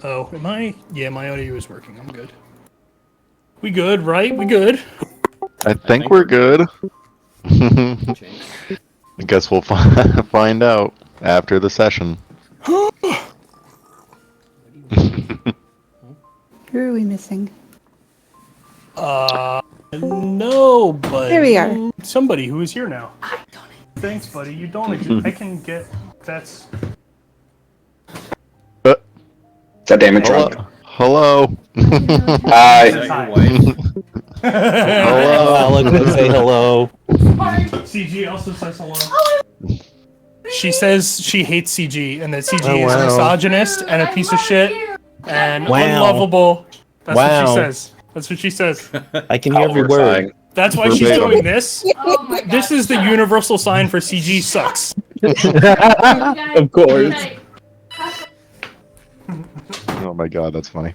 Oh, am I? Yeah, my audio is working. I'm good. We good, right? We good. I think we're good. Jinx. I guess we'll find out after the session. What do you want? Who are we missing? No, but There we are. somebody who is here now. Thanks, buddy. You don't exist. I can get. That's. God damn it, Hello. drunk. Hello. Hi. Is that your wife? Hello. Alec would say hello. CG also says hello. She says she hates CG and that CG Oh, is wow. misogynist and a piece of shit and Wow. unlovable. That's what Wow. she says. That's what she says. I can hear every word. Horrifying. That's why she's Verbatim. doing this. Oh my God. This is the universal sign for CG sucks. Of course. Oh my god, that's funny.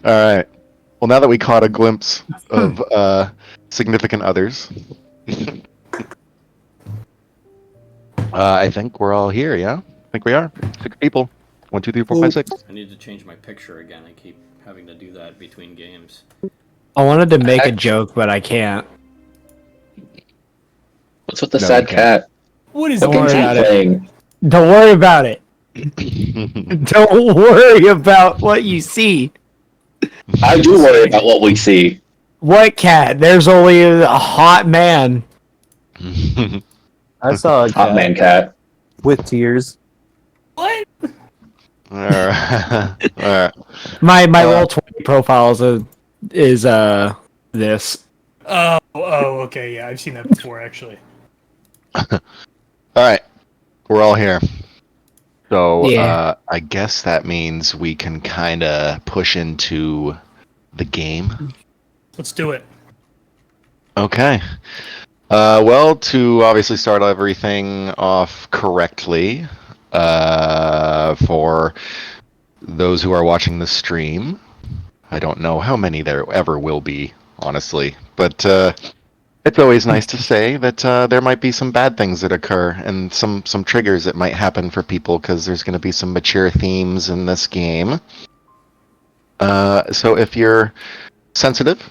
Alright. Well, now that we caught a glimpse of significant others, I think we're all here, yeah? I think we are. 6 people. 1, 2, 3, 4, 5, 6. I need to change my picture again. I keep having to do that between games. I wanted to make a joke, but I can't. What's with the No, sad you can't. cat? What is Don't Fucking worry that? about it. playing. Don't worry about it. Don't worry about what you see. I do worry about what we see. What cat? There's only a hot man. I saw a Hot cat man cat. with tears. What? Alright. Alright. My Roll20 profile is this. Oh, okay, yeah, I've seen that before, actually. Alright. We're all here. So, Yeah. I guess that means we can kind of push into the game. Let's do it. Okay. Well, to obviously start everything off correctly, for those who are watching the stream, I don't know how many there ever will be, honestly, but it's always nice to say that there might be some bad things that occur and some triggers that might happen for people because there's going to be some mature themes in this game. So if you're sensitive,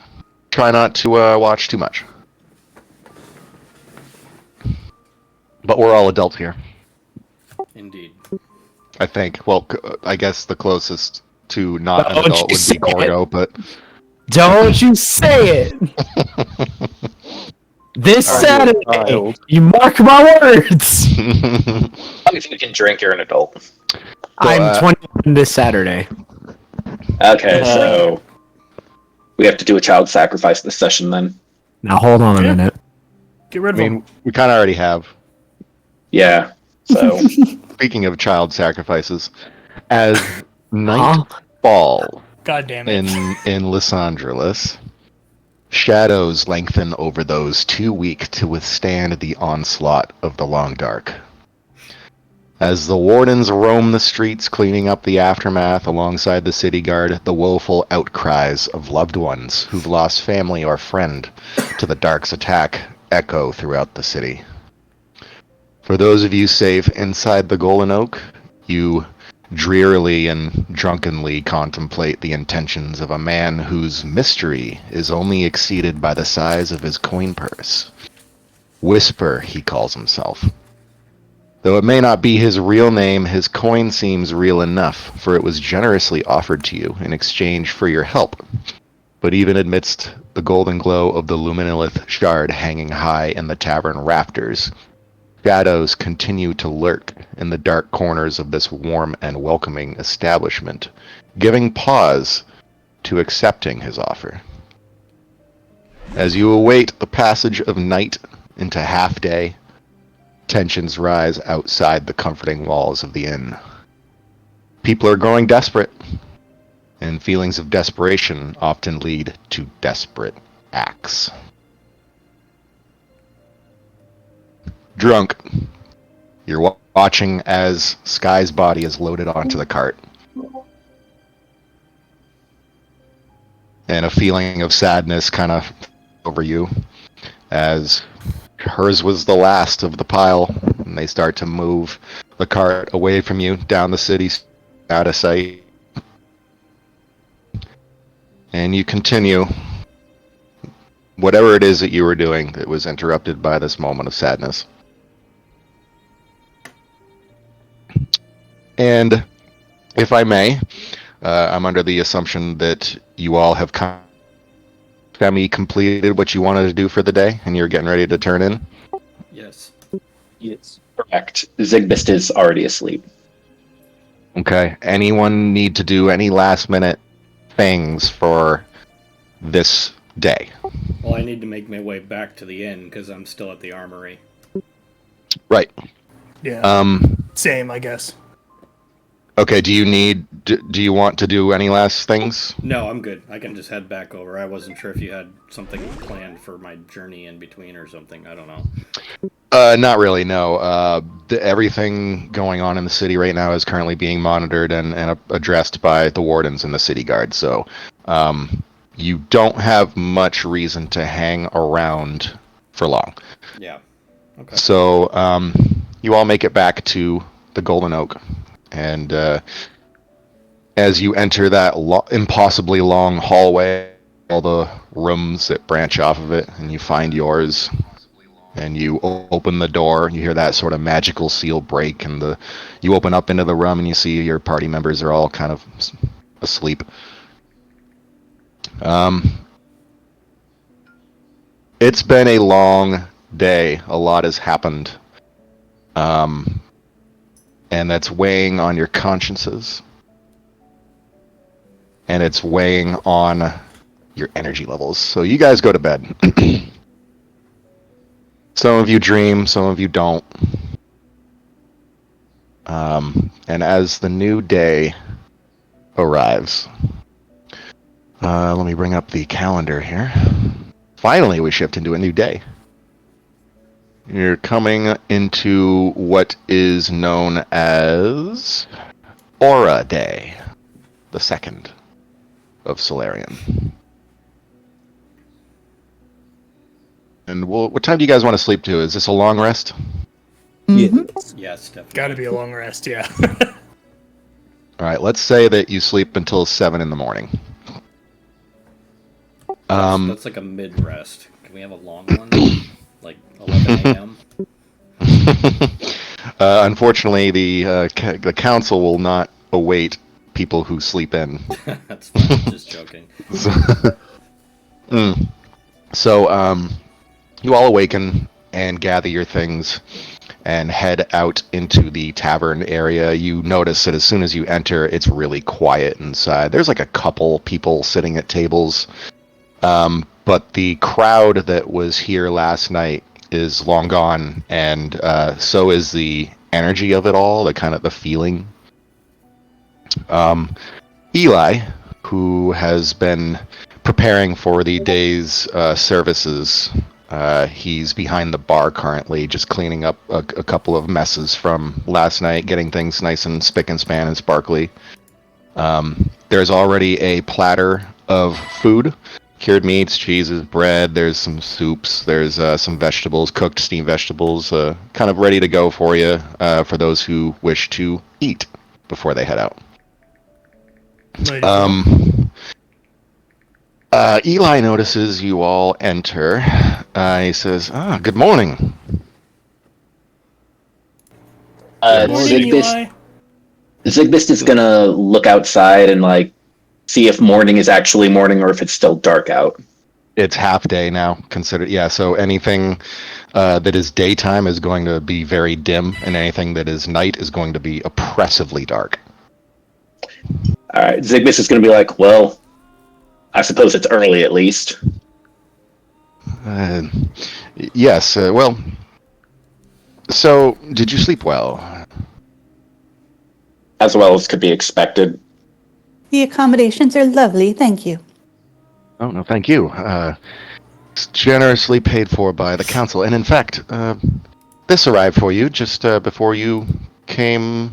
try not to watch too much. But we're all adults here, Indeed. I think. Well, I guess the closest to not an Don't adult you would be say it. Corgo, but Don't you say it! This Are you a Saturday, child? you mark my words. If you can drink, you're an adult. I'm 21 this Saturday. Okay, so we have to do a child sacrifice this session then. Now hold on a Yeah. minute. Get I rid of mean, him. we kind of already have. Yeah. So Speaking of child sacrifices, as night Huh? fall God damn it. in Los Angeles, shadows lengthen over those too weak to withstand the onslaught of the long dark. As the wardens roam the streets cleaning up the aftermath alongside the city guard, the woeful outcries of loved ones who've lost family or friend to the dark's attack echo throughout the city. For those of you safe inside the Golden Oak, you drearily and drunkenly contemplate the intentions of a man whose mystery is only exceeded by the size of his coin purse. Whisper, he calls himself. Though it may not be his real name, his coin seems real enough, for it was generously offered to you in exchange for your help. But even amidst the golden glow of the luminolith shard hanging high in the tavern rafters, shadows continue to lurk in the dark corners of this warm and welcoming establishment, giving pause to accepting his offer. As you await the passage of night into half-day, tensions rise outside the comforting walls of the inn. People are growing desperate, and feelings of desperation often lead to desperate acts. Drunk, you're watching as Sky's body is loaded onto the cart. And a feeling of sadness kind of over you as hers was the last of the pile, and they start to move the cart away from you, down the city, out of sight. And you continue whatever it is that you were doing that was interrupted by this moment of sadness. And if I may, I'm under the assumption that you all have completed what you wanted to do for the day, and you're getting ready to turn in. Yes. Yes. Correct. Zigbist is already asleep. Okay. Anyone need to do any last minute things for this day? Well, I need to make my way back to the inn because I'm still at the armory. Right. Yeah. Same, I guess. Okay. Do you want to do any last things? No, I'm good. I can just head back over. I wasn't sure if you had something planned for my journey in between or something. I don't know. Not really. No. Everything going on in the city right now is currently being monitored and addressed by the wardens and the city guard. So, you don't have much reason to hang around for long. Yeah. Okay. So, you all make it back to the Golden Oak, and as you enter that impossibly long hallway, all the rooms that branch off of it, and you find yours, and you open the door, you hear that sort of magical seal break, and you open up into the room, and you see your party members are all kind of asleep. It's been a long day. A lot has happened. And that's weighing on your consciences. And it's weighing on your energy levels. So you guys go to bed. Some of you dream, some of you don't. And as the new day arrives, let me bring up the calendar here. Finally, we shift into a new day. You're coming into what is known as Aura Day, the 2nd of Solarian. And what time do you guys want to sleep to? Is this a long rest? Mm-hmm. Yes, definitely. Gotta be a long rest, yeah. All right, let's say that you sleep until 7 in the morning. That's like a mid-rest. Can we have a long one? Like 11 a.m.? Unfortunately, the council will not await people who sleep in. That's fine. Just joking. So, you all awaken and gather your things and head out into the tavern area. You notice that as soon as you enter, it's really quiet inside. There's like a couple people sitting at tables. But the crowd that was here last night is long gone, and so is the energy of it all, the feeling. Eli, who has been preparing for the day's services, he's behind the bar currently, just cleaning up a couple of messes from last night, getting things nice and spick and span and sparkly. There's already a platter of food. Cured meats, cheeses, bread, there's some soups, there's some vegetables, cooked steamed vegetables, kind of ready to go for you, for those who wish to eat before they head out. Eli notices you all enter. He says, good morning. Zigbist is gonna look outside and see if morning is actually morning or if it's still dark out. It's half day now, considered. Yeah, so anything that is daytime is going to be very dim, and anything that is night is going to be oppressively dark. Alright, Zigbis is going to be like, well, I suppose it's early at least. Yes, well, so did you sleep well? As well as could be expected. The accommodations are lovely, thank you. Oh, no, thank you. It's generously paid for by the council. And in fact, this arrived for you just before you came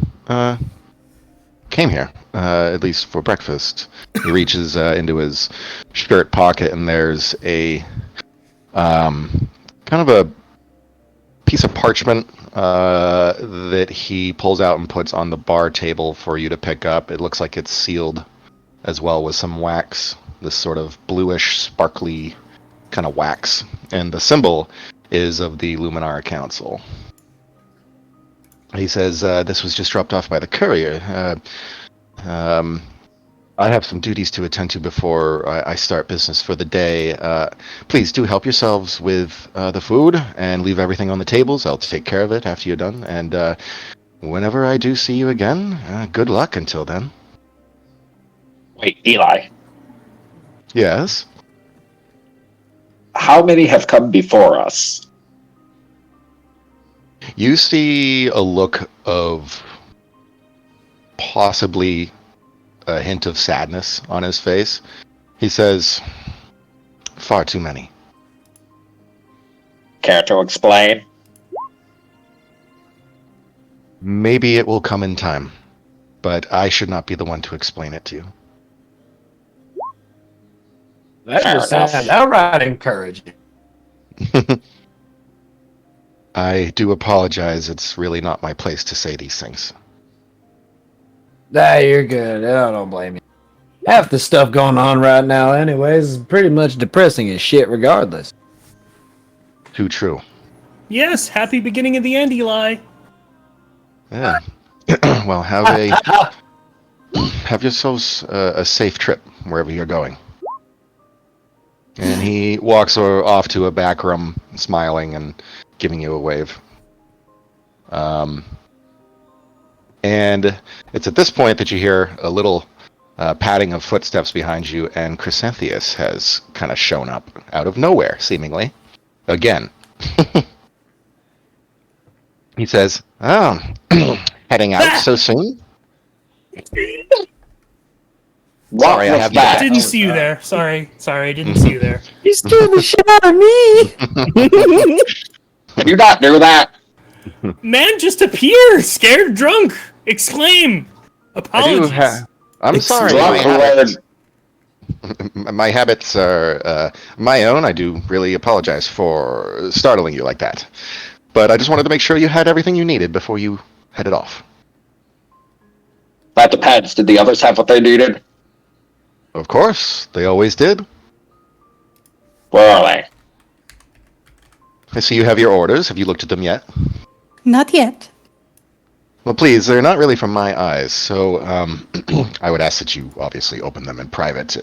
here, at least for breakfast. He reaches into his shirt pocket, and there's a kind of a piece of parchment that he pulls out and puts on the bar table for you to pick up. It looks like it's sealed as well with some wax, this sort of bluish, sparkly kind of wax. And the symbol is of the Luminara Council. He says, this was just dropped off by the courier. I have some duties to attend to before I start business for the day. Please do help yourselves with the food and leave everything on the tables. I'll take care of it after you're done. And whenever I do see you again, good luck until then. Wait, Eli. Yes? How many have come before us? You see a look of possibly a hint of sadness on his face. He says, far too many. Care to explain? Maybe it will come in time, but I should not be the one to explain it to you. That Fair just sounds enough. outright encouraging. I do apologize. It's really not my place to say these things. Nah, you're good. I don't blame you. Half the stuff going on right now, anyways, is pretty much depressing as shit, regardless. Too true. Yes, happy beginning of the end, Eli. Yeah. Well, have yourselves a safe trip wherever you're going. And he walks off to a back room, smiling and giving you a wave. And it's at this point that you hear a little padding of footsteps behind you, and Chrysanthus has kind of shown up out of nowhere, seemingly. Again. He says, oh, heading out so soon? What Sorry, I was have that? Didn't see you there. Sorry, I didn't see you there. You scared the shit out of me! Did you not do that? Man just appeared, scared, drunk. Exclaim. Apologies. I'm sorry. Drunk word. My habits are my own. I do really apologize for startling you like that. But I just wanted to make sure you had everything you needed before you headed off. That depends. Did the others have what they needed? Of course, they always did. Where are they? I see you have your orders. Have you looked at them yet? Not yet. Well, please, they're not really from my eyes, so I would ask that you obviously open them in private.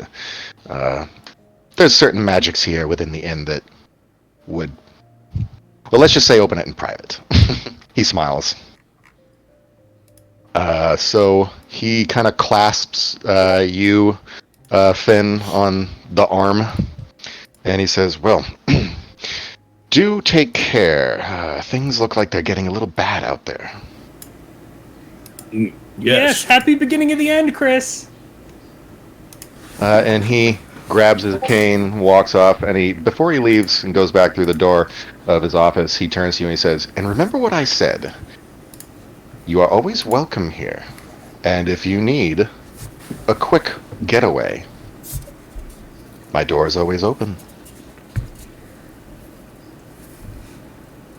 There's certain magics here within the inn that would... Well, let's just say open it in private. He smiles. So he kind of clasps you, Finn, on the arm, and he says, well, do take care. Things look like they're getting a little bad out there. Yes, happy beginning of the end, Chris. And he grabs his cane, walks off, and before he leaves and goes back through the door of his office, he turns to you and he says, and remember what I said. You are always welcome here. And if you need a quick getaway, my door is always open.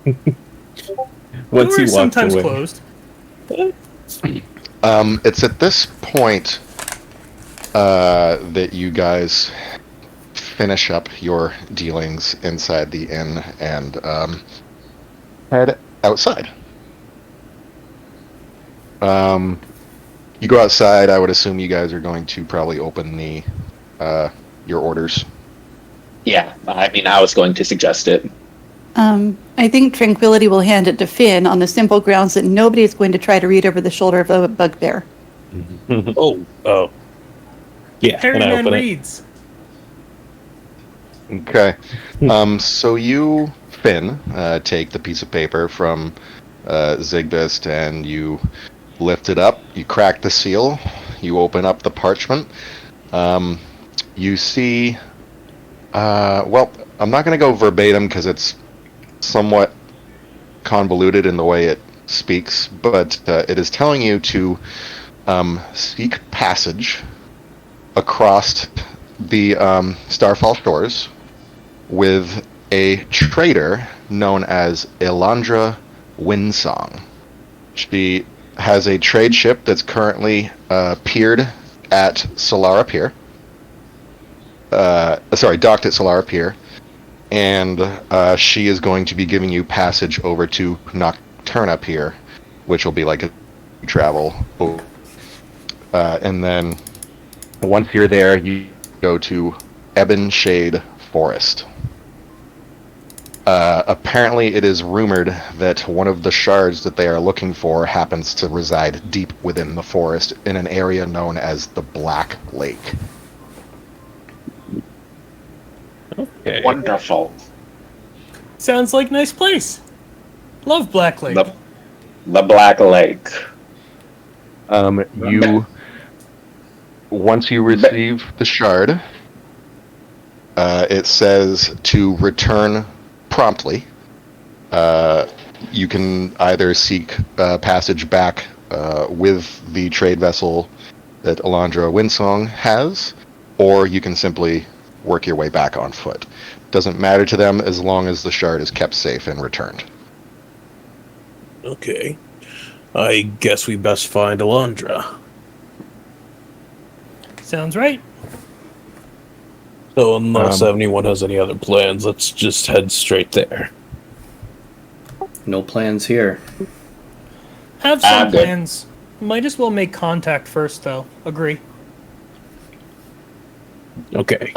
Once he Doors walked sometimes away. closed. It's at this point that you guys finish up your dealings inside the inn and head outside. You go outside. I would assume you guys are going to probably open your orders. Yeah, I mean, I was going to suggest it. I think Tranquility will hand it to Finn on the simple grounds that nobody is going to try to read over the shoulder of a bugbear. Oh. Yeah, and I Perryman open it. reads. Okay. So you, Finn, take the piece of paper from Zigbist and you lift it up. You crack the seal. You open up the parchment. You see... well, I'm not going to go verbatim because it's somewhat convoluted in the way it speaks, but it is telling you to seek passage across the Starfall shores with a trader known as Elandra Windsong. She has a trade ship that's currently piered at Solara Pier. Docked at Solara Pier. And she is going to be giving you passage over to Nocturna Pier, which will be like a travel. And then once you're there, you go to Ebon Shade Forest. Apparently, it is rumored that one of the shards that they are looking for happens to reside deep within the forest in an area known as the Black Lake. Okay. Wonderful. Sounds like a nice place. Love Black Lake. The Black Lake. Once you receive the shard, it says to return promptly. You can either seek passage back with the trade vessel that Alondra Windsong has, or you can simply work your way back on foot. Doesn't matter to them as long as the shard is kept safe and returned. Okay. I guess we best find Alondra. Sounds right. So unless anyone has any other plans, let's just head straight there. No plans here. Have some good. plans. Might as well make contact first, though. Agree. Okay.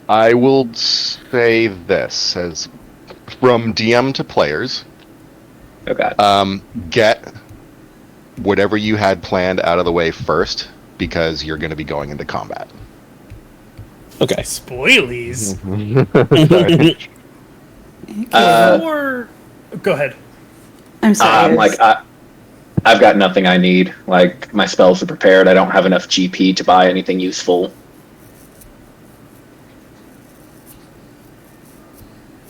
I will say this as from DM to players. Oh god. Get whatever you had planned out of the way first, because you're going to be going into combat. Okay. Spoilies. Or go ahead. I'm sorry. I've got nothing I need. Like, my spells are prepared. I don't have enough GP to buy anything useful.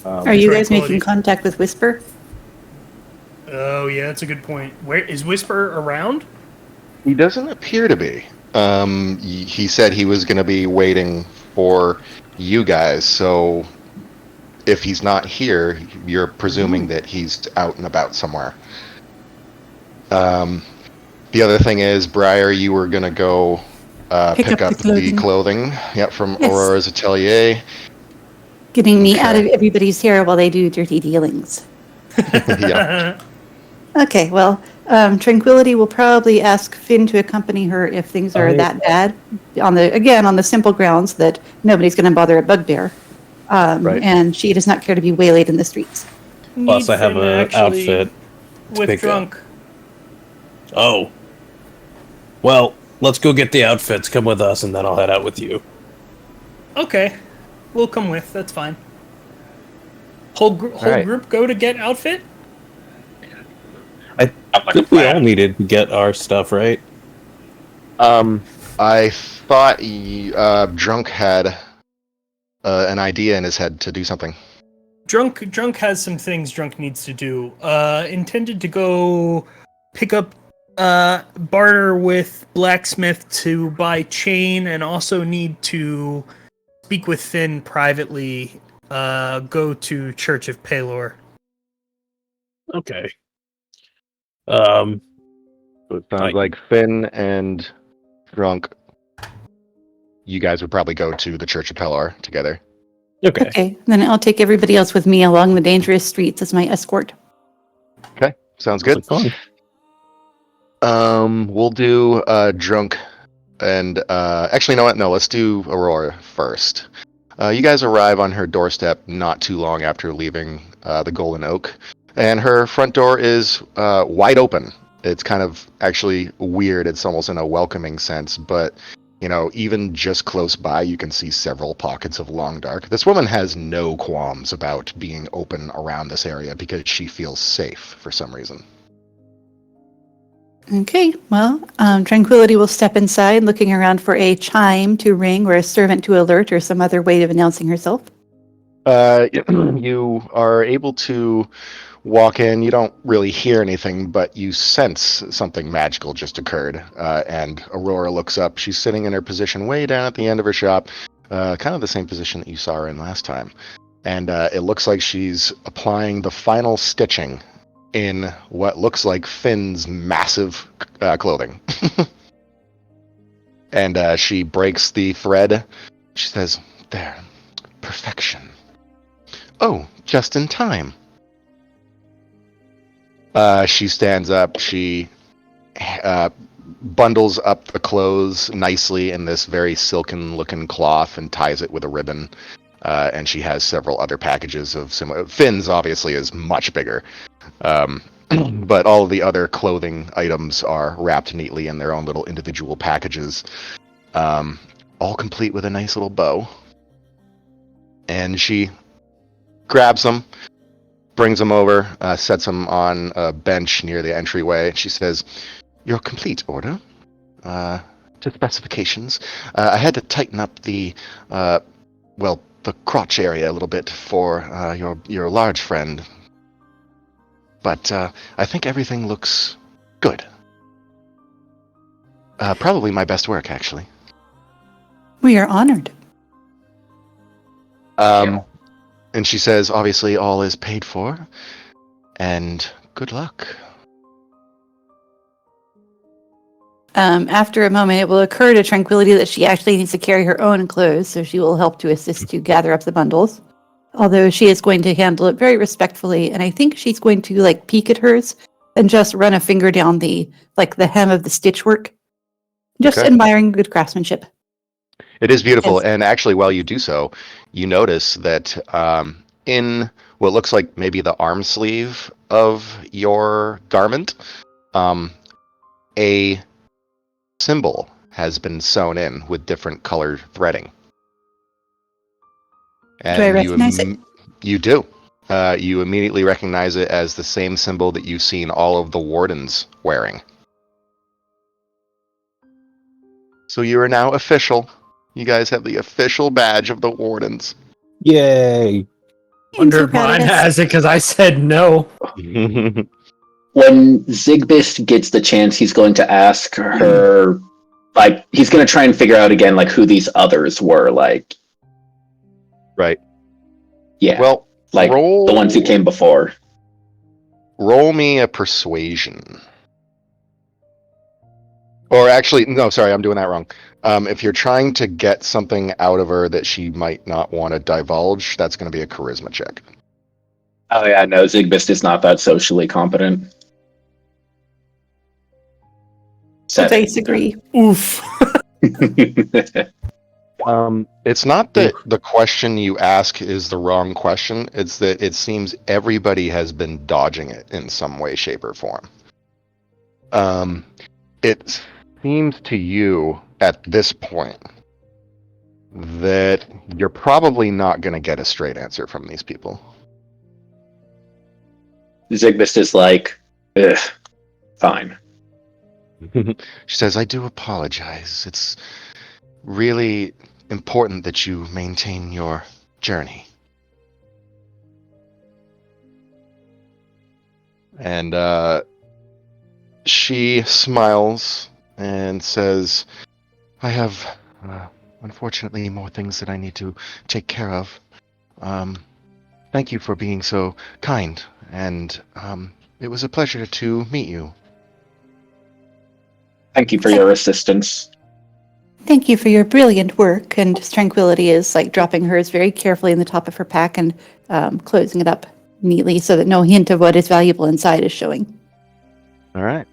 Are you guys Tranquility. making contact with Whisper? Oh yeah, that's a good point. Where is Whisper around? He doesn't appear to be. He said he was going to be waiting for you guys, so if he's not here, you're presuming that he's out and about somewhere. The other thing is, Briar, you were going to go pick up the clothing from Yes. Aurora's atelier. Getting me out of everybody's hair while they do dirty dealings. Yeah. Okay, well, Tranquility will probably ask Finn to accompany her if things are that bad. On the simple grounds that nobody's going to bother a bugbear, Right. and she does not care to be waylaid in the streets. Plus, I have Finn an actually outfit to with pick drunk. up. Oh. Well, let's go get the outfits. Come with us, and then I'll head out with you. Okay, we'll come with. That's fine. Whole right. group go to get outfit. I think we all needed to get our stuff, right? I thought Drunk had an idea in his head to do something. Drunk has some things Drunk needs to do. Intended to go pick up barter with blacksmith to buy chain, and also need to speak with Finn privately. Go to Church of Palor. Okay. So it sounds like Finn and Drunk, you guys would probably go to the Church of Pelor together. Okay. Okay, then I'll take everybody else with me along the dangerous streets as my escort. Okay, sounds good. Fun. We'll do Drunk and actually, you know what? No, let's do Aurora first. You guys arrive on her doorstep not too long after leaving the Golden Oak, and her front door is wide open. It's kind of actually weird. It's almost in a welcoming sense, but even just close by, you can see several pockets of long dark. This woman has no qualms about being open around this area because she feels safe for some reason. Okay, well, Tranquility will step inside, looking around for a chime to ring or a servant to alert or some other way of announcing herself. You are able to walk in. You don't really hear anything, but you sense something magical just occurred. And Aurora looks up. She's sitting in her position way down at the end of her shop, kind of the same position that you saw her in last time. And it looks like she's applying the final stitching in what looks like Finn's massive clothing. And she breaks the thread. She says, "There, perfection. Oh, just in time." She stands up. She bundles up the clothes nicely in this very silken-looking cloth and ties it with a ribbon. And she has several other packages of similar. Finn's obviously is much bigger, but all of the other clothing items are wrapped neatly in their own little individual packages, all complete with a nice little bow. And she grabs them, brings them over, sets them on a bench near the entryway. She says, "Your complete order, to specifications. I had to tighten up the crotch area a little bit for your large friend, but I think everything looks good. Probably my best work, actually." We are honored. And she says, "Obviously, all is paid for, and good luck." After a moment, it will occur to Tranquility that she actually needs to carry her own clothes, so she will help to assist to gather up the bundles. Although she is going to handle it very respectfully, and I think she's going to like peek at hers and just run a finger down the hem of the stitch work, just Okay. admiring good craftsmanship. It is beautiful, Yes. and actually, while you do so, you notice that in what looks like maybe the arm sleeve of your garment, a symbol has been sewn in with different colored threading. And Do I recognize it? You do. You immediately recognize it as the same symbol that you've seen all of the wardens wearing. So you are now official. You guys have the official badge of the wardens. Yay! I'm Wonder so if proud mine of us. has it because I said no. When Zigbist gets the chance, he's going to ask her, like, he's going to try and figure out again, like, who these others were, like, Right. yeah, Well, like roll the ones who came before. Roll me a persuasion. Or actually, no, sorry, I'm doing that wrong. If you're trying to get something out of her that she might not want to divulge, that's going to be a charisma check. Oh yeah, no, Zigbist is not that socially competent. The dice agree. Oof. It's not that the question you ask is the wrong question. It's that it seems everybody has been dodging it in some way, shape, or form. It seems to you at this point that you're probably not going to get a straight answer from these people. Zigbist is like, ugh, fine. She says, "I do apologize. It's really important that you maintain your journey." And she smiles and says, "I have, unfortunately, more things that I need to take care of. Thank you for being so kind, and it was a pleasure to meet you." Thank you for your assistance. Thank you for your brilliant work. And Tranquility is like dropping hers very carefully in the top of her pack and closing it up neatly so that no hint of what is valuable inside is showing. All right.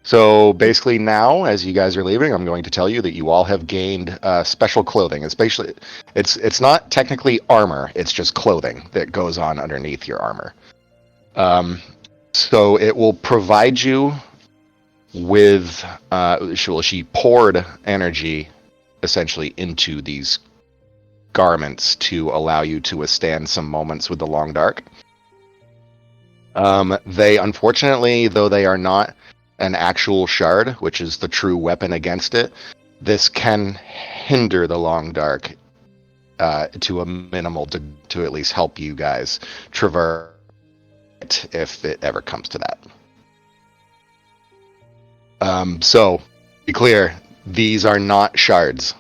So basically now, as you guys are leaving, I'm going to tell you that you all have gained special clothing. Especially, it's not technically armor; it's just clothing that goes on underneath your armor. So it will provide you with. She poured energy, essentially, into these garments to allow you to withstand some moments with the long dark. They unfortunately, though they are not an actual shard, which is the true weapon against it, this can hinder the long dark to a minimal to at least help you guys traverse it if it ever comes to that. So, be clear, these are not shards,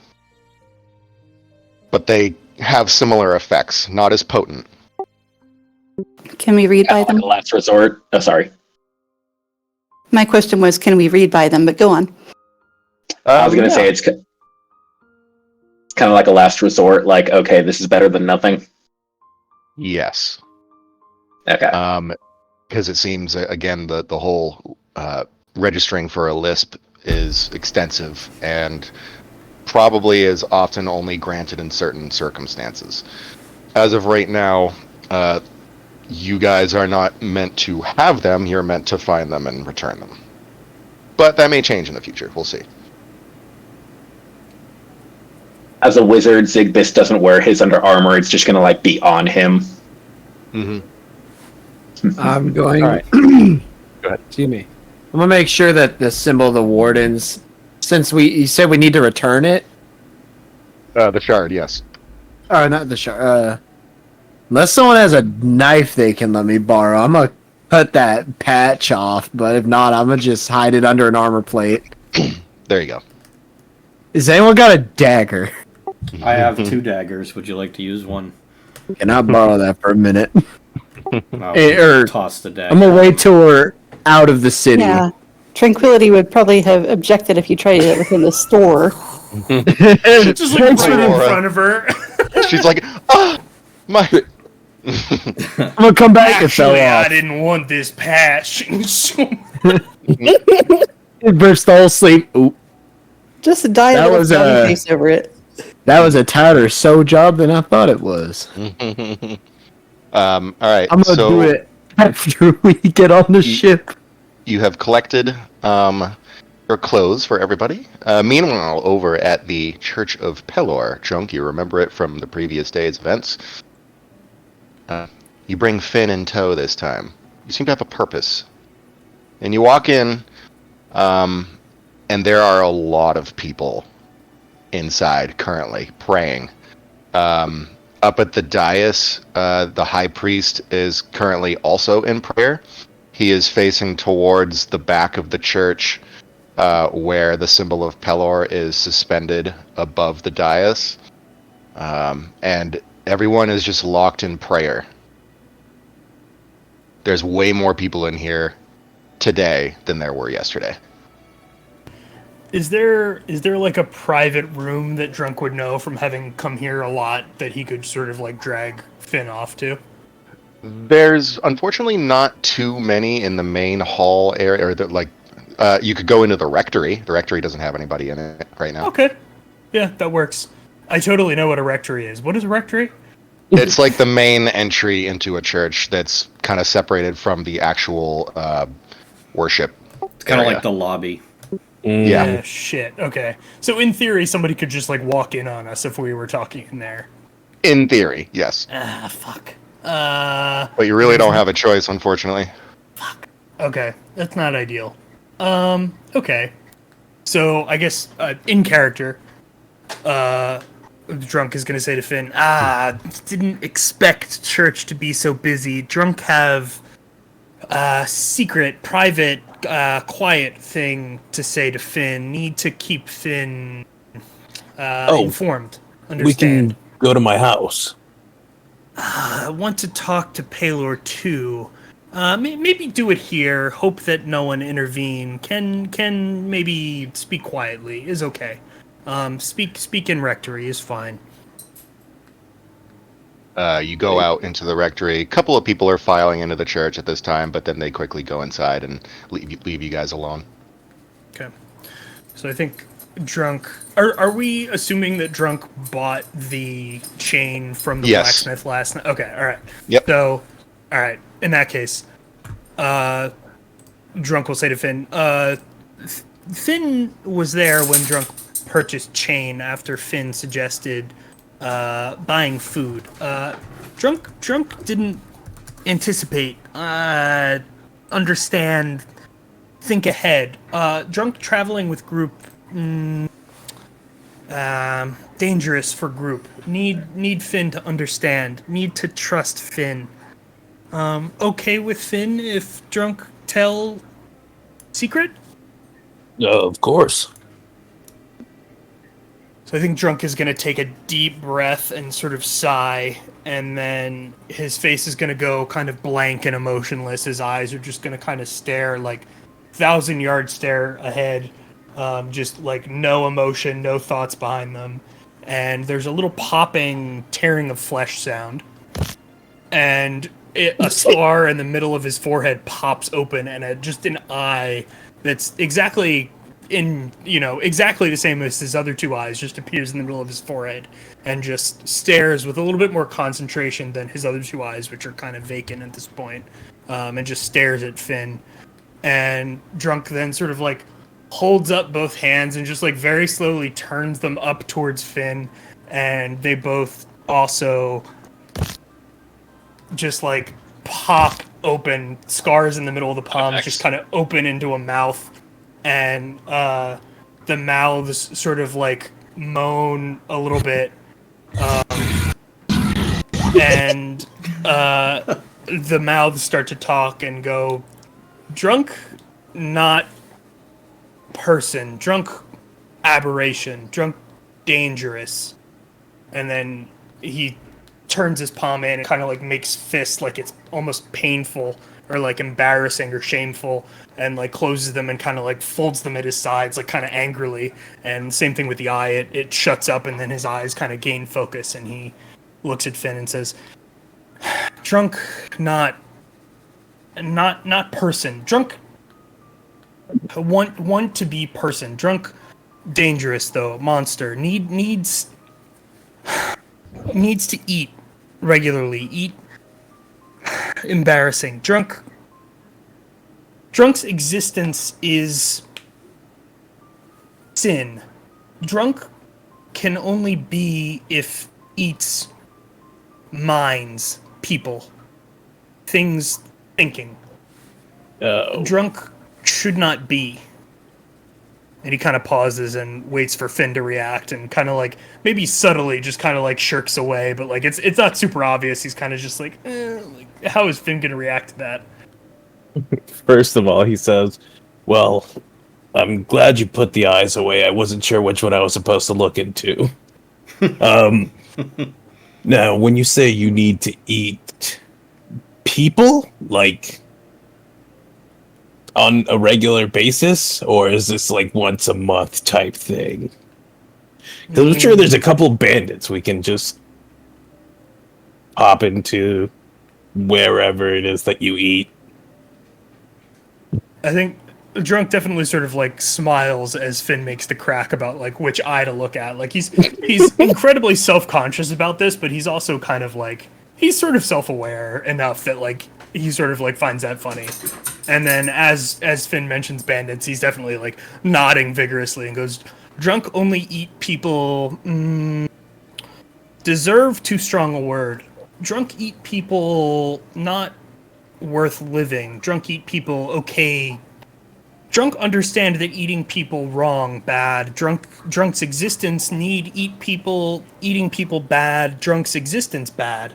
but they have similar effects, not as potent. Can we read by Like them? a last resort. Oh, sorry. My question was, can we read by them? But go on. I was gonna say it's kind of like a last resort. Like, okay, this is better than nothing. Yes. Okay. Because it seems again the whole registering for a lisp is extensive and probably is often only granted in certain circumstances. As of right now, you guys are not meant to have them. You're meant to find them and return them. But that may change in the future. We'll see. As a wizard, Zigbis doesn't wear his under armor. It's just gonna like be on him. Mm-hmm. I'm going. All right. Go ahead. Excuse me. I'm gonna make sure that the symbol of the wardens, since you said we need to return it. The shard, yes. Oh, not the shard. Unless someone has a knife they can let me borrow, I'm gonna cut that patch off. But if not, I'm gonna just hide it under an armor plate. There you go. Has anyone got a dagger? I have 2 daggers. Would you like to use one? Can I borrow that for a minute? I'll toss the dagger. I'm gonna wait till we're out of the city. Yeah. Tranquility would probably have objected if you tried it within the store. Just like right in front of her. She's like, my. I'm gonna come back and fell Actually, I off. didn't want this patch. It burst the whole sleep. Ooh, Just die That a little was, frowny face over it. that was a tighter sew job than I thought it was. All right. I'm gonna do it after we get on the ship. You have collected your clothes for everybody. Meanwhile, over at the Church of Pelor, Junk, you remember it from the previous day's events. You bring Finn in tow this time. You seem to have a purpose. And you walk in, and there are a lot of people inside currently praying. Up at the dais, the high priest is currently also in prayer. He is facing towards the back of the church, where the symbol of Pelor is suspended above the dais. And everyone is just locked in prayer. There's way more people in here today than there were yesterday. Is there like a private room that Drunk would know from having come here a lot that he could sort of like drag Finn off to? There's unfortunately not too many in the main hall area, or you could go into the rectory. The rectory doesn't have anybody in it right now. Okay. Yeah, that works. I totally know what a rectory is. What is a rectory? It's like the main entry into a church that's kind of separated from the actual worship. It's kind of area. like the lobby. Yeah. Shit. Okay. So in theory, somebody could just like walk in on us if we were talking in there. In theory, yes. Ah, fuck. But you really don't have a choice, unfortunately. Okay, that's not ideal. Okay. So I guess in character, Drunk is gonna say to Finn, didn't expect church to be so busy. Drunk have secret, private, quiet thing to say to Finn. Need to keep Finn informed. Understand? We can go to my house. I want to talk to Pelor too. Maybe do it here. Hope that no one intervene. Can maybe speak quietly is okay. Speak in rectory is fine. You go out into the rectory. A couple of people are filing into the church at this time, but then they quickly go inside and leave you guys alone. Okay. So I think Drunk. Are we assuming that Drunk bought the chain from the Yes. blacksmith last night? Okay. All right. Yep. So, all right. In that case, Drunk will say to Finn, Finn was there when Drunk purchased chain after Finn suggested buying food. Drunk didn't anticipate, understand, think ahead. Drunk traveling with group, dangerous for group. Need Finn to understand. Need to trust Finn. Okay with Finn if Drunk tell secret? Of course. So I think Drunk is going to take a deep breath and sort of sigh, and then his face is going to go kind of blank and emotionless. His eyes are just going to kind of stare, like 1,000-yard stare ahead, just like no emotion, no thoughts behind them. And there's a little popping, tearing of flesh sound. And a scar in the middle of his forehead pops open, and just an eye that's exactly the same as his other two eyes just appears in the middle of his forehead and just stares with a little bit more concentration than his other two eyes, which are kind of vacant at this point, and just stares at Finn. And Drunk then sort of like holds up both hands and just like very slowly turns them up towards Finn, and they both also just like pop open, scars in the middle of the palms just kind of open into a mouth, and the mouths sort of like moan a little bit, and the mouths start to talk and go, Drunk, not person. Drunk, aberration. Drunk, dangerous. And then he turns his palm in and kind of like makes fists like it's almost painful or like embarrassing or shameful, and like closes them and kind of like folds them at his sides like kind of angrily. And same thing with the eye, it shuts up, and then his eyes kind of gain focus, and he looks at Finn and says, Drunk, not person. Drunk, want to be person. Drunk, dangerous though, monster. Needs to eat regularly. Eat, embarrassing. Drunk's existence is sin. Drunk can only be if eats minds, people, things, thinking. Drunk should not be. And he kind of pauses and waits for Finn to react, and kind of like maybe subtly just kind of like shirks away, but like it's not super obvious. He's kind of just like, how is Finn going to react to that? First of all, he says, well, I'm glad you put the eyes away. I wasn't sure which one I was supposed to look into. Now, when you say you need to eat people, like on a regular basis, or is this like once a month type thing? Because I'm sure there's a couple bandits we can just pop into wherever it is that you eat. I think Drunk definitely sort of like smiles as Finn makes the crack about like which eye to look at. Like he's incredibly self-conscious about this, but he's also kind of like he's sort of self-aware enough that like he sort of like finds that funny. And then as Finn mentions bandits, he's definitely like nodding vigorously and goes, Drunk only eat people deserve too strong a word. Drunk eat people not worth living. Drunk eat people okay. Drunk understand that eating people wrong, bad. Drunk's existence need eat people, eating people bad. Drunk's existence bad.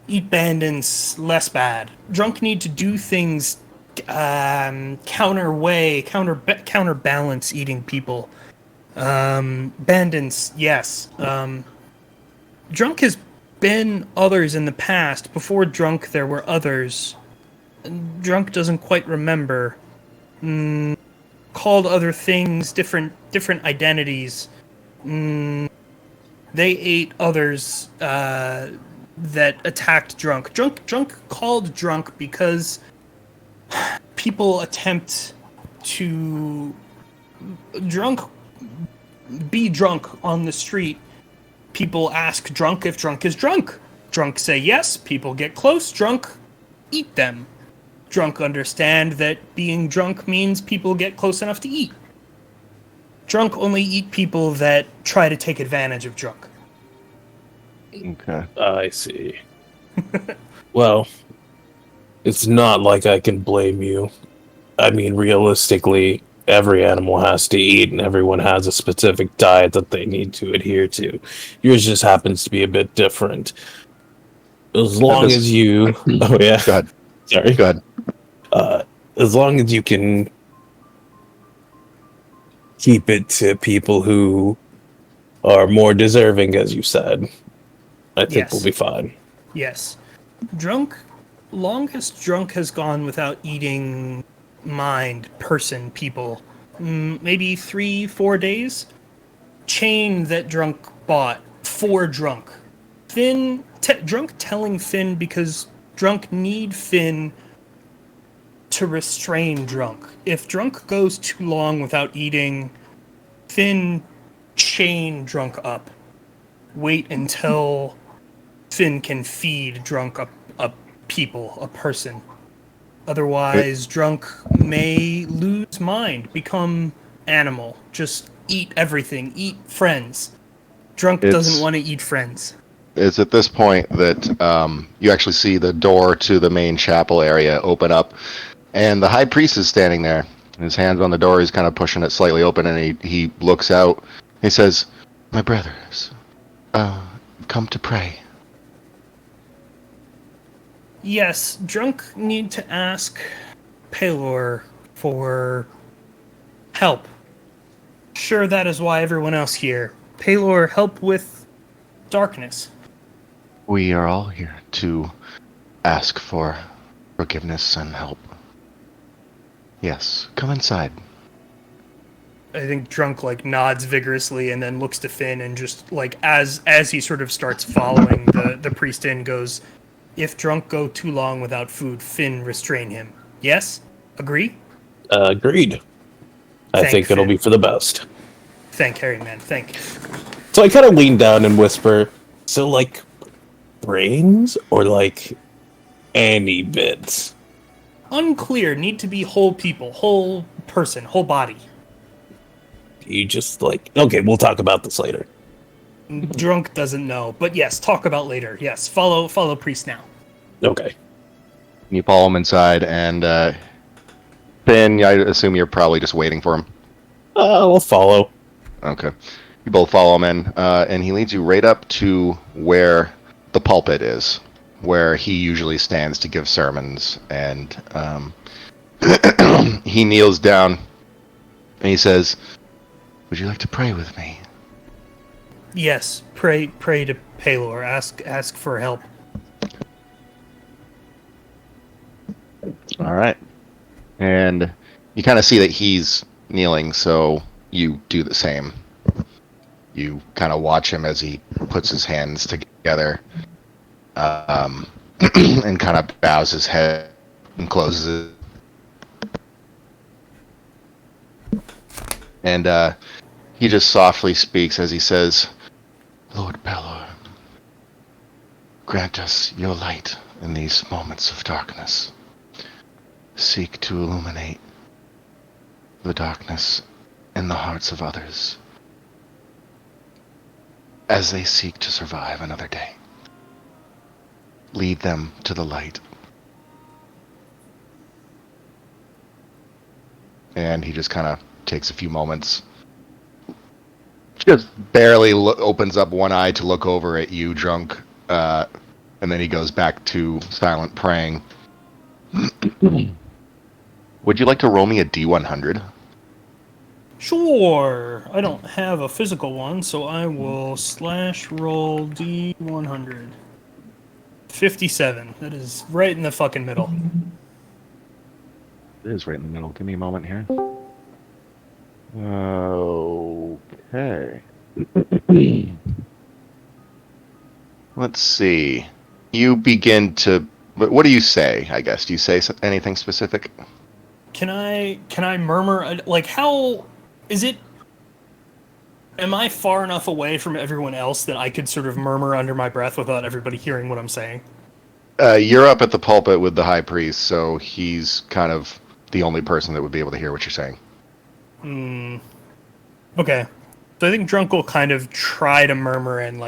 Eat bandits less bad. Drunk need to do things counterbalance eating people. Bandits, yes. Drunk has been others in the past. Before Drunk, there were others. Drunk doesn't quite remember. Called other things, different identities. They ate others that attacked Drunk. Drunk called Drunk because people attempt to be drunk on the street. People ask Drunk if Drunk is drunk. Drunk say yes. People get close. Drunk eat them. Drunk understand that being drunk means people get close enough to eat. Drunk only eat people that try to take advantage of Drunk. Okay. I see. Well, it's not like I can blame you. I mean, realistically, every animal has to eat, and everyone has a specific diet that they need to adhere to. Yours just happens to be a bit different. As long as you... Oh, yeah. Go ahead. Sorry. Go ahead. As long as you can keep it to people who are more deserving, as you said. I think Yes. we'll be fine. Yes. Longest drunk has gone without eating people. Maybe 3-4 days. Chain that drunk bought for drunk. Drunk telling Finn because drunk need Finn to restrain drunk. If drunk goes too long without eating, Finn chain drunk up. Wait until Finn can feed drunk a person. Otherwise, drunk may lose mind, become animal, just eat everything, eat friends. Drunk doesn't want to eat friends. It's at this point that you actually see the door to the main chapel area open up, and the high priest is standing there. His hands on the door, he's kind of pushing it slightly open, and he looks out. He says, "My brothers, come to pray." Yes, drunk need to ask Pelor for help. Sure, that is why everyone else here. Pelor, help with darkness. We are all here to ask for forgiveness and help. Yes, come inside. I think drunk nods vigorously and then looks to Finn and just as he sort of starts following the priest in, goes, "If drunk go too long without food, Finn restrain him." Yes? Agree? Agreed. I Thank think it'll Finn. be for the best. Thank Harry, man. Thank. So I kind of lean down and whisper, "So brains or any bits?" Unclear. Need to be whole people, whole person, whole body. You just okay, we'll talk about this later. Drunk doesn't know, but yes, talk about later. Yes, follow priest now. Okay. You follow him inside, and Finn, I assume you're probably just waiting for him. We'll follow. Okay. You both follow him in, and he leads you right up to where the pulpit is, where he usually stands to give sermons, and he kneels down, and he says, "Would you like to pray with me?" Yes, pray to Pelor. Ask for help. All right. And you kind of see that he's kneeling, so you do the same. You kind of watch him as he puts his hands together, and kind of bows his head and closes it. And he just softly speaks as he says, "Lord Pelor, grant us your light in these moments of darkness. Seek to illuminate the darkness in the hearts of others as they seek to survive another day. Lead them to the light." And he just kind of takes a few moments, just barely opens up one eye to look over at you, drunk, and then he goes back to silent praying. Would you like to roll me a D100? Sure. I don't have a physical one, so I will /roll D100. 57. That is right in the fucking middle. It is right in the middle. Give me a moment here. Okay. Let's see. You begin to... What do you say, I guess? Do you say anything specific? Can I murmur? How is it? Am I far enough away from everyone else that I could sort of murmur under my breath without everybody hearing what I'm saying? You're up at the pulpit with the high priest, so he's kind of the only person that would be able to hear what you're saying. Okay. So I think Drunk will kind of try to murmur and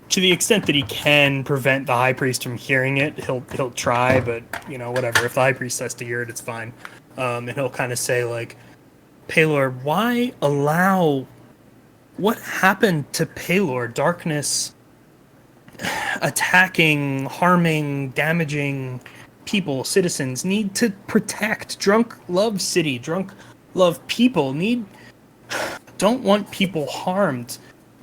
to the extent that he can prevent the high priest from hearing it, he'll try, but whatever. If the high priest has to hear it, it's fine. And he'll kind of say Pelor, why allow... What happened to Pelor? Darkness attacking, harming, damaging people, citizens, need to protect. Drunk love city. Drunk love people. Don't want people harmed.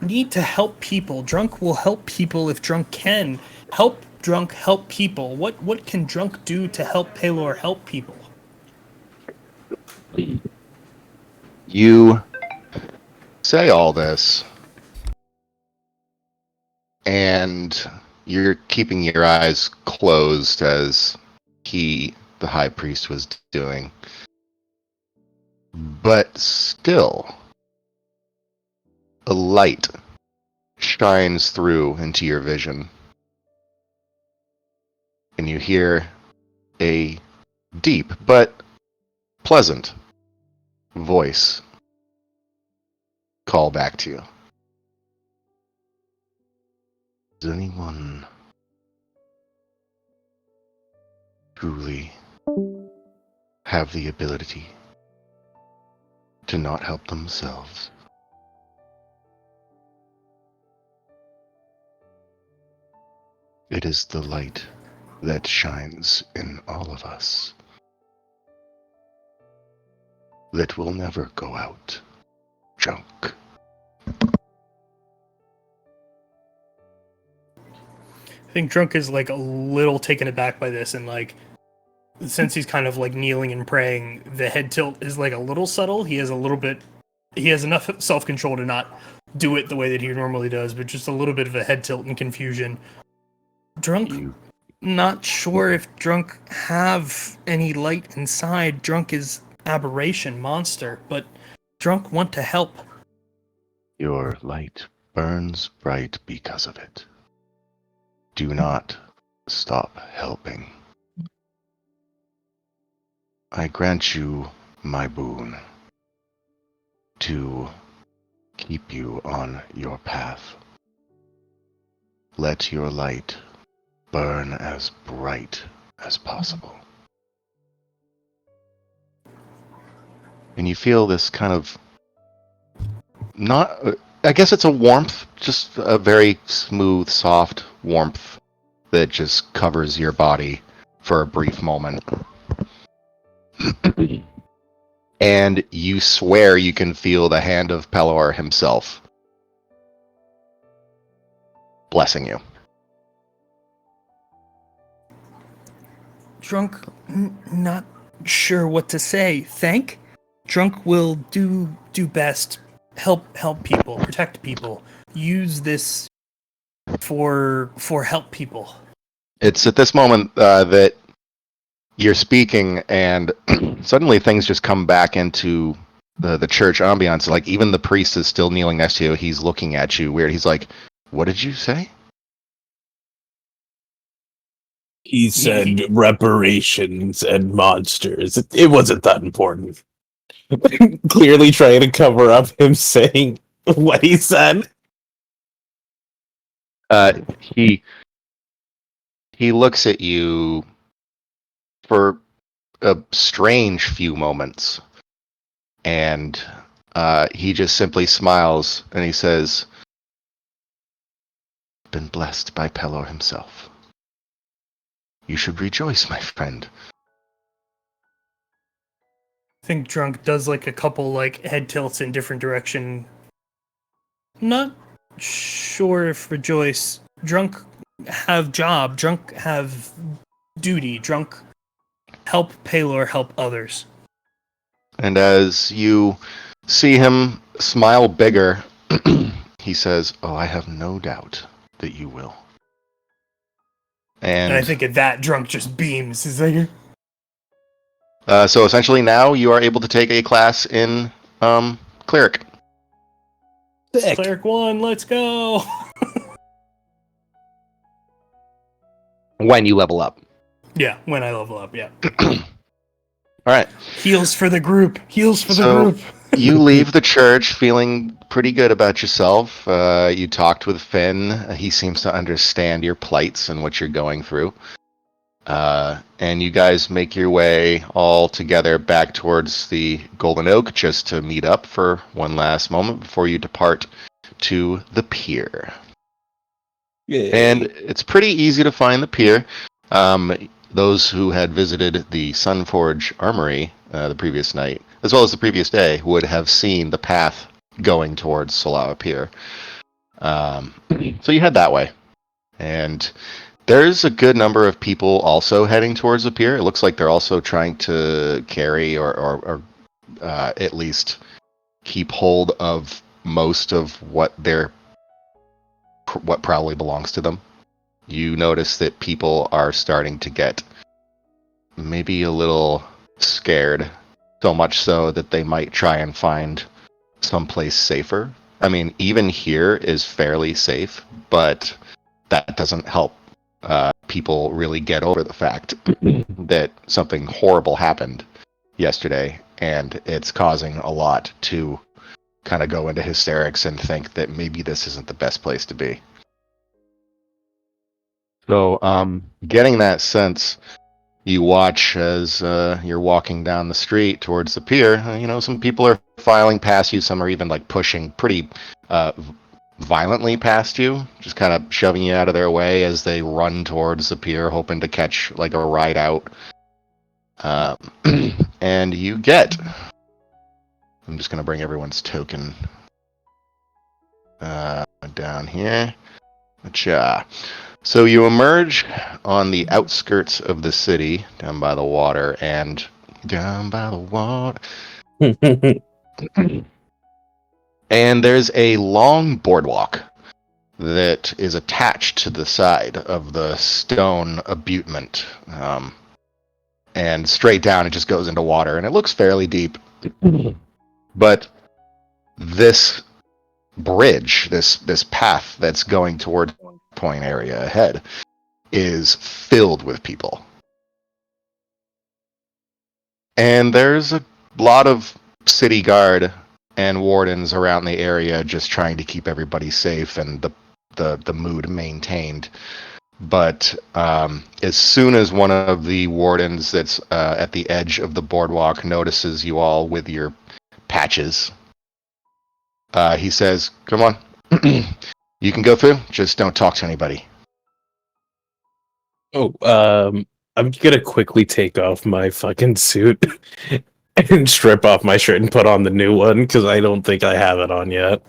need to help people. Drunk will help people if Drunk can. Help people. What can Drunk do to help Palor help people? You say all this, and you're keeping your eyes closed as he, the high priest, was doing. But still, a light shines through into your vision, and you hear a deep but pleasant voice call back to you. Does anyone truly have the ability to not help themselves? It is the light that shines in all of us that will never go out. Junk. I think Drunk is like a little taken aback by this, and like since he's kind of like kneeling and praying, the head tilt is like a little subtle. He has enough self-control to not do it the way that he normally does, but just a little bit of a head tilt and confusion. Drunk, not sure if Drunk have any light inside. Drunk is aberration, monster, but Drunk want to help. Your light burns bright because of it. Do not stop helping. I grant you my boon to keep you on your path. Let your light burn as bright as possible. And you feel this kind of I guess it's a warmth, just a very smooth, soft warmth that just covers your body for a brief moment. And you swear you can feel the hand of Pelor himself blessing you. Drunk, not sure what to say. Thank? Drunk will do best. Help people, protect people. Use this for help people. It's at this moment that you're speaking, and suddenly things just come back into the church ambiance. Like, even the priest is still kneeling next to you. He's looking at you weird. He's like, "What did you say?" He said reparations and monsters. It wasn't that important. Clearly trying to cover up him saying what he said. He looks at you for a strange few moments, and he just simply smiles and he says, "Been blessed by Pelor himself. You should rejoice, my friend." I think Drunk does like a couple like head tilts in different direction. Not sure if rejoice. Drunk have job. Drunk have duty. Drunk help Palor help others. And as you see him smile bigger, he says, "Oh, I have no doubt that you will." And I think at that, Drunk just beams. He's like, so essentially now you are able to take a class in Cleric. Sick. Cleric 1, let's go! When you level up. Yeah, when I level up, yeah. Alright. Heals for the group. So you leave the church feeling pretty good about yourself. You talked with Finn. He seems to understand your plights and what you're going through. And you guys make your way all together back towards the Golden Oak just to meet up for one last moment before you depart to the pier. Yay. And it's pretty easy to find the pier. Those who had visited the Sunforge Armory the previous night, as well as the previous day, would have seen the path going towards Solana Pier. So you head that way. And there's a good number of people also heading towards the pier. It looks like they're also trying to carry or at least keep hold of most of what probably belongs to them. You notice that people are starting to get maybe a little scared, so much so that they might try and find someplace safer. I mean, even here is fairly safe, but that doesn't help people really get over the fact that something horrible happened yesterday, and it's causing a lot to kind of go into hysterics and think that maybe this isn't the best place to be. So, getting that sense, you watch as you're walking down the street towards the pier. Some people are filing past you. Some are even like pushing pretty violently past you, just kind of shoving you out of their way as they run towards the pier, hoping to catch like a ride out. And you get. I'm just gonna bring everyone's token down here. So you emerge on the outskirts of the city, down by the water, and and there's a long boardwalk that is attached to the side of the stone abutment. And straight down it just goes into water, and it looks fairly deep. But this bridge, this path that's going toward point area ahead, is filled with people. And there's a lot of city guard and wardens around the area just trying to keep everybody safe and the mood maintained. But as soon as one of the wardens that's at the edge of the boardwalk notices you all with your patches, he says, "Come on, you can go through. Just don't talk to anybody." I'm gonna quickly take off my fucking suit and strip off my shirt and put on the new one because I don't think I have it on yet.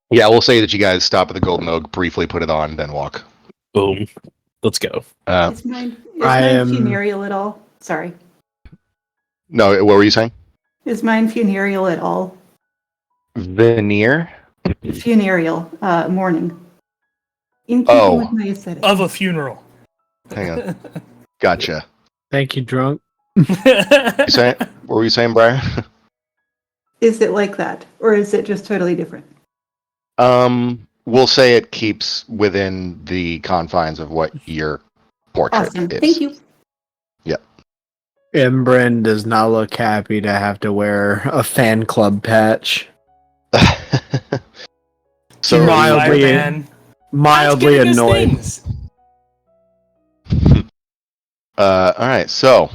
Yeah, we'll say that you guys stop at the Golden Oak, briefly put it on, then walk. Boom. Let's go. Is mine funereal at all? Sorry. No, what were you saying? Is mine funereal at all? Veneer? Funereal, mourning. In keeping with my aesthetic. Of a funeral. Hang on. Gotcha. Thank you, drunk. What were you saying, Brian? Is it like that? Or is it just totally different? We'll say it keeps within the confines of what your portrait Awesome. is. Thank you. Yep. Imbryn does not look happy to have to wear a fan club patch. So mildly annoyed. All right. So,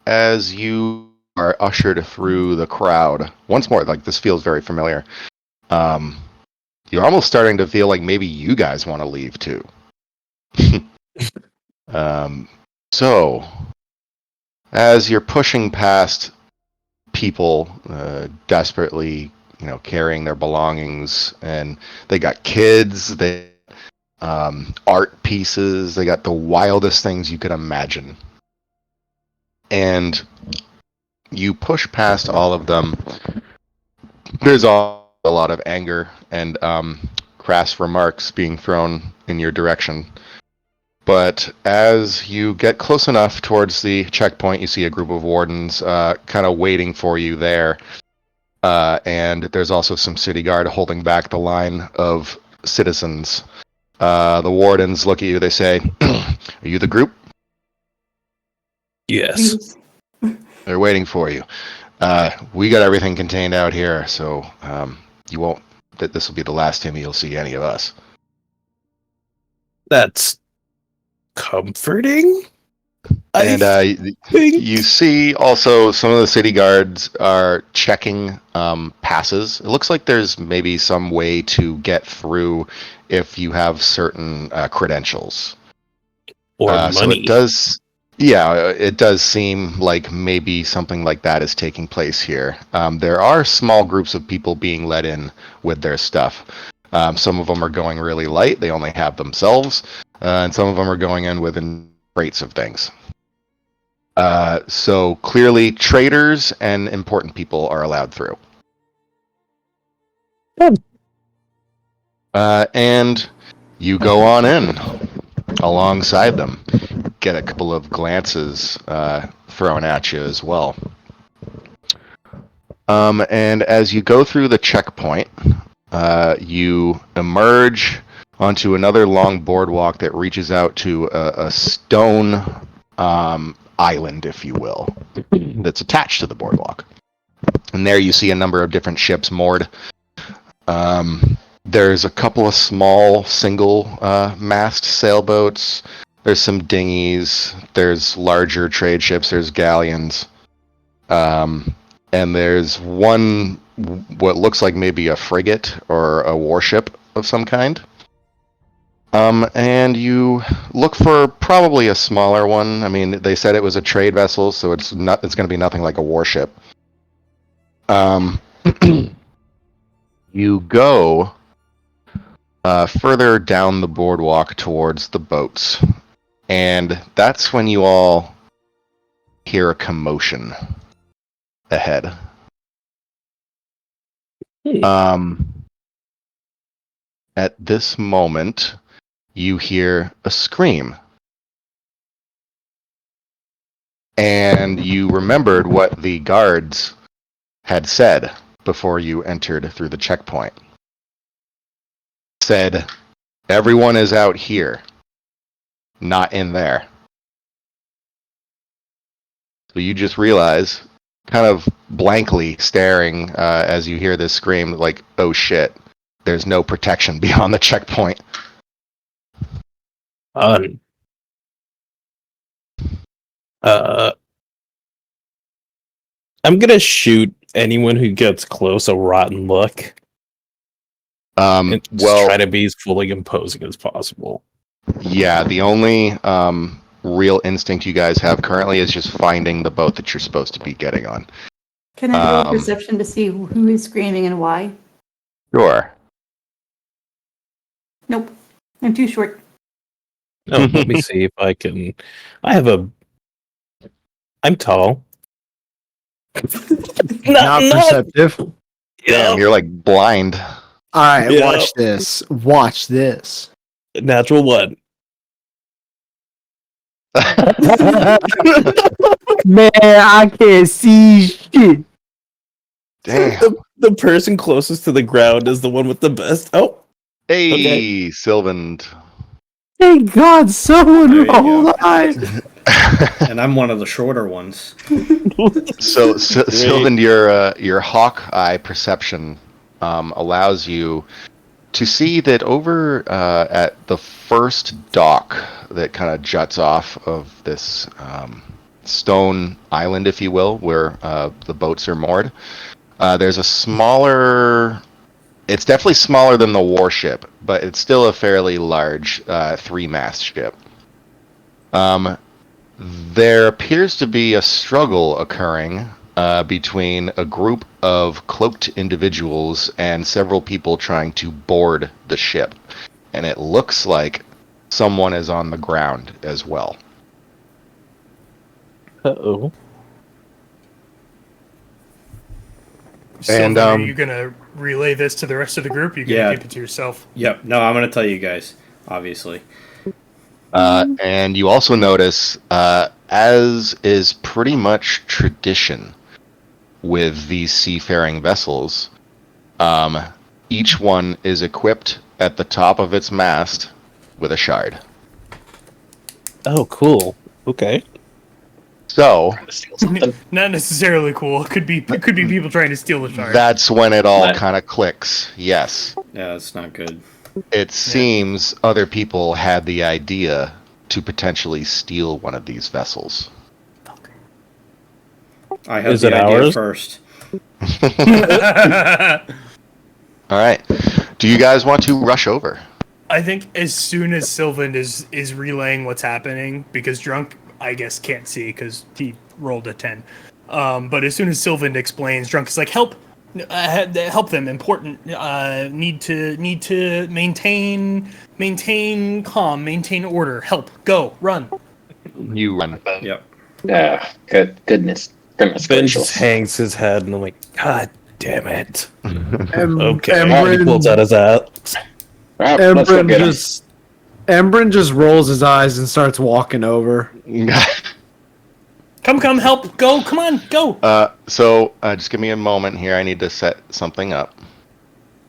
as you are ushered through the crowd once more, like this feels very familiar. You're almost starting to feel like maybe you guys want to leave too. So, as you're pushing past people desperately, carrying their belongings, and they got kids, they art pieces, they got the wildest things you could imagine. And you push past all of them. There's a lot of anger and crass remarks being thrown in your direction. But as you get close enough towards the checkpoint, you see a group of wardens kind of waiting for you there. And there's also some city guard holding back the line of citizens. The wardens look at you, they say, "Are you the group?" Yes. They're waiting for you. We got everything contained out here, so you won't. This will be the last time you'll see any of us. That's comforting. And you see also some of the city guards are checking passes. It looks like there's maybe some way to get through if you have certain credentials. Or money. So it does seem like maybe something like that is taking place here. There are small groups of people being let in with their stuff. Some of them are going really light; they only have themselves, and some of them are going in with crates of things. So clearly, traders and important people are allowed through. Good. And you go on in alongside them. Get a couple of glances thrown at you as well. And as you go through the checkpoint, you emerge onto another long boardwalk that reaches out to a stone island, if you will, that's attached to the boardwalk. And there you see a number of different ships moored. There's a couple of small single mast sailboats. There's some dinghies. There's larger trade ships. There's galleons. And there's one, what looks like maybe a frigate or a warship of some kind. And you look for probably a smaller one. I mean, they said it was a trade vessel, so it's going to be nothing like a warship. You go further down the boardwalk towards the boats, and that's when you all hear a commotion ahead. At this moment, you hear a scream. And you remembered what the guards had said before you entered through the checkpoint. Said, everyone is out here, not in there. So you just realize, kind of blankly staring as you hear this scream, like, oh shit, there's no protection beyond the checkpoint. I'm gonna shoot anyone who gets close a rotten look. And just try to be as fully imposing as possible. Yeah, the only real instinct you guys have currently is just finding the boat that you're supposed to be getting on. Can I roll perception to see who is screaming and why? Sure. Nope. I'm too short. Oh, let me see if I can. I'm tall. Not perceptive. Damn, you're like blind. All right, Yeah. watch this. Watch this. Natural one. Man, I can't see shit. Damn. The person closest to the ground is the one with the best. Oh, Hey, Okay. Sylvan. Thank God someone There you rolled go. high. And I'm one of the shorter ones. So, Sylvan, your hawk eye perception allows you to see that over at the first dock that kind of juts off of this stone island, if you will, where the boats are moored, there's a smaller... It's definitely smaller than the warship, but it's still a fairly large three-mast ship. There appears to be a struggle occurring between a group of cloaked individuals and several people trying to board the ship. And it looks like someone is on the ground as well. uh-oh. And, Are you gonna relay this to the rest of the group? Or you gonna Yeah. keep it to yourself? Yep. No, I'm going to tell you guys, obviously. And you also notice, as is pretty much tradition with these seafaring vessels, each one is equipped at the top of its mast with a shard. Oh, cool. Okay. So Not necessarily cool. It could be people trying to steal the shard. that's when it all Right. kind of clicks. Yes. Yeah, that's not good. It seems other people had the idea to potentially steal one of these vessels. I had Is the it idea ours? first. All right. Do you guys want to rush over? I think as soon as Sylvan is relaying what's happening, because Drunk, I guess, can't see because he rolled a 10. But as soon as Sylvan explains, Drunk is like, help! Help them. Important. Need to maintain calm, maintain order. Help. Go. Run. You run. Yep. Goodness Ben just gracious. hangs his head, and I'm like, God damn it. Em- Okay. He pulls out Embrin, his hat. All right, let's go Embrin get him. Embrin just rolls his eyes and starts walking over. Come, help. Go. Come on. Go. So just give me a moment here. I need to set something up.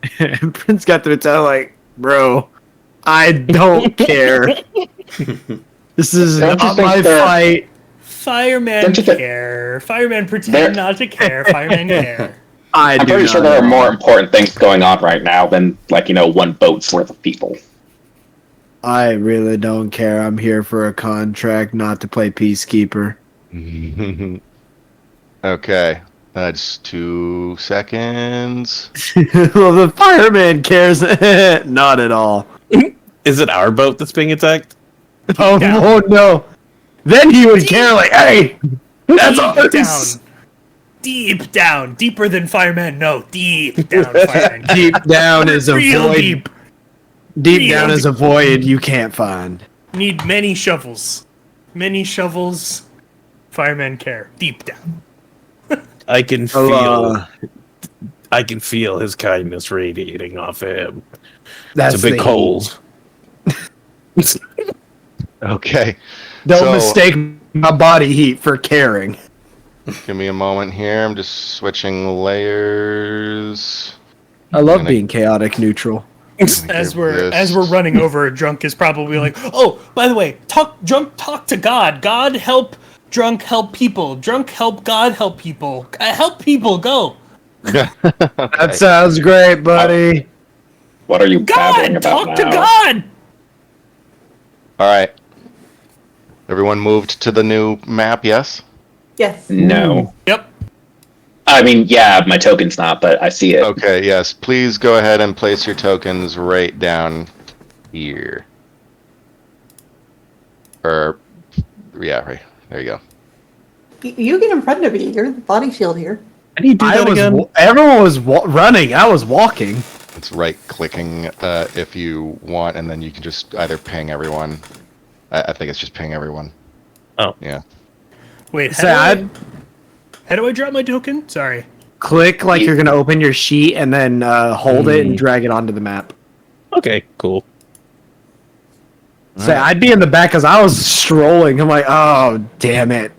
Embrin's got the tell like, bro, I don't care. This is Don't you not think my they're- fight. Firemen Don't you think- care. Firemen They're- pretend not to care. Firemen care. I'm I'm pretty sure there are more important things going on right now than, like, one boat's worth of people. I really don't care. I'm here for a contract, not to play peacekeeper. Okay. Just 2 seconds. Well, the fireman cares. Not at all. Is it our boat that's being attacked? Oh, Down. oh no. Then he would care like, hey, that's Deep us. down. Deep down. Deeper than firemen. No, deep down. Firemen. Deep down is a Real void. deep. Deep Real down is a void you can't find. Need many shovels. Many shovels. Firemen care. Deep down. I can feel. Uh, I can feel his kindness radiating off of him. That's It's a bit the- cold. Okay. Don't So- mistake my body heat for caring. Give me a moment here. I'm just switching layers. I love Gonna- being chaotic neutral. As we're running over, Drunk is probably like, oh, by the way, Drunk talk to God. God help Drunk help people. Drunk help God help people. Help people, go. That sounds great, buddy. What are you babbling God, about talk to now? God. All right. Everyone moved to the new map, yes? Yes. No. Yep. I mean, yeah, my token's not, but I see it. Okay, yes. Please go ahead and place your tokens right down here. Or, yeah, right. There you go. You get in front of me. You're the body shield here. How do you do I that was again? everyone was running. I was walking. It's right-clicking if you want, and then you can just either ping everyone. I think it's just ping everyone. Oh. Yeah. Wait, So how do I drop my token? Sorry. Click like you're gonna open your sheet and then hold it and drag it onto the map. Okay, cool. So I'd be in the back because I was strolling. I'm like, oh damn it!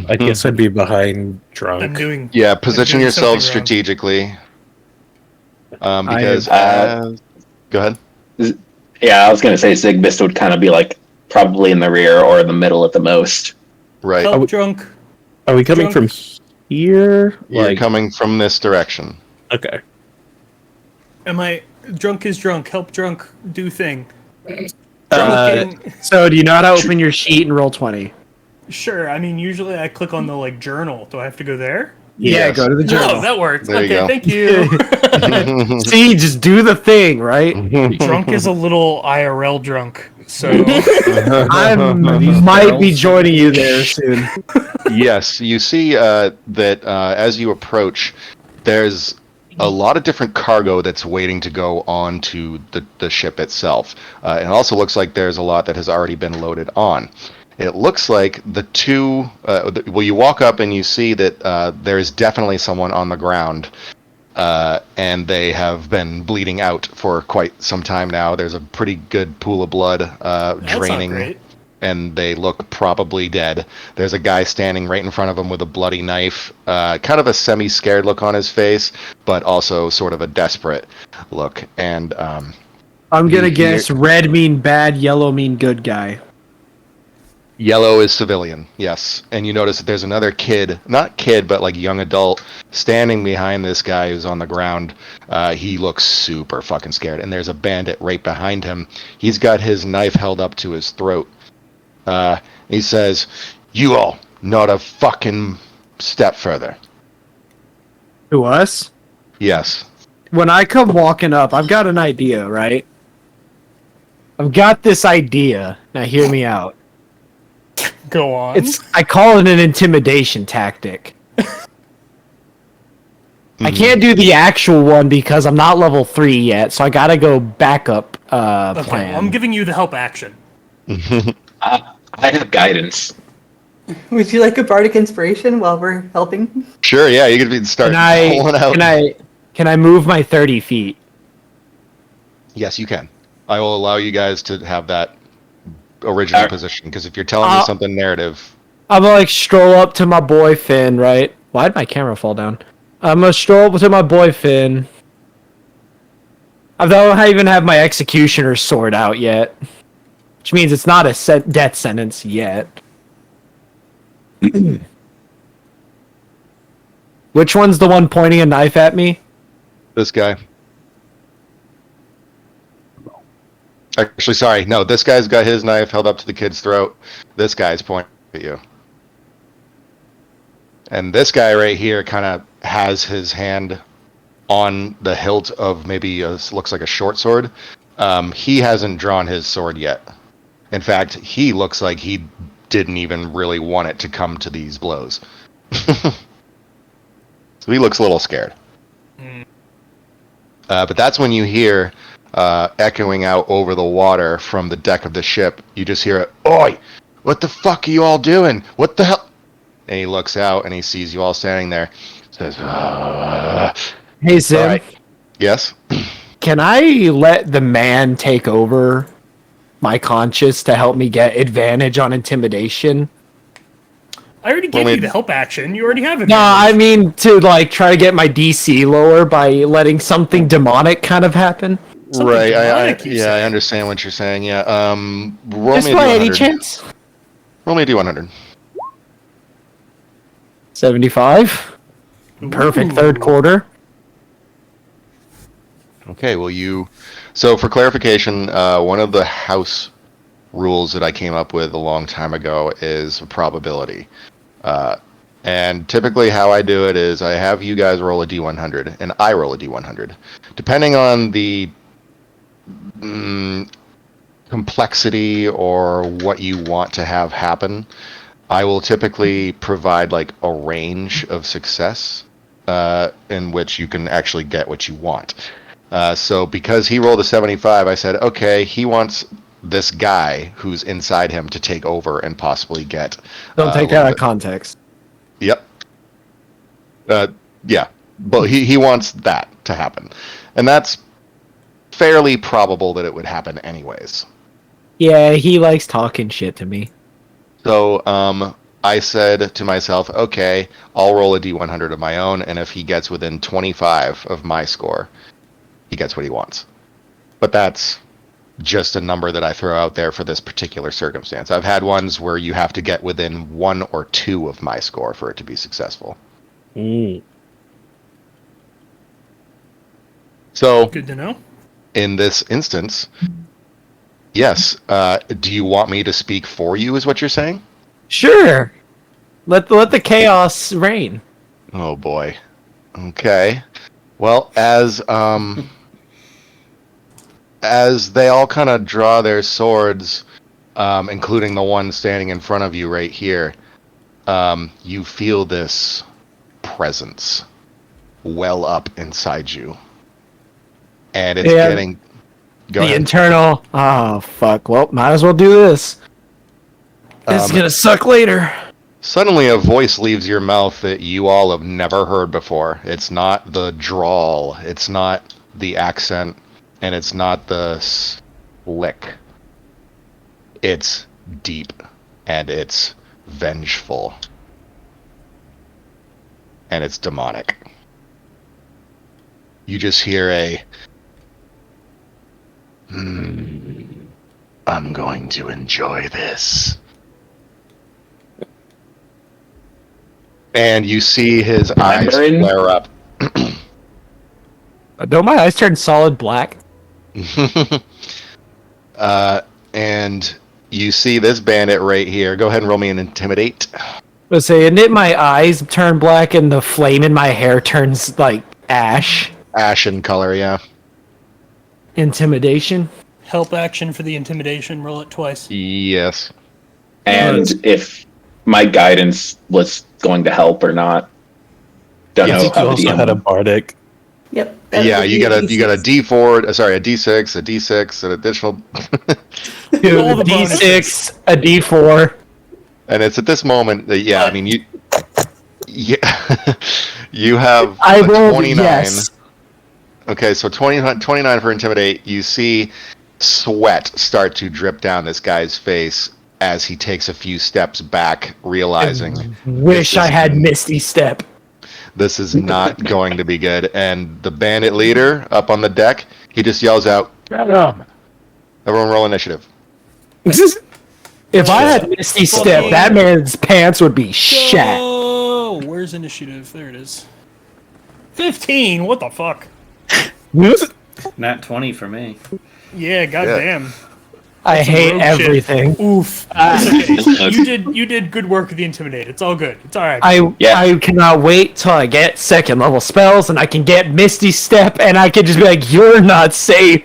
I guess I'd be behind I'm drunk. doing. Yeah, position doing yourselves something wrong. strategically. Because I- go ahead. Yeah, I was gonna say Sigbist would kind of be like probably in the rear or in the middle at the most. Right. Help Drunk. Are we coming Drunk. from here? You're coming from this direction. Okay. Am I Drunk is drunk? Help Drunk do thing. Uh, So do you know how to open your sheet and roll 20? Sure. I mean, usually I click on the journal. Do I have to go there? Yeah, Yes. go to the No, journal. that works. There you Okay, go. thank you. See, just do the thing, right? Drunk is a little IRL drunk, so I might be joining you there soon. Yes, you see that as you approach, there's a lot of different cargo that's waiting to go onto the ship itself. It also looks like there's a lot that has already been loaded on. It looks like the two. Well, you walk up and you see that there is definitely someone on the ground, and they have been bleeding out for quite some time now. There's a pretty good pool of blood that's draining. not great. And they look probably dead. There's a guy standing right in front of him with a bloody knife, kind of a semi-scared look on his face, but also sort of a desperate look. And I'm gonna You guess red mean bad, yellow mean good guy. yellow is civilian, yes. And you notice that there's another kid, not kid, but like young adult, standing behind this guy who's on the ground. He looks super fucking scared. And there's a bandit right behind him. He's got his knife held up to his throat. He says, "You all, not a fucking step further." To us? Yes. When I come walking up, I've got an idea, right? I've got this idea. Now hear me out. Go on. I call it an intimidation tactic. I can't do the actual one because I'm not level 3 yet, so I gotta go backup Okay, plan. I'm giving you the help action. I have guidance. Would you like a bardic inspiration while we're helping? Sure, yeah, you could start pulling out. Can I move my 30 feet? Yes, you can. I will allow you guys to have that original position, because if you're telling me something narrative... I'm gonna stroll up to my boy Finn, right? Why'd my camera fall down? I'm gonna stroll up to my boy Finn. I don't even have my executioner's sword out yet. Which means it's not a death sentence yet. Which one's the one pointing a knife at me? This guy. Actually, sorry. No, this guy's got his knife held up to the kid's throat. This guy's pointing at you. And this guy right here kind of has his hand on the hilt of maybe looks like a short sword. He hasn't drawn his sword yet. In fact, he looks like he didn't even really want it to come to these blows. So he looks a little scared. But that's when you hear echoing out over the water from the deck of the ship. You just hear it, "Oi! What the fuck are you all doing? What the hell?" And he looks out and he sees you all standing there. Says, Hey, Zim. Right. Yes? Can I let the man take over my conscience to help me get advantage on intimidation? I already gave you the help action. You already have it. No, I mean to try to get my DC lower by letting something demonic kind of happen. Right. I understand what you're saying. Yeah. Roll Just me a by D100. any chance? Roll me a D100. 75. Perfect third quarter. Okay, well so for clarification, one of the house rules that I came up with a long time ago is a probability. And typically how I do it is I have you guys roll a D100 and I roll a D100. Depending on the complexity or what you want to have happen, I will typically provide like a range of success in which you can actually get what you want. So because he rolled a 75, I said, okay, he wants this guy who's inside him to take over and possibly get... Don't take that out of context. Yep. Yeah. But he wants that to happen. And that's fairly probable that it would happen anyways. Yeah, he likes talking shit to me. So I said to myself, okay, I'll roll a D100 of my own, and if he gets within 25 of my score, he gets what he wants. But that's just a number that I throw out there for this particular circumstance. I've had ones where you have to get within 1 or 2 of my score for it to be successful. So, good to know. In this instance, yes. Do you want me to speak for you, is what you're saying? Sure. Let the chaos reign. Oh boy. Okay. Well, as they all kind of draw their swords, including the one standing in front of you right here, you feel this presence well up inside you. And it's getting... Go ahead. Internal... Oh, fuck. Well, might as well do this. This is gonna suck later. Suddenly a voice leaves your mouth that you all have never heard before. It's not the drawl. It's not the accent. And it's not the slick. It's deep. And it's vengeful. And it's demonic. You just hear a... I'm going to enjoy this. And you see his eyes flare up. Don't my eyes turn solid black? And you see this bandit right here. Go ahead and roll me an intimidate. Let's say, isn't it my eyes turn black and the flame in my hair turns like ash? Ashen color, yeah. Intimidation. Help action for the intimidation. Roll it twice. Yes. And if my guidance was going to help or not. Don't Yeah, know I think how you the also DM had a bardic. Yep. Yeah, you got a D4. Sorry, a D6, a D6, an additional, Dude, All a the bonuses. D6, a D4. and it's at this moment that I mean you have I a rolled 29. yes. Okay, so 29 for intimidate. You see sweat start to drip down this guy's face as he takes a few steps back, realizing Wish this I is had Misty Step. This is not going to be good. And the bandit leader up on the deck, he just yells out, "Get him!" Everyone roll initiative. If I had Misty Step, that man's pants would be shat. Oh, where's initiative? There it is. 15. What the fuck? Nat 20 for me. Yeah, goddamn. I hate rogue shit. everything. Oof. It's okay. You did good work with the intimidate. It's all good. It's all right. I cannot wait till I get second level spells and I can get Misty Step and I can just be like, you're not safe.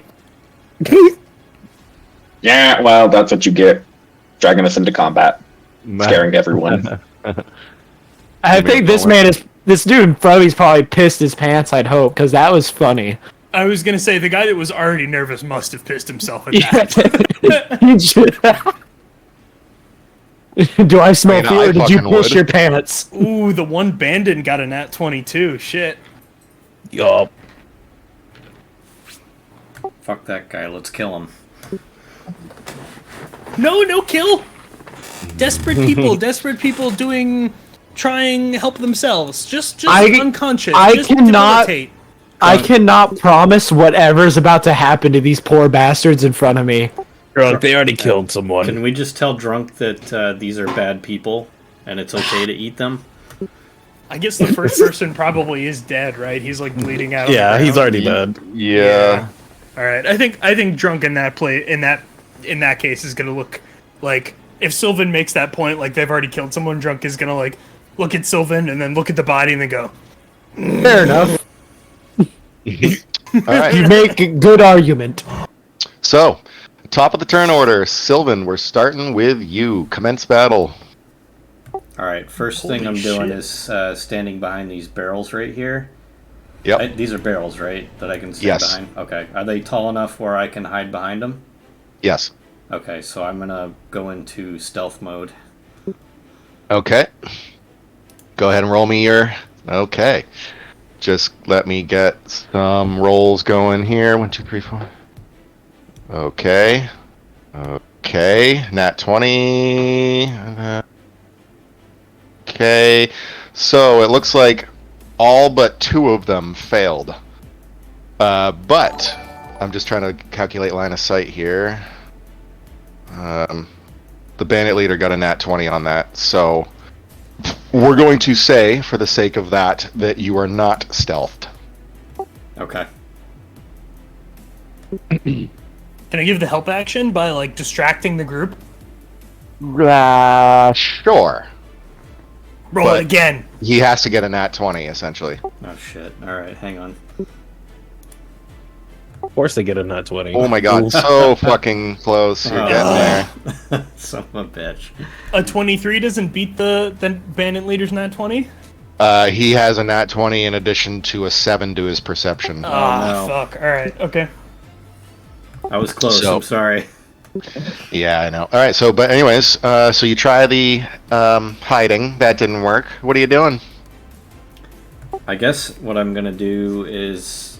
Yeah, well, that's what you get. Dragging us into combat. Scaring everyone. I think this dude in front of me's probably pissed his pants, I'd hope, because that was funny. I was gonna say the guy that was already nervous must have pissed himself at Yeah. that. Do I smell I fear or did you fucking piss would. your pants? Ooh, the one bandit got a nat 22. Shit. Yup. Fuck that guy. Let's kill him. No kill. Desperate people trying help themselves. Just unconscious. Just debilitate. I cannot promise whatever's about to happen to these poor bastards in front of me. Drunk, they already killed someone. Can we just tell Drunk that these are bad people and it's okay to eat them? I guess the first person probably is dead, right? He's like bleeding out. on the Yeah, he's ground. already dead. Yeah. All right. I think Drunk in that case is gonna look like if Sylvan makes that point, like they've already killed someone. Drunk is gonna like look at Sylvan and then look at the body and then go. Fair enough. All right. You make a good argument. So, top of the turn order, Sylvan. We're starting with you. Commence battle. All right. First Holy thing I'm doing shit. is standing behind these barrels right here. Yep. These are barrels, right? That I can stand Yes. behind. Okay. Are they tall enough where I can hide behind them? Yes. Okay. So I'm gonna go into stealth mode. Okay. Go ahead and roll me your. Okay. Just let me get some rolls going here. 1, 2, 3, 4. Okay. Okay. Nat 20. Okay. So it looks like all but 2 of them failed. But I'm just trying to calculate line of sight here. The bandit leader got a nat 20 on that, so we're going to say, for the sake of that you are not stealthed. Okay. Can I give the help action by like distracting the group? Sure. Roll But- it again. He has to get a nat 20, essentially. Oh shit. All right. Hang on. Of course they get a nat 20. Oh my god, so fucking close. You're getting there. Son of a bitch. A 23 doesn't beat the bandit leader's nat 20. He has a nat 20 in addition to a 7 to his perception. Ah, no. fuck. All right. Okay. I was close. So- I'm sorry. Yeah, I know. Alright, but anyways, so you try the hiding. That didn't work. What are you doing? I guess what I'm gonna do is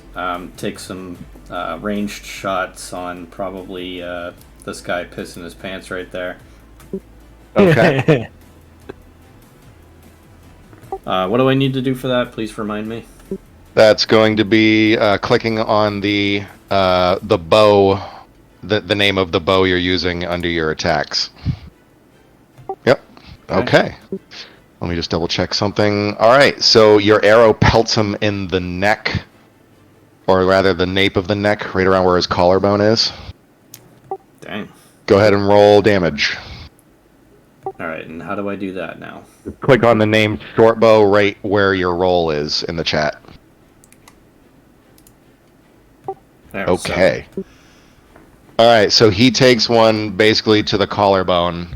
take some ranged shots on probably this guy pissing his pants right there. Okay. What do I need to do for that? Please remind me. That's going to be clicking on the bow, the name of the bow you're using under your attacks. Yep. Okay. Let me just double check something. All right. So your arrow pelts him in the neck, or rather the nape of the neck, right around where his collarbone is. Dang. Go ahead and roll damage. All right, and how do I do that now? Click on the name short bow right where your roll is in the chat. There, Okay. All right, so he takes one basically to the collarbone,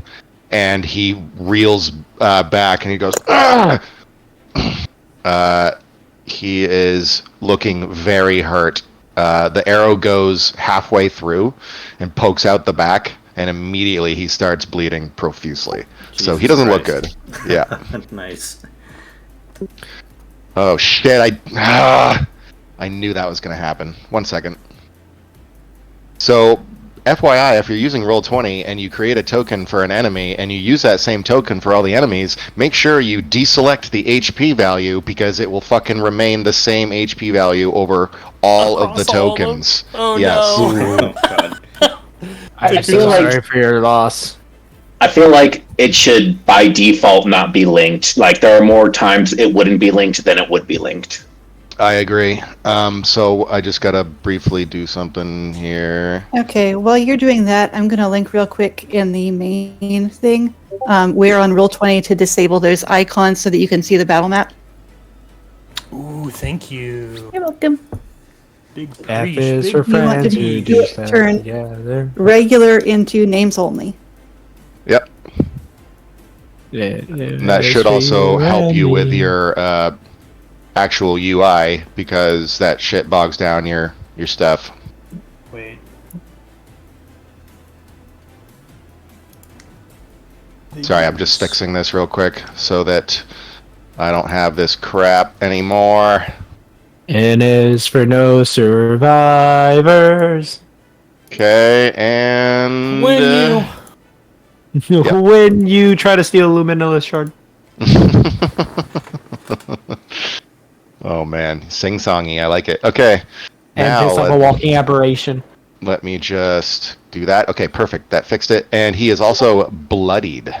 and he reels back, and he goes, "Ah!" He is looking very hurt. The arrow goes halfway through and pokes out the back, and immediately he starts bleeding profusely. So he doesn't look good. Yeah. Nice. Oh shit! I knew that was gonna happen. 1 second. So, FYI, if you're using Roll20 and you create a token for an enemy and you use that same token for all the enemies, make sure you deselect the HP value because it will fucking remain the same HP value over all of the Across all of them? tokens. Oh Yes. no. Oh god. I'm feel so like- sorry for your loss. I feel like it should by default not be linked. Like there are more times it wouldn't be linked than it would be linked. I agree. So I just gotta briefly do something here. Okay, while you're doing that, I'm going to link real quick in the main thing. We're on Roll20 to disable those icons so that you can see the battle map. Ooh, thank you. You're welcome. Big F preach, is big for You want friends to who be- do stand turn- together. Regular into names only. Yep. And that should also help you with your actual UI because that shit bogs down your stuff. Wait. Sorry, I'm just fixing this real quick so that I don't have this crap anymore. N is for no survivors. Okay, and When you When you try to steal Luminous Shard. oh man, sing-songy, I like it. Okay, And now piss off a walking aberration. let me just do that. Okay, perfect. That fixed it. And he is also bloodied.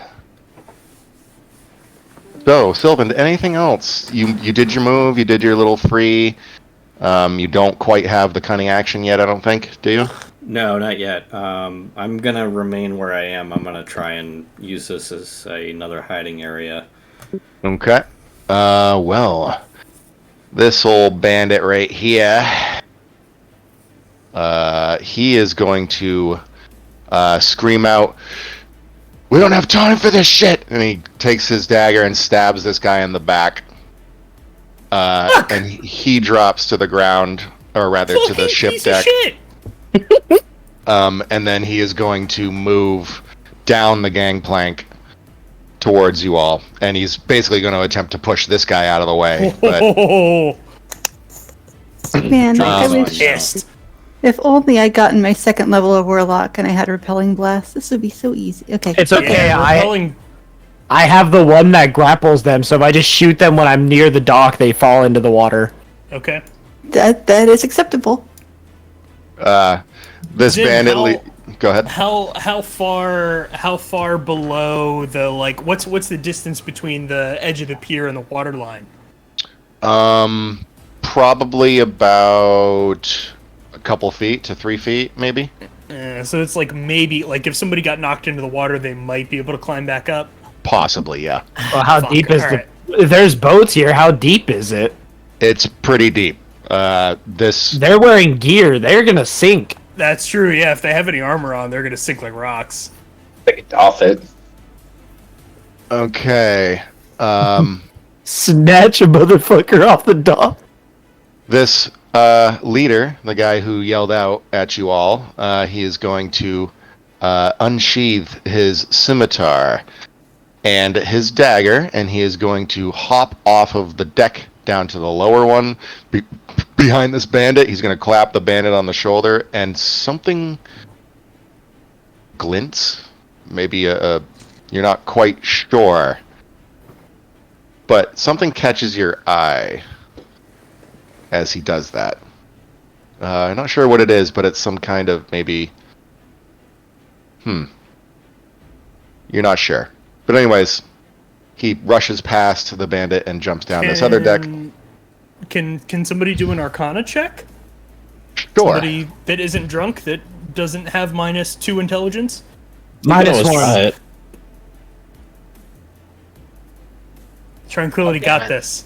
So, Sylvan, anything else? You did your move. You did your little free. You don't quite have the cunning action yet, I don't think. Do you? No, not yet. I'm gonna remain where I am. I'm gonna try and use this as another hiding area. Okay. Well, this old bandit right here. He is going to scream out, "We don't have time for this shit!" And he takes his dagger and stabs this guy in the back. And he drops to the ground, or rather to the fucking ship piece deck. of shit. And then he is going to move down the gangplank towards you all. And he's basically going to attempt to push this guy out of the way. But Oh, Man, I Um, wish, pissed. if only I'd gotten my second level of Warlock and I had Repelling Blast. This would be so easy. Okay. It's okay. Yeah, repelling- I have the one that grapples them, so if I just shoot them when I'm near the dock, they fall into the water. Okay. That is acceptable. this Jim, bandit... how- Go ahead. How far below the, like, what's the distance between the edge of the pier and the water line? Probably about a couple feet to 3 feet, maybe. So it's like maybe, like, if somebody got knocked into the water, they might be able to climb back up. Possibly, yeah. Well, how Fuck, deep is alright. the... There's boats here. How deep is it? It's pretty deep. This... They're wearing gear. They're gonna sink. That's true, yeah. If they have any armor on, they're gonna sink like rocks. They could off it. Okay. Snatch a motherfucker off the dock. This leader, the guy who yelled out at you all, he is going to unsheath his scimitar and his dagger, and he is going to hop off of the deck down to the lower one behind this bandit. He's going to clap the bandit on the shoulder, and something glints. Maybe you're not quite sure, but something catches your eye as he does that. I'm not sure what it is, but it's some kind of maybe... You're not sure. But anyways, he rushes past the bandit and jumps down this other deck. Can somebody do an Arcana check? Sure. Somebody that isn't drunk, that doesn't have -2 intelligence? You can always -1. try it. Tranquility got this.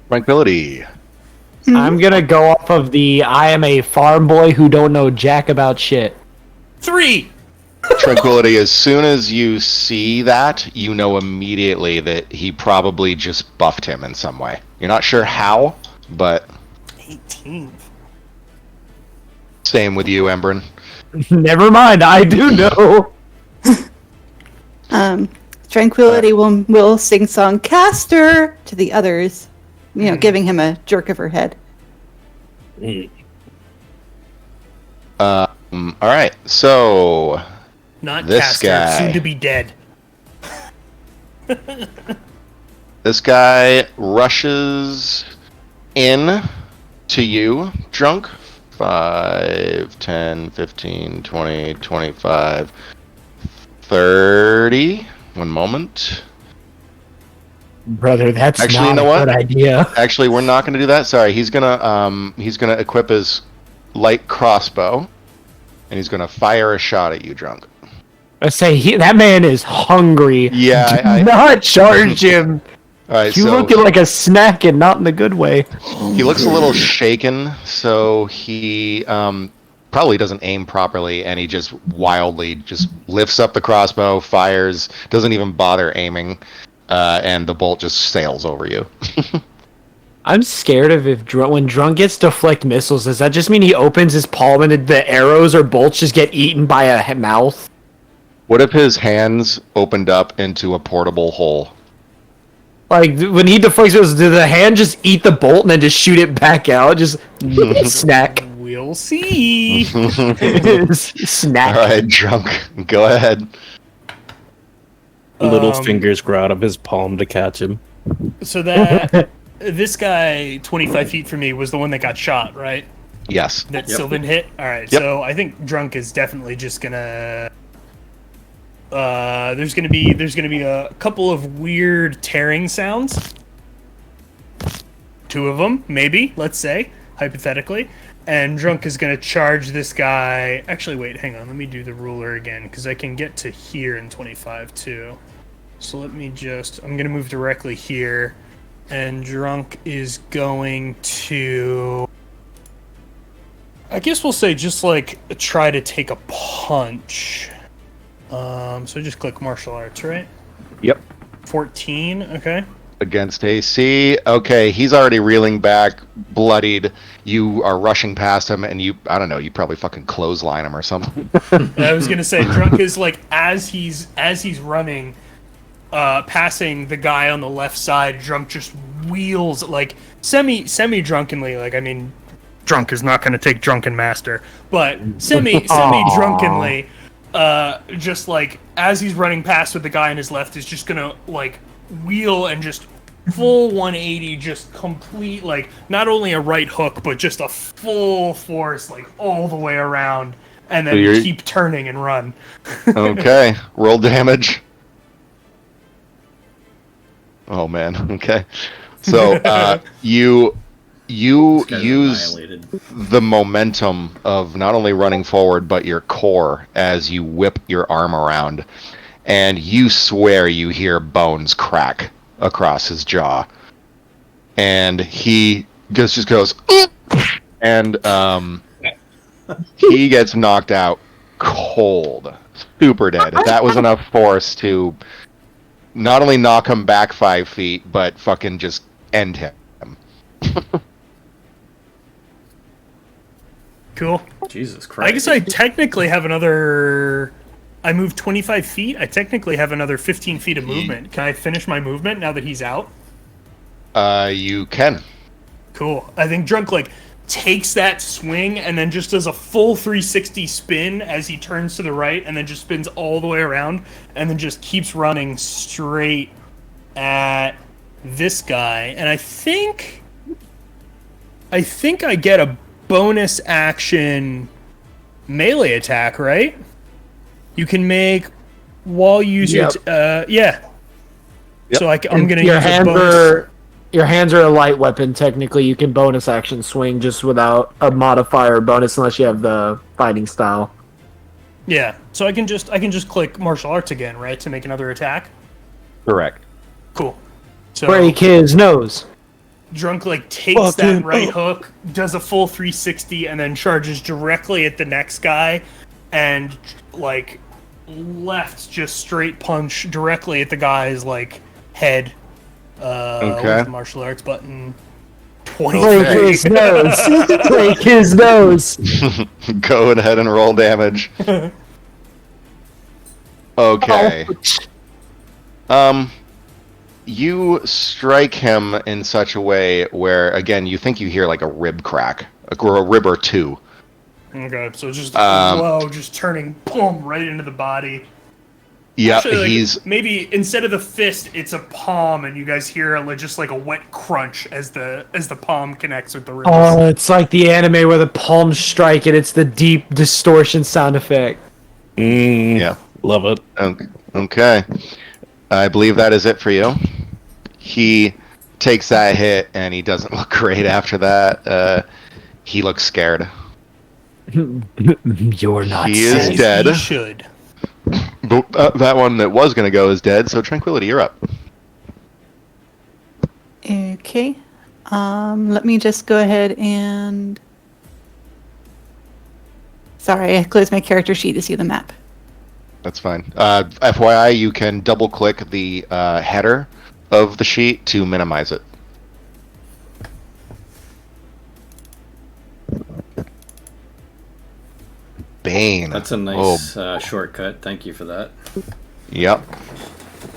Tranquility. I'm gonna go off of the I am a farm boy who don't know jack about shit. 3! Tranquility, as soon as you see that, you know immediately that he probably just buffed him in some way. You're not sure how, but 18. same with you, Embrin. Never mind, I do know. Tranquility will sing song Caster to the others, giving him a jerk of her head. All right, so Not this Caster, guy. soon to be dead. This guy rushes in to you, drunk. 5, 10, 15, 20, 25, 30. One moment. Brother, that's Actually, not you know a what? good idea. Actually, we're not going to do that. Sorry, he's gonna equip his light crossbow, and he's gonna fire a shot at you, drunk. I say that man is hungry. Yeah, Do not charge him. All right, You so looking like a snack and not in the good way. he looks a little shaken, so he probably doesn't aim properly, and he just wildly just lifts up the crossbow, fires, doesn't even bother aiming, and the bolt just sails over you. I'm scared of when Drunk gets deflect missiles, does that just mean he opens his palm and the arrows or bolts just get eaten by a mouth? What if his hands opened up into a portable hole? Like, when he deflects missiles, did the hand just eat the bolt and then just shoot it back out? Just snack. We'll see. Snack. All right, drunk, go ahead. Little fingers grow out of his palm to catch him. So that this guy 25 feet from me was the one that got shot, right? Yes. That Sylvan hit. All right. Yep. So I think Drunk is definitely just gonna. There's gonna be a couple of weird tearing sounds. 2 of them, maybe. Let's say hypothetically, and Drunk is gonna charge this guy. Actually, wait, hang on. Let me do the ruler again because I can get to here in 25 too. So let me I'm gonna move directly here, and Drunk is going to. I guess we'll say just like try to take a punch. So just click martial arts, right? Yep. 14, okay. Against AC. Okay, he's already reeling back, bloodied. You are rushing past him, and you probably fucking clothesline him or something. I was gonna say, Drunk is like as he's running, passing the guy on the left side. Drunk just wheels like semi drunkenly. Like, I mean, Drunk is not gonna take Drunken Master, but semi drunkenly. Just like as he's running past with the guy on his left is just gonna like wheel and just full 180, just complete, like not only a right hook but just a full force like all the way around, and then keep turning and run. Okay, roll damage. Oh man. Okay, so you use the momentum of not only running forward but your core as you whip your arm around, and you swear you hear bones crack across his jaw, and he just goes and he gets knocked out cold, super dead. That was enough force to not only knock him back 5 feet but fucking just end him. Cool. Jesus Christ. I guess I technically have another. I moved 25 feet. I technically have another 15 feet of movement. Can I finish my movement now that he's out? You can. Cool. I think Drunk like takes that swing and then just does a full 360 spin as he turns to the right, and then just spins all the way around, and then just keeps running straight at this guy. And I think I get a bonus action melee attack, right? You can make while you use your yeah. Yep. So I'm gonna your use hands a bonus. are your hands are a light weapon. Technically, you can bonus action swing just without a modifier bonus unless you have the fighting style. Yeah. So I can just click martial arts again, right, to make another attack. Correct. Cool. So Break his nose. Drunk like takes that right hook, does a full 360, and then charges directly at the next guy, and like left just straight punch directly at the guy's like head. Okay. With the martial arts button. Break 23. his nose. Break his nose. Go ahead and roll damage. Okay. You strike him in such a way where, again, you think you hear like a rib crack, or a rib or two. Okay, so just a blow, just turning, boom, right into the body. Yeah, Actually, like, he's maybe instead of the fist, it's a palm, and you guys hear just like a wet crunch as the palm connects with the ribs. Oh, it's like the anime where the palms strike it. It's the deep distortion sound effect. yeah. Love it. Okay. I believe that is it for you. He takes that hit, and he doesn't look great after that. He looks scared. You're not He safe. is dead. He should. But, that one that was going to go is dead, so Tranquility, you're up. Okay. Let me just go ahead and... Sorry, I closed my character sheet to see the map. That's fine. FYI, you can double-click the header of the sheet to minimize it. Bane. That's a nice shortcut. Thank you for that. Yep.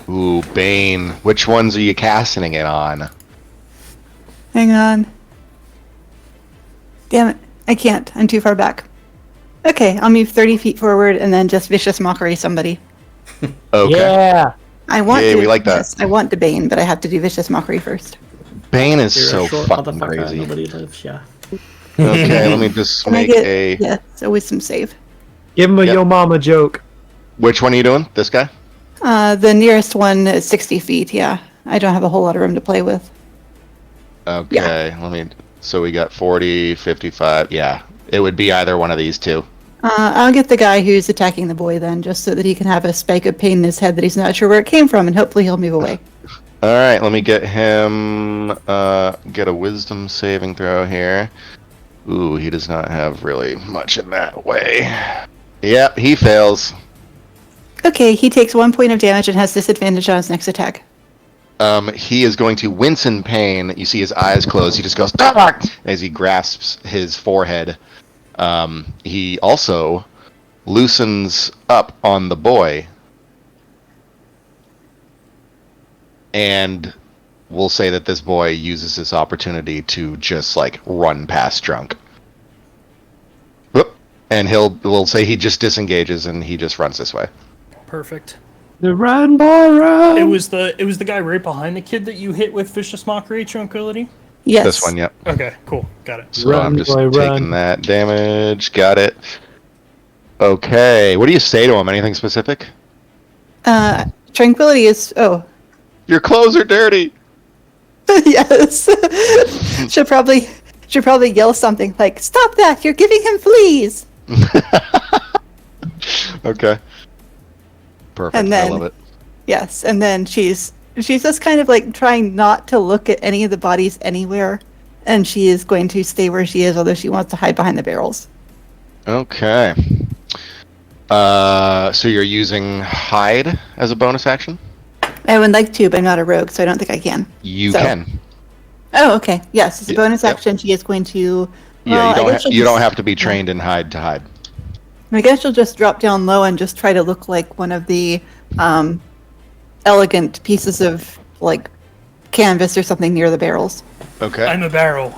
Ooh, Bane. Which ones are you casting it on? Hang on. Damn it. I can't. I'm too far back. Okay, I'll move 30 feet forward and then just Vicious Mockery somebody. Okay. Yeah. I want Yeah, to, we like that. yes, I want to Bane, but I have to do Vicious Mockery first. Bane is You're so a short fucking motherfucker, crazy. nobody lives, yeah. Okay, let me just Can I make get... a... Yeah, it's a wisdom save. Give him a Yep. yo mama joke. Which one are you doing? This guy? The nearest one is 60 feet, yeah. I don't have a whole lot of room to play with. Okay, let me... So we got 40, 55... Yeah, it would be either one of these two. I'll get the guy who's attacking the boy then, just so that he can have a spike of pain in his head that he's not sure where it came from, and hopefully he'll move away. Alright, let me get him... get a wisdom saving throw here. Ooh, he does not have really much in that way. Yep, he fails. Okay, he takes 1 point of damage and has disadvantage on his next attack. He is going to wince in pain. You see his eyes close. He just goes, "Ah!" as he grasps his forehead. He also loosens up on the boy. And we'll say that this boy uses this opportunity to just, like, run past Drunk. Whoop. And we'll say he just disengages and he just runs this way. Perfect. The run, boy, run. It was the guy right behind the kid that you hit with Vicious Mockery, Tranquility? Yes. This one, yep. Okay, cool. Got it. So Run, I'm just boy, taking run. that damage. Got it. Okay. What do you say to him? Anything specific? Tranquility is... Oh. Your clothes are dirty. Yes. Should probably yell something like, "Stop that! You're giving him fleas!" Okay. Perfect. And then- I love it. Yes, and then she's just kind of like trying not to look at any of the bodies anywhere, and she is going to stay where she is, although she wants to hide behind the barrels. Okay. So you're using hide as a bonus action? I would like to, but I'm not a rogue, so I don't think I can. You So- can. Oh, okay. Yes, it's a Yeah, bonus yep. action. She is going to. Yeah, well, you I don't. guess she'll You don't just- have to be trained in hide to hide. I guess she'll just drop down low and just try to look like one of the elegant pieces of like canvas or something near the barrels. Okay. I'm a barrel.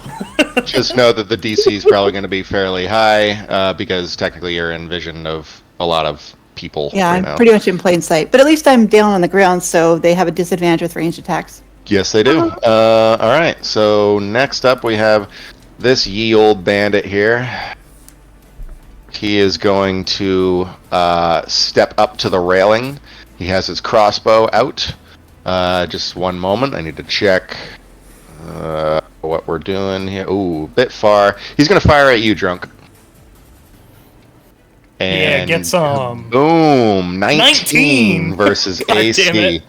Just know that the DC is probably going to be fairly high because technically you're in vision of a lot of people. Yeah, right I'm now. pretty much in plain sight. But at least I'm down on the ground, so they have a disadvantage with ranged attacks. Yes, they do. All right. So next up, we have this ye old bandit here. He is going to step up to the railing. He has his crossbow out. Just one moment. I need to check what we're doing here. Ooh, bit far. He's going to fire at you, Drunk. Yeah, And get some. Boom. 19 19 versus God damn AC.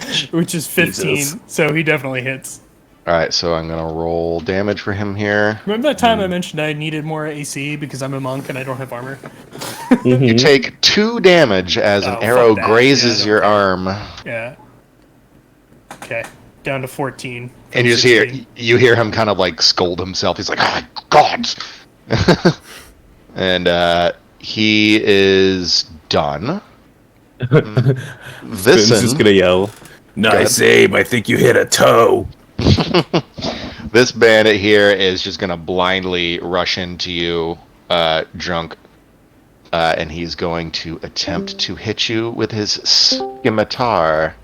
it. Which is 15, Jesus. so he definitely hits. Alright, so I'm gonna roll damage for him here. Remember that time I mentioned I needed more AC because I'm a monk and I don't have armor? You take 2 damage as an Oh, arrow fuck that. grazes Yeah, your okay. arm. Yeah. Okay. Down to 14. And you just hear him kind of like scold himself. He's like, "Oh God!" And he is done. Spin's just gonna yell, "Nice aim! I think you hit a toe." This bandit here is just gonna blindly rush into you, drunk, and he's going to attempt to hit you with his scimitar.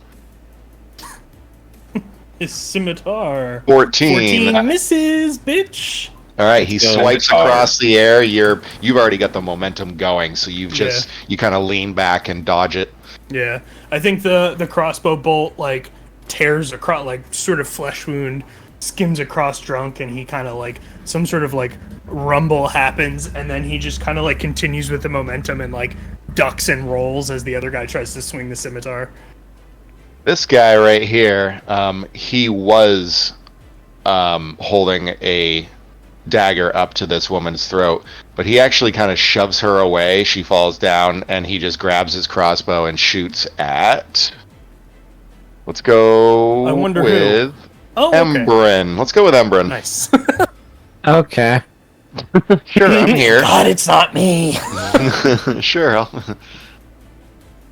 His scimitar. 14. 14 misses, bitch. All right, he Go swipes scimitar. across the air. You've already got the momentum going, so you kind of lean back and dodge it. Yeah. I think the crossbow bolt like tears across, like sort of flesh wound, skims across drunk, and he kind of like some sort of like rumble happens, and then he just kind of like continues with the momentum and like ducks and rolls as the other guy tries to swing the scimitar. This guy right here, he was holding a dagger up to this woman's throat, but he actually kind of shoves her away. She falls down, and he just grabs his crossbow and shoots at. Let's go I wonder with Oh, okay. Embrin. Let's go with Embrin. Nice. Okay. Sure, I'm here. God, it's not me. Sure.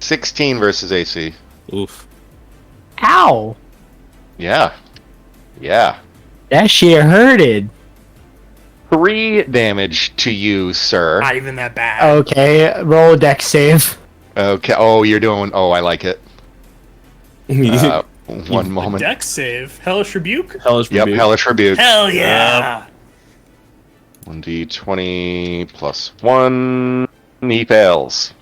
16 versus AC. Oof. Ow! Yeah. Yeah. That shit hurted. 3 damage to you, sir. Not even that bad. Okay, roll a dex save. Okay. Oh, you're doing. Oh, I like it. One moment. Dex save. Hellish Rebuke? Hellish Yep, Rebuke. Hellish Rebuke. Hell yeah! 1d20 plus 1. He fails.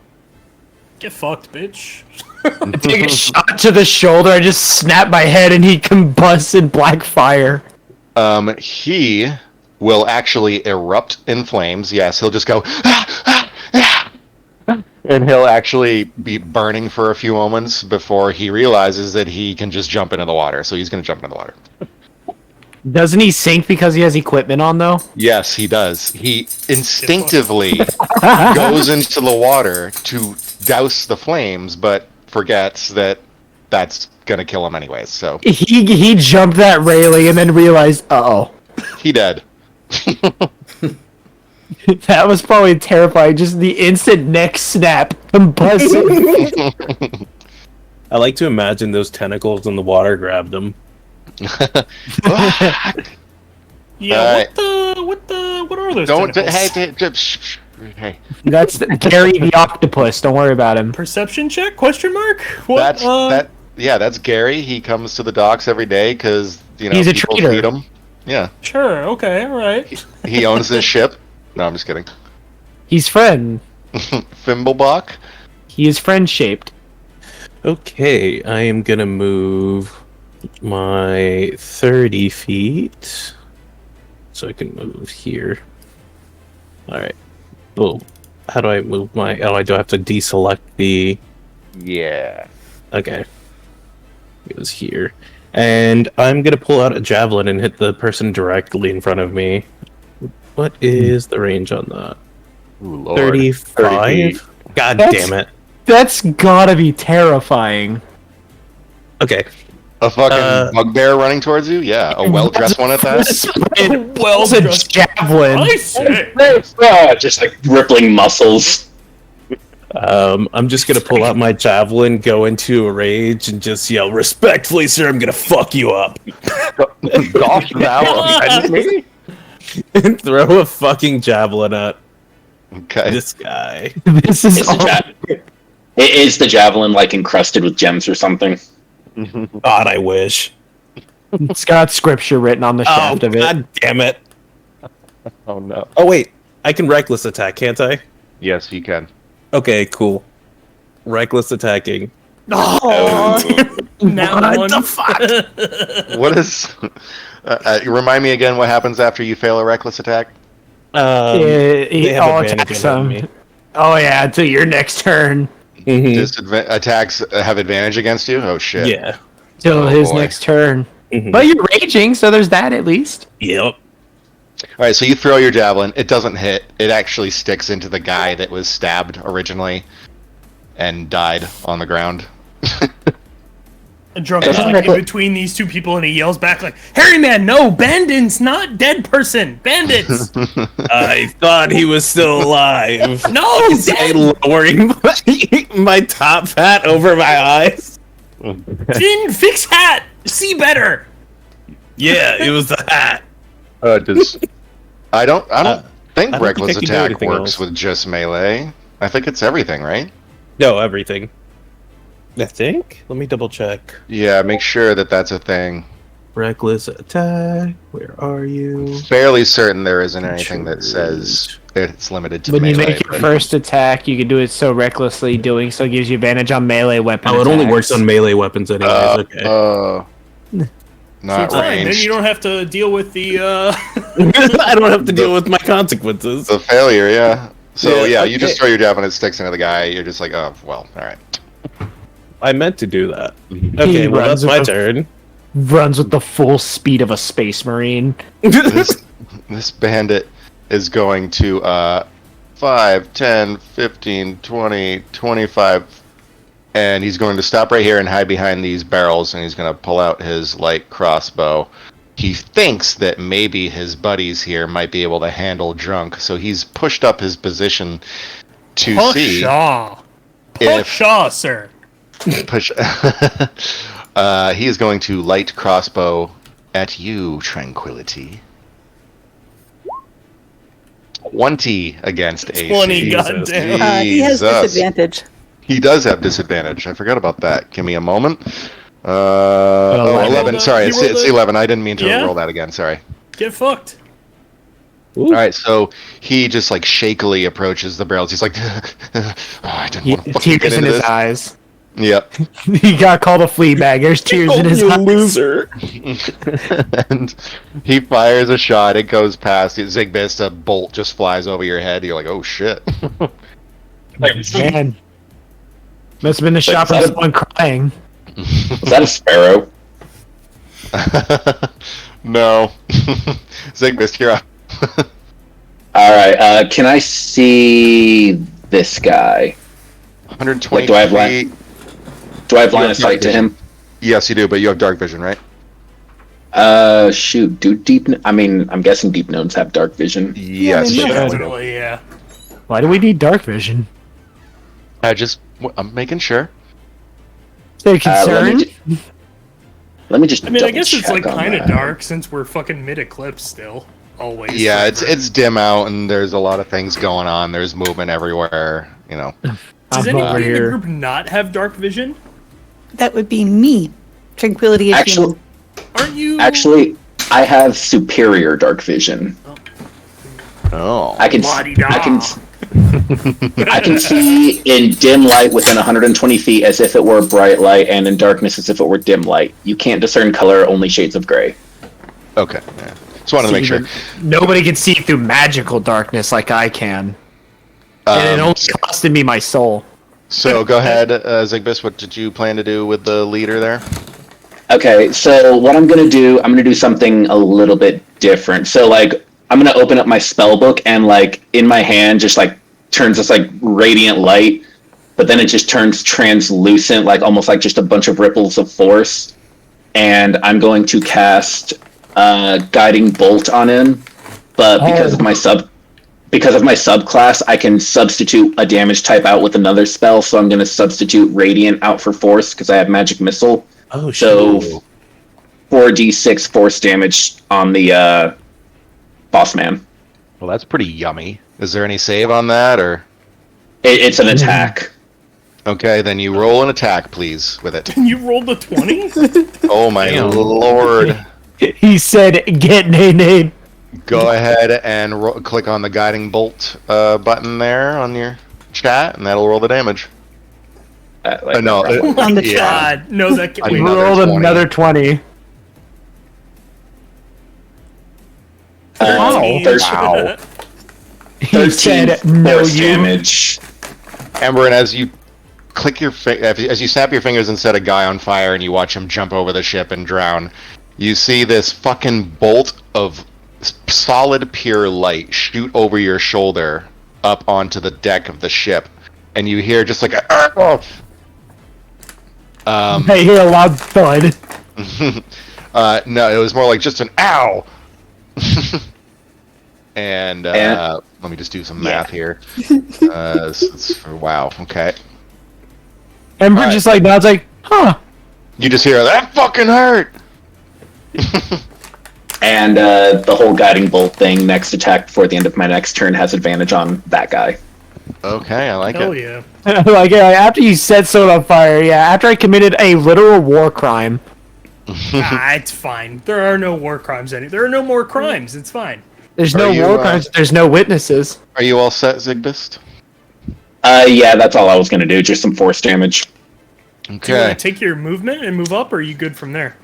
Get fucked, bitch. I take a shot to the shoulder, I just snap my head and he combusts in black fire. He will actually erupt in flames. Yes, he'll just go, "Ah, ah, ah," and he'll actually be burning for a few moments before he realizes that he can just jump into the water. So he's going to jump into the water. Doesn't he sink because he has equipment on, though? Yes, he does. He instinctively goes into the water to douse the flames, but forgets that that's going to kill him anyways. So He jumped that railing and then realized, uh-oh. he dead. That was probably terrifying. Just the instant neck snap. Combustion. I like to imagine those tentacles in the water grabbed him. Yeah, what are those Don't. tentacles? Hey. That's Gary the octopus. Don't worry about him. Perception check? Question mark? What? That's Gary. He comes to the docks every day because He's a people trader. feed him. Yeah, Sure. Okay. All right. he owns this ship. No, I'm just kidding. He's friend. Thimblebach. He is friend-shaped. Okay, I am gonna move my 30 feet. So I can move here. Alright. Boom. How do I move my... Oh, I do have to deselect the... Yeah. Okay. It was here. And I'm gonna pull out a javelin and hit the person directly in front of me. What is the range on that? Ooh, Lord. 35? God That's- damn it. That's gotta be terrifying. Okay. A fucking bugbear running towards you? Yeah, a well-dressed one at that. It's a javelin. I say. Just like rippling muscles. I'm just gonna pull out my javelin, go into a rage, and just yell, "Respectfully, sir, I'm gonna fuck you up," Gosh, now. and throw a fucking javelin at Okay. this guy. This is Is the javelin like encrusted with gems or something? God, I wish. It's got scripture written on the Oh, shaft of it. God damn it! Oh no. Oh wait, I can reckless attack, can't I? Yes, you can. Okay, cool. Reckless attacking. Oh, now What one. the fuck? What is? Remind me again what happens after you fail a reckless attack. They He have all advantage attacks on him. me. Oh yeah, until your next turn. Mhm. Attacks have advantage against you. Oh shit. Yeah. Till Oh, his boy. next turn. Mhm. But you're raging, so there's that at least. Yep. All right, so you throw your javelin. It doesn't hit. It actually sticks into the guy that was stabbed originally and died on the ground. A drunk is like in between these two people, and he yells back like, "Harry man, no, bandits, not dead person, bandits." I thought he was still alive. No, Dead. Lowering my top hat over my eyes. Finn, fix hat. See better. Yeah, it was the hat. I don't think I don't reckless think I can do attack anything works else. with just melee. I think it's everything, right? No, everything. I think. Let me double check. Yeah, make sure that that's a thing. Reckless attack. Where are you? Fairly certain there isn't anything that says it's limited to When melee. you make your but- first attack, you can do it so recklessly. Doing so gives you advantage on melee weapon. Oh, it only attacks. works on melee weapons anyways. Okay. not It's fine. Then range. you don't have to deal with the. I don't have to deal with my consequences. The failure, yeah. So Yeah, you just throw your javelin, it sticks into the guy. You're just like, oh well, all right. I meant to do that. Okay, well runs that's my with turn. Runs with the full speed of a space marine. This bandit is going to 5, 10, 15, 20, 25, and he's going to stop right here and hide behind these barrels, and he's going to pull out his light crossbow. He thinks that maybe his buddies here might be able to handle drunk, so he's pushed up his position to see Pshaw. if Pshaw, sir. push. He is going to light crossbow at you, Tranquility. 20 against AC. 20, goddamn. He has Jesus. disadvantage. He does have disadvantage. I forgot about that. Give me a moment. 11. He rolled Sorry, it's a- 11. I didn't mean to Yeah? roll that again. Sorry. Get fucked. All right, so he just like shakily approaches the barrels. He's like, oh, I didn't want to fucking get Tears in into his this. eyes. Yep. He got called a flea bag. There's tears in his you eyes. loser. And he fires a shot. It goes past you. Zigbist, a bolt just flies over your head. You're like, oh shit. Man. Must have been the shot from someone crying. Is that a sparrow? No. Zigbist, you're up. All right. Can I see this guy? 120 Like, do I have feet. Do I have line Yeah, of sight to him? Yes, you do, but you have dark vision, right? Shoot. Do deep? I mean, I'm guessing deep gnomes have dark vision. Yes, they you must. do. Definitely, yeah. Why do we need dark vision? I'm making sure. Is there Let me concern? Let me just. I mean, I guess it's double like check on kind of that. dark since we're fucking mid-eclipse still. Always. Yeah, forever. it's dim out, and there's a lot of things going on. There's movement everywhere. You know. Does I'm over anybody in the here. group not have dark vision? That would be me. Tranquility is Actually, Aren't you? actually, I have superior dark vision. Oh. I can. La-di-da. I can see in dim light within 120 feet as if it were bright light, and in darkness as if it were dim light. You can't discern color, only shades of gray. Okay. Yeah. Just wanted to make sure. Nobody can see through magical darkness like I can. And it only costed me my soul. So go ahead, Zigbis. What did you plan to do with the leader there? Okay, so what I'm gonna do something a little bit different. So like, I'm gonna open up my spell book and like in my hand just like turns this like radiant light, but then it just turns translucent, like almost like just a bunch of ripples of force. And I'm going to cast guiding bolt on him, but because of my subclass, I can substitute a damage type out with another spell. So I'm going to substitute radiant out for force because I have magic missile. Oh, So 4d6 force damage on the boss man. Well, that's pretty yummy. Is there any save on that, or? It's an attack. Okay, then you roll an attack, please, with it. You rolled a 20? Oh my Damn. lord! He said, "Get nay." Go ahead and click on the guiding bolt button there on your chat, and that'll roll the damage. No, on the yeah. chat. God, no, that can I wait. Another Rolled 20. another 20. Wow. 13 He said, "No, force you." damage. Ember, and as you click your as you snap your fingers and set a guy on fire, and you watch him jump over the ship and drown, you see this fucking bolt of solid pure light shoot over your shoulder up onto the deck of the ship, and you hear just like a I hear a loud thud. no, it was more like just an ow. And let me just do some math here. Wow, okay. Ember just like nods like, huh. You just hear that fucking hurt. And the whole guiding bolt thing, next attack before the end of my next turn, has advantage on that guy. Okay, I like Hell it. yeah. Like, yeah, after you set someone on fire, yeah, after I committed a literal war crime. It's fine. There are no war crimes. There are no more crimes. It's fine. There's Are no you, war crimes, there's no witnesses. Are you all set, Zigbist? Yeah, that's all I was gonna do. Just some force damage. Do you Okay. want to take your movement and move up, or are you good from there?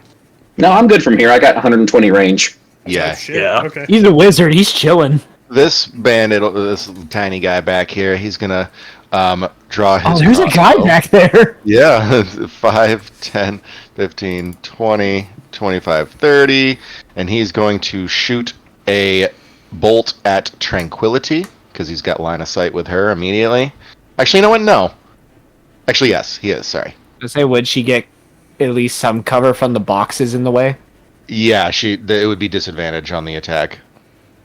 No, I'm good from here. I got 120 range. Yeah. Oh, shit. Yeah. Okay. He's a wizard, he's chilling. This bandit, this tiny guy back here, he's gonna draw his. Oh, there's a guy crossbow. back there. Yeah, 5, 10, 15, 20, 25, 30, and he's going to shoot a bolt at Tranquility, because he's got line of sight with her immediately. Actually, you know what? No. Actually, yes, he is, sorry. I say, would she get at least some cover from the boxes in the way? Yeah, it would be disadvantage on the attack.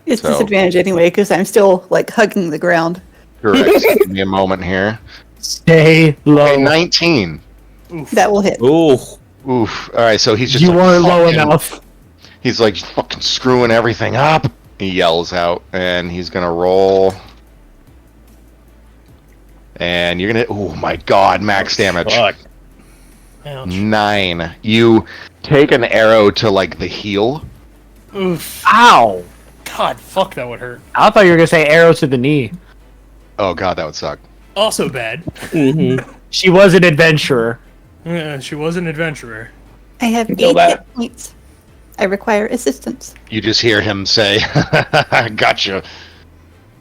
It's So- disadvantage anyway because I'm still like hugging the ground. Correct. Give me a moment here. Stay low. Okay, 19. That will hit. Ooh. Oof. Alright, so he's just You like, weren't low fucking- enough. He's like fucking screwing everything up. He yells out, and he's gonna roll. And you're gonna. Oh my god, max damage. Fuck. Ouch. 9. You take an arrow to like the heel. Oof. Ow! God, fuck, that would hurt. I thought you were gonna say arrow to the knee. Oh god, that would suck. Also bad. She was an adventurer. Yeah, she was an adventurer. I have 8 Kill that. hit points. I require assistance. You just hear him say, "Gotcha."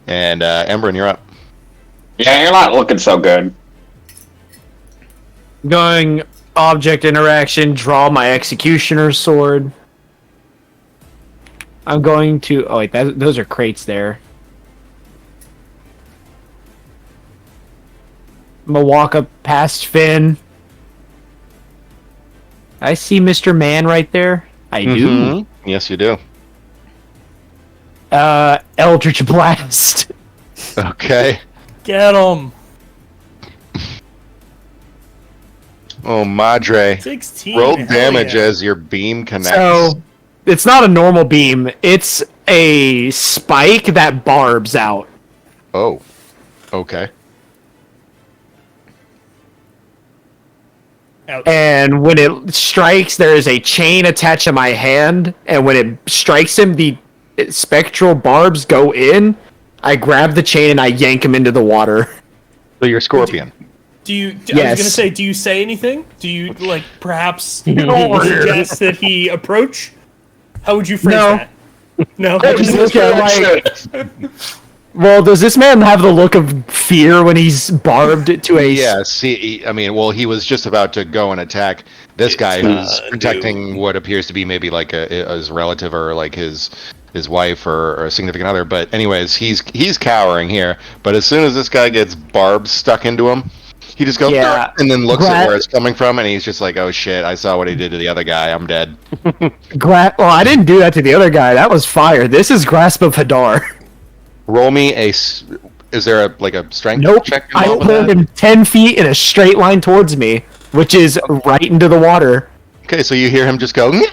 And Emberin, you're up. Yeah, you're not looking so good. Going object interaction, draw my executioner's sword. I'm going to. Oh wait, those are crates there. I'm gonna walk up past Finn. I see Mr. Man right there. I do. Mhm. Yes, you do. Eldritch Blast. Okay. Get him. Oh, Madre. 16. Roll hell damage yeah. as your beam connects. So, it's not a normal beam. It's a spike that barbs out. Oh. Okay. Ouch. And when it strikes, there is a chain attached to my hand. And when it strikes him, the spectral barbs go in. I grab the chain and I yank him into the water. So you're Scorpion. Do you? I was Yes. gonna say, do you say anything? Do you like perhaps suggest that he approach? How would you phrase No. that? No. I just look at like, well, does this man have the look of fear when he's barbed to a... Yeah, see, I mean, well, he was just about to go and attack this guy who's protecting what appears to be maybe like his relative or like his wife or a significant other. But anyways, he's cowering here. But as soon as this guy gets barbs stuck into him, he just goes, Yeah. "Grr," and then looks at where it's coming from, and he's just like, "Oh shit! I saw what he did to the other guy. I'm dead." Well, I didn't do that to the other guy. That was fire. This is Grasp of Hadar. Roll me is there a strength Nope. check I involved with pulled that? him 10 feet in a straight line towards me, which is right into the water. Okay, so you hear him just go, "Nyeh,"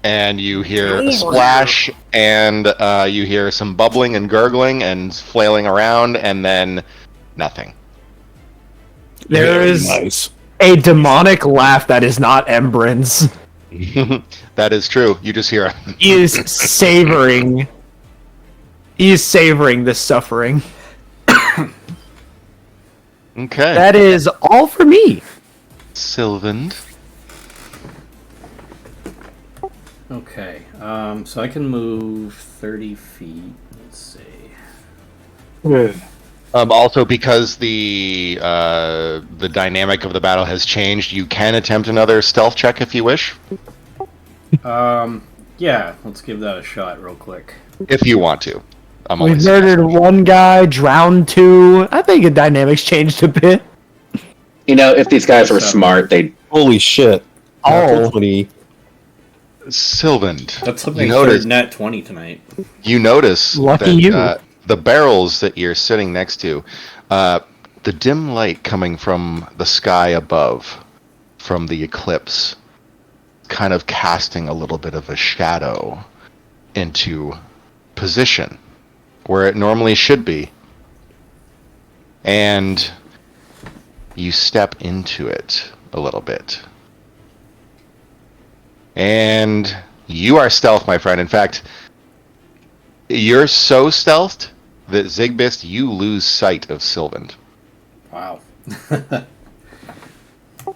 and you hear a splash, and you hear some bubbling and gurgling and flailing around, and then nothing. There Very is nice. a demonic laugh that is not Embrin's. That is true. You just hear a He is savoring. He is savoring this suffering. Okay. That is all for me. Sylvan. Okay, so I can move 30 feet. Let's see. Also, because the dynamic of the battle has changed, you can attempt another stealth check if you wish. Yeah, let's give that a shot real quick. If you want to. I'm We always murdered one guy, drowned two. I think the dynamics changed a bit. You know, if these guys were 7. smart, they'd. Holy shit. Oh. 20. Sylvan. That's You something notice, third net 20 tonight. you notice Lucky that you. The barrels that you're sitting next to, the dim light coming from the sky above, from the eclipse, kind of casting a little bit of a shadow into position where it normally should be. And you step into it a little bit. And you are stealth, my friend. In fact, you're so stealthed that Zigbist, you lose sight of Sylvan. Wow.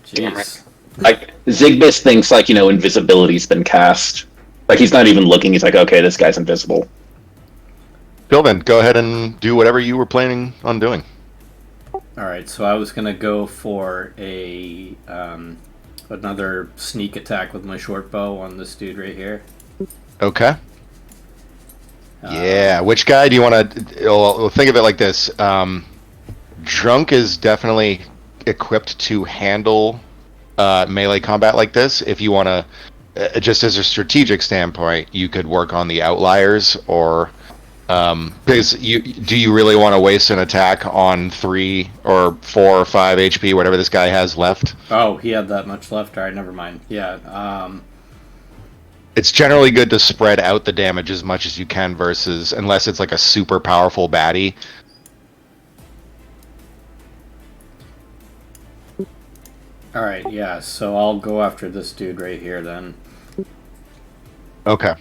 Jeez. Like, Zigbis thinks, like, you know, invisibility's been cast. Like, he's not even looking. He's like, okay, this guy's invisible. Sylvan, go ahead and do whatever you were planning on doing. Alright, so I was gonna go for a another sneak attack with my short bow on this dude right here. Okay. Yeah, which guy do you want to... Well, think of it like this. Drunk is definitely equipped to handle melee combat like this. If you want to, just as a strategic standpoint, you could work on the outliers, or... because do you really want to waste an attack on 3 or 4 or 5 HP, whatever this guy has left? Oh, he had that much left. Alright, never mind. Yeah, It's generally good to spread out the damage as much as you can versus, unless it's like a super powerful baddie. alright, yeah, so I'll go after this dude right here then. Okay.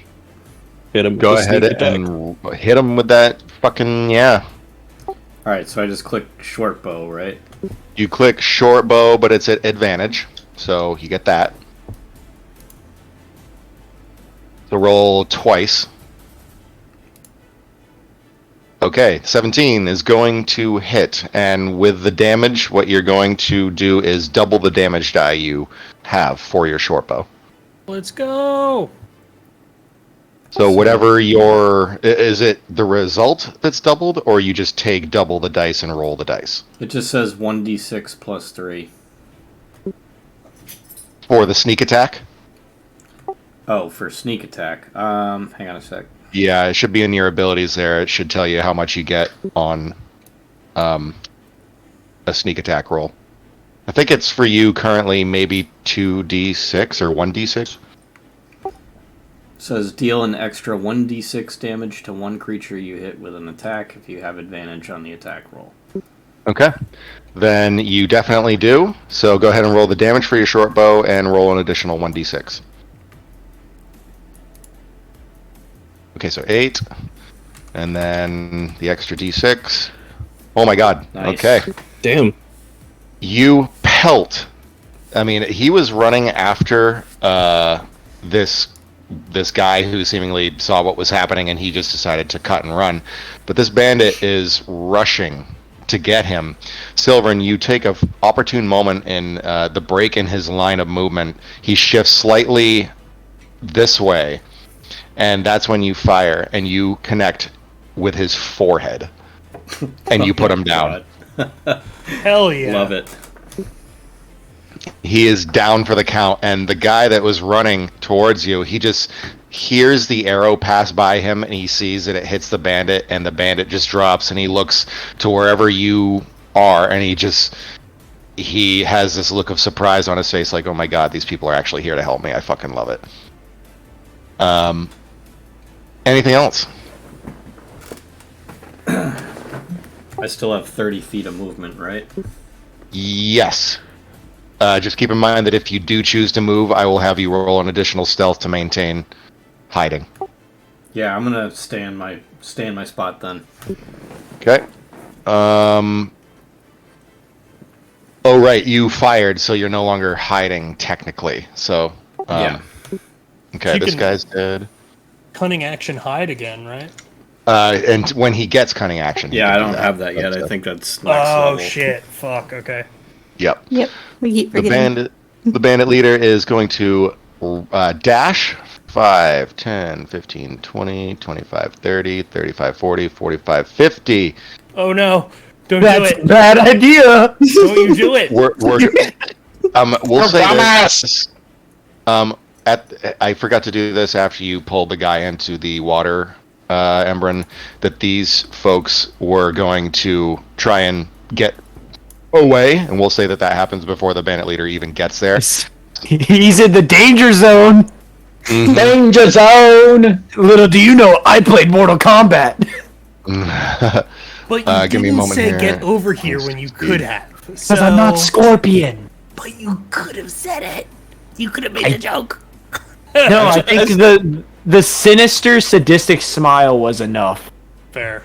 Hit him. Go with a ahead sneak attack. and hit him with that fucking, yeah. Alright, so I just click short bow, right? You click short bow, but it's at advantage, so you get that. So roll twice. Okay, 17 is going to hit, and with the damage, what you're going to do is double the damage die you have for your short bow. Let's go. So whatever is it the result that's doubled, or you just take double the dice and roll the dice? It just says 1d6 plus 3. For the sneak attack? Oh, for sneak attack. Hang on a sec. Yeah, it should be in your abilities there. It should tell you how much you get on a sneak attack roll. I think it's for you currently maybe 2d6 or 1d6. Says deal an extra 1d6 damage to one creature you hit with an attack if you have advantage on the attack roll. Okay. Then you definitely do. So go ahead and roll the damage for your short bow and roll an additional 1d6. Okay, so 8. And then the extra d6. Oh my god. Nice. Okay. Damn. You pelt. I mean, he was running after this guy who seemingly saw what was happening, and he just decided to cut and run. But this bandit is rushing to get him. Sylvan, you take an opportune moment in the break in his line of movement. He shifts slightly this way, and that's when you fire, and you connect with his forehead, and you put him down. Hell yeah. Love it. He is down for the count, and the guy that was running towards you, he just hears the arrow pass by him, and he sees that it hits the bandit, and the bandit just drops, and he looks to wherever you are, and he has this look of surprise on his face, like, oh my god, these people are actually here to help me. I fucking love it. Anything else? I still have 30 feet of movement, right? Yes. Just keep in mind that if you do choose to move, I will have you roll an additional stealth to maintain hiding. Yeah, I'm gonna stay in my spot then. Okay. Oh right, you fired, so you're no longer hiding technically. So Yeah. Okay, You this can- guy's dead. Cunning action hide again, right? And when he gets cunning action, he Yeah, I can do don't that. have that yet. That's I it. think that's next Oh level. shit! Fuck. Okay. Yep. Yep. We keep The forgetting. bandit leader is going to dash 5, 10, 15, 20, 25, 30, 35, 40, 45, 50. Oh no! Don't That's do a it! bad idea. Don't you do it! We'll say this. I forgot to do this after you pulled the guy into the water, Embrin, that these folks were going to try and get away, and we'll say that happens before the bandit leader even gets there. He's in the danger zone. Mhm. Danger zone. Little do you know, I played Mortal Kombat. But you give me a didn't moment say here. get over here when you could have. Because I'm not Scorpion. But you could have said it. You could have made a joke. No, I think the sinister, sadistic smile was enough. Fair.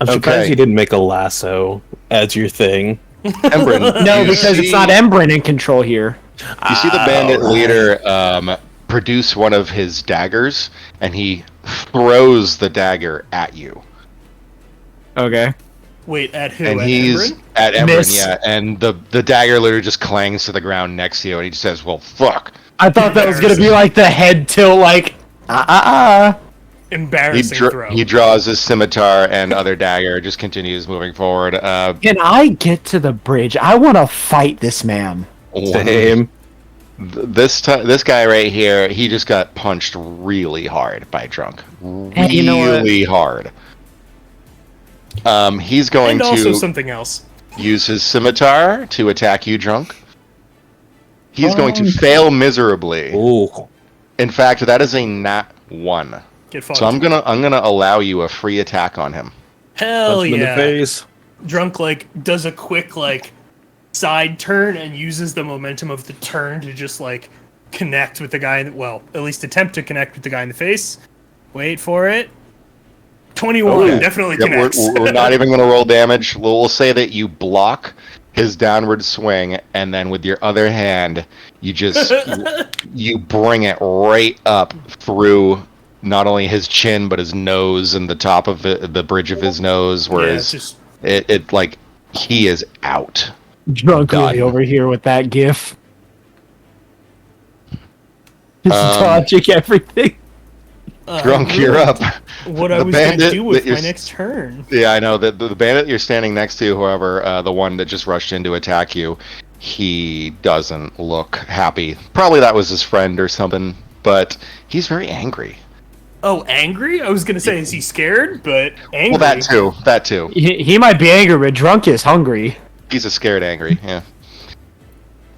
I'm surprised Okay. you didn't make a lasso as your thing. Embrin, No, you because it's see- not Embrin in control here. You see the bandit leader produce one of his daggers, and he throws the dagger at you. Okay. Wait, at who? And at he's Embryn? at Embrin, Miss. yeah. And the dagger literally just clangs to the ground next to you, and he just says, "Well, fuck." I thought that was gonna be like the head tilt, like Embarrassing throw. He draws his scimitar and other dagger, just continues moving forward. Can I get to the bridge? I want to fight this man. Same. This guy right here, he just got punched really hard by Drunk. Hey, you know what? Really hard. He's going and also to something else. use his scimitar to attack you, Drunk. He's going to fail miserably. Ooh. In fact, that is a nat 1. Get fucked. So I'm gonna allow you a free attack on him. Hell Punch him in the yeah. face. Drunk does a quick side turn and uses the momentum of the turn to just connect with the guy. Well, at least attempt to connect with the guy in the face. Wait for it. 21 definitely Yeah, connects. we're not even going to roll damage. We'll say that you block his downward swing, and then with your other hand, you just you bring it right up through not only his chin but his nose and the top of the bridge of his nose, where Yeah, his, just- he is out. Drunk God. really over here with that gif. Just Um, dodging everything. Drunk, you're up. What I The was going to bandit do with that you're my s- next turn. Yeah, I know. The bandit you're standing next to, however, the one that just rushed in to attack you, he doesn't look happy. Probably that was his friend or something, but he's very angry. Oh, angry? I was going to say, is he scared? But angry. Well, that too. He might be angry, but Drunk is hungry. He's a scared angry, yeah.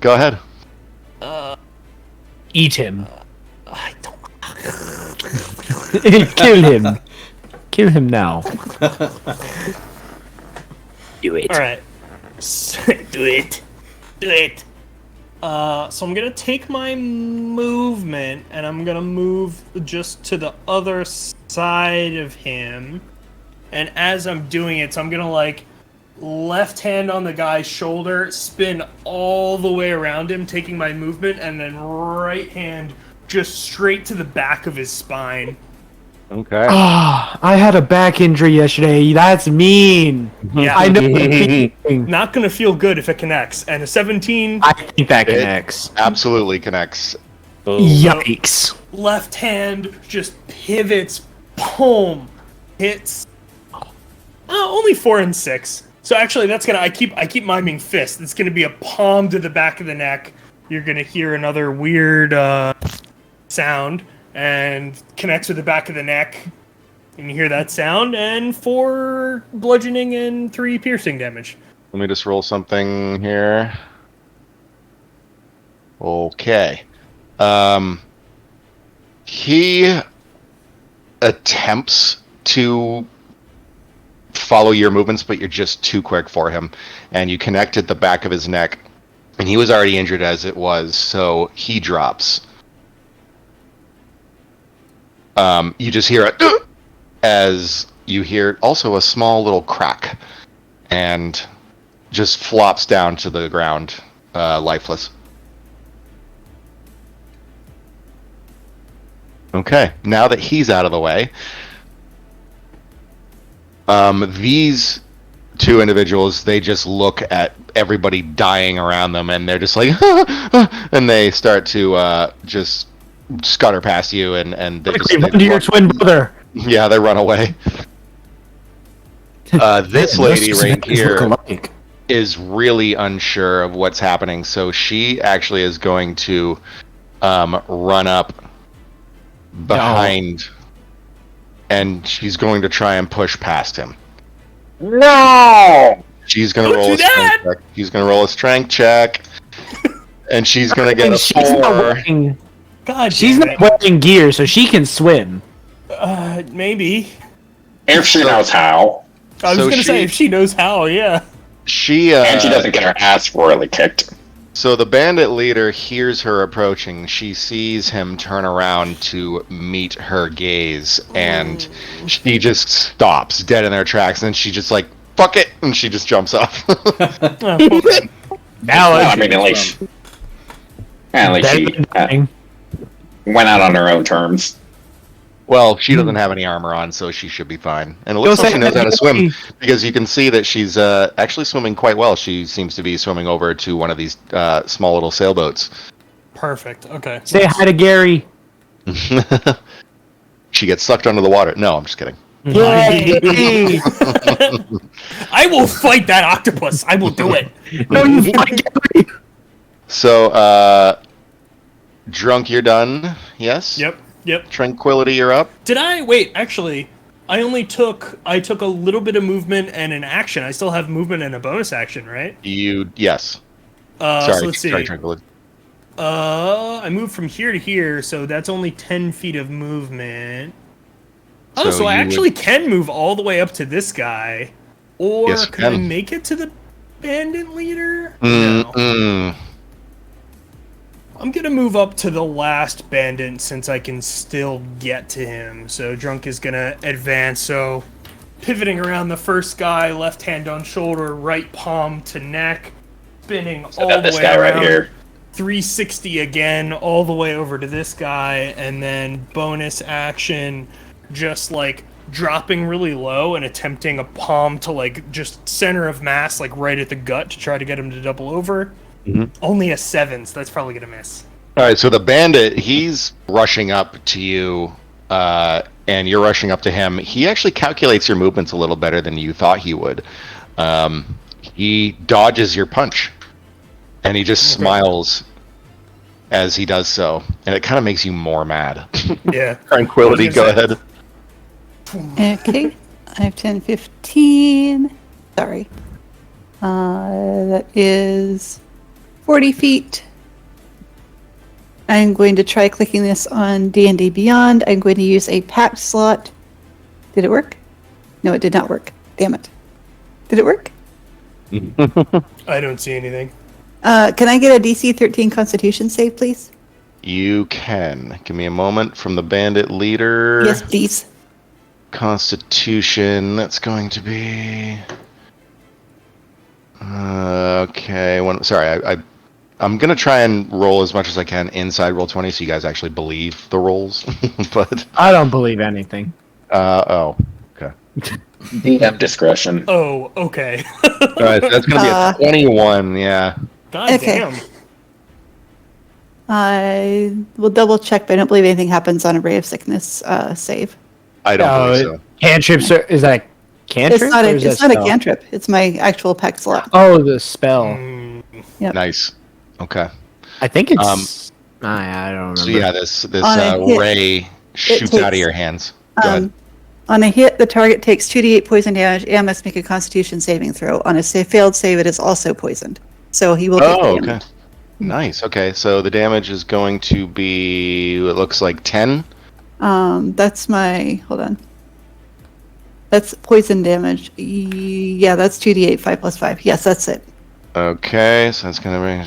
Go ahead. Eat him. I don't. Kill him. Kill him now. Do it. All right. Do it. Do it. So I'm gonna take my movement and I'm gonna move just to the other side of him. And as I'm doing it, so I'm gonna left hand on the guy's shoulder, spin all the way around him, taking my movement, and then right hand just straight to the back of his spine. Okay. Ah, I had a back injury yesterday. That's mean. Yeah. I know the feeling. Not gonna feel good if it connects. And a 17 I think that connects. Absolutely connects. Oh. Yikes. left hand just pivots, boom, hits. Only 4 and 6. So actually, that's gonna. I keep miming fist. It's gonna be a palm to the back of the neck. You're gonna hear another weird sound and connects with the back of the neck. And you hear that sound and 4 bludgeoning and 3 piercing damage. Let me just roll something here. Okay. He attempts to follow your movements, but you're just too quick for him. And you connect at the back of his neck. And he was already injured as it was, so he drops. You just hear it as you hear also a small little crack. And just flops down to the ground, lifeless. Okay, now that he's out of the way, these 2 individuals, they just look at everybody dying around them, and they're just like, and they start to just scutter past you, and they Quickly, just run to your twin brother. yeah, they run away. This lady right here is really unsure of what's happening, so she actually is going to run up behind, and she's going to try and push past him. No! She's going to roll a strength check. She's going to roll a strength check, and she's going to get a 4. God, She's not wearing gear, so she can swim. maybe. If she knows how. I was gonna say if she knows how, yeah. And she doesn't get her ass royally kicked. So the bandit leader hears her approaching. She sees him turn around to meet her gaze, and she just stops dead in their tracks. And she just like, fuck it, and she just jumps off. Now, I mean, at least she went out on her own terms. Well, she doesn't have any armor on, so she should be fine. And it looks like she knows how to swim, because you can see that she's actually swimming quite well. She seems to be swimming over to one of these small little sailboats. Perfect. Okay. Say hi to Gary. She gets sucked under the water. No, I'm just kidding. Yay! I will fight that octopus. I will do it. No, you fight Gary. So, Drunk, you're done. Yes. Yep. Tranquility, you're up. Did I wait? Actually, I took a little bit of movement and an action. I still have movement and a bonus action, right? Yes. So let's see. Sorry, Tranquility. I moved from here to here, so that's only 10 feet of movement. Oh, so I actually can move all the way up to this guy. Or Yes, you can I can. make it to the bandit leader? Mm-mm. No. I'm gonna move up to the last bandit since I can still get to him. So Drunk is gonna advance. So pivoting around the first guy, left hand on shoulder, right palm to neck, spinning all the this way guy around. right here. 360 again, all the way over to this guy, and then bonus action, just like dropping really low and attempting a palm to like just center of mass, like right at the gut to try to get him to double over. Mm-hmm. Only a 7, so that's probably gonna miss. All right, so the bandit, he's rushing up to you, and you're rushing up to him. He actually calculates your movements a little better than you thought he would. He dodges your punch, and he just smiles as he does so, and it kind of makes you more mad. Yeah. Tranquility, go ahead. Okay, I have 10, 15. Sorry. That is 40 feet. I'm going to try clicking this on D&D Beyond. I'm going to use a packed slot. Did it work? No, it did not work. Damn it. Did it work? I don't see anything. Can I get a DC 13 Constitution save, please? You can. Give me a moment from the bandit leader. Yes, please. Constitution, that's going to be... okay, I'm going to try and roll as much as I can inside Roll20 so you guys actually believe the rolls. But I don't believe anything. okay. DM discretion. Oh, okay. Alright, so that's going to be a 21, yeah. God Okay. damn. I will double check, but I don't believe anything happens on a Ray of Sickness save. I don't believe so. Cantrips is that a cantrip? It's not, or is it's that not a spell? cantrip. It's my actual packed slot. Oh, the spell. Yep. Nice. Okay. I think it's. I don't remember. So yeah, this On a hit, ray shoots out of your hands. Go ahead. On a hit, the target takes 2d8 poison damage and must make a Constitution saving throw. On a failed save, it is also poisoned. So he will take Oh, damage. okay. Nice. Okay, so the damage is going to be, it looks like 10. That's my... Hold on. That's poison damage. Yeah, that's 2d8, 5 plus 5. Yes, that's it. Okay, so that's gonna bring.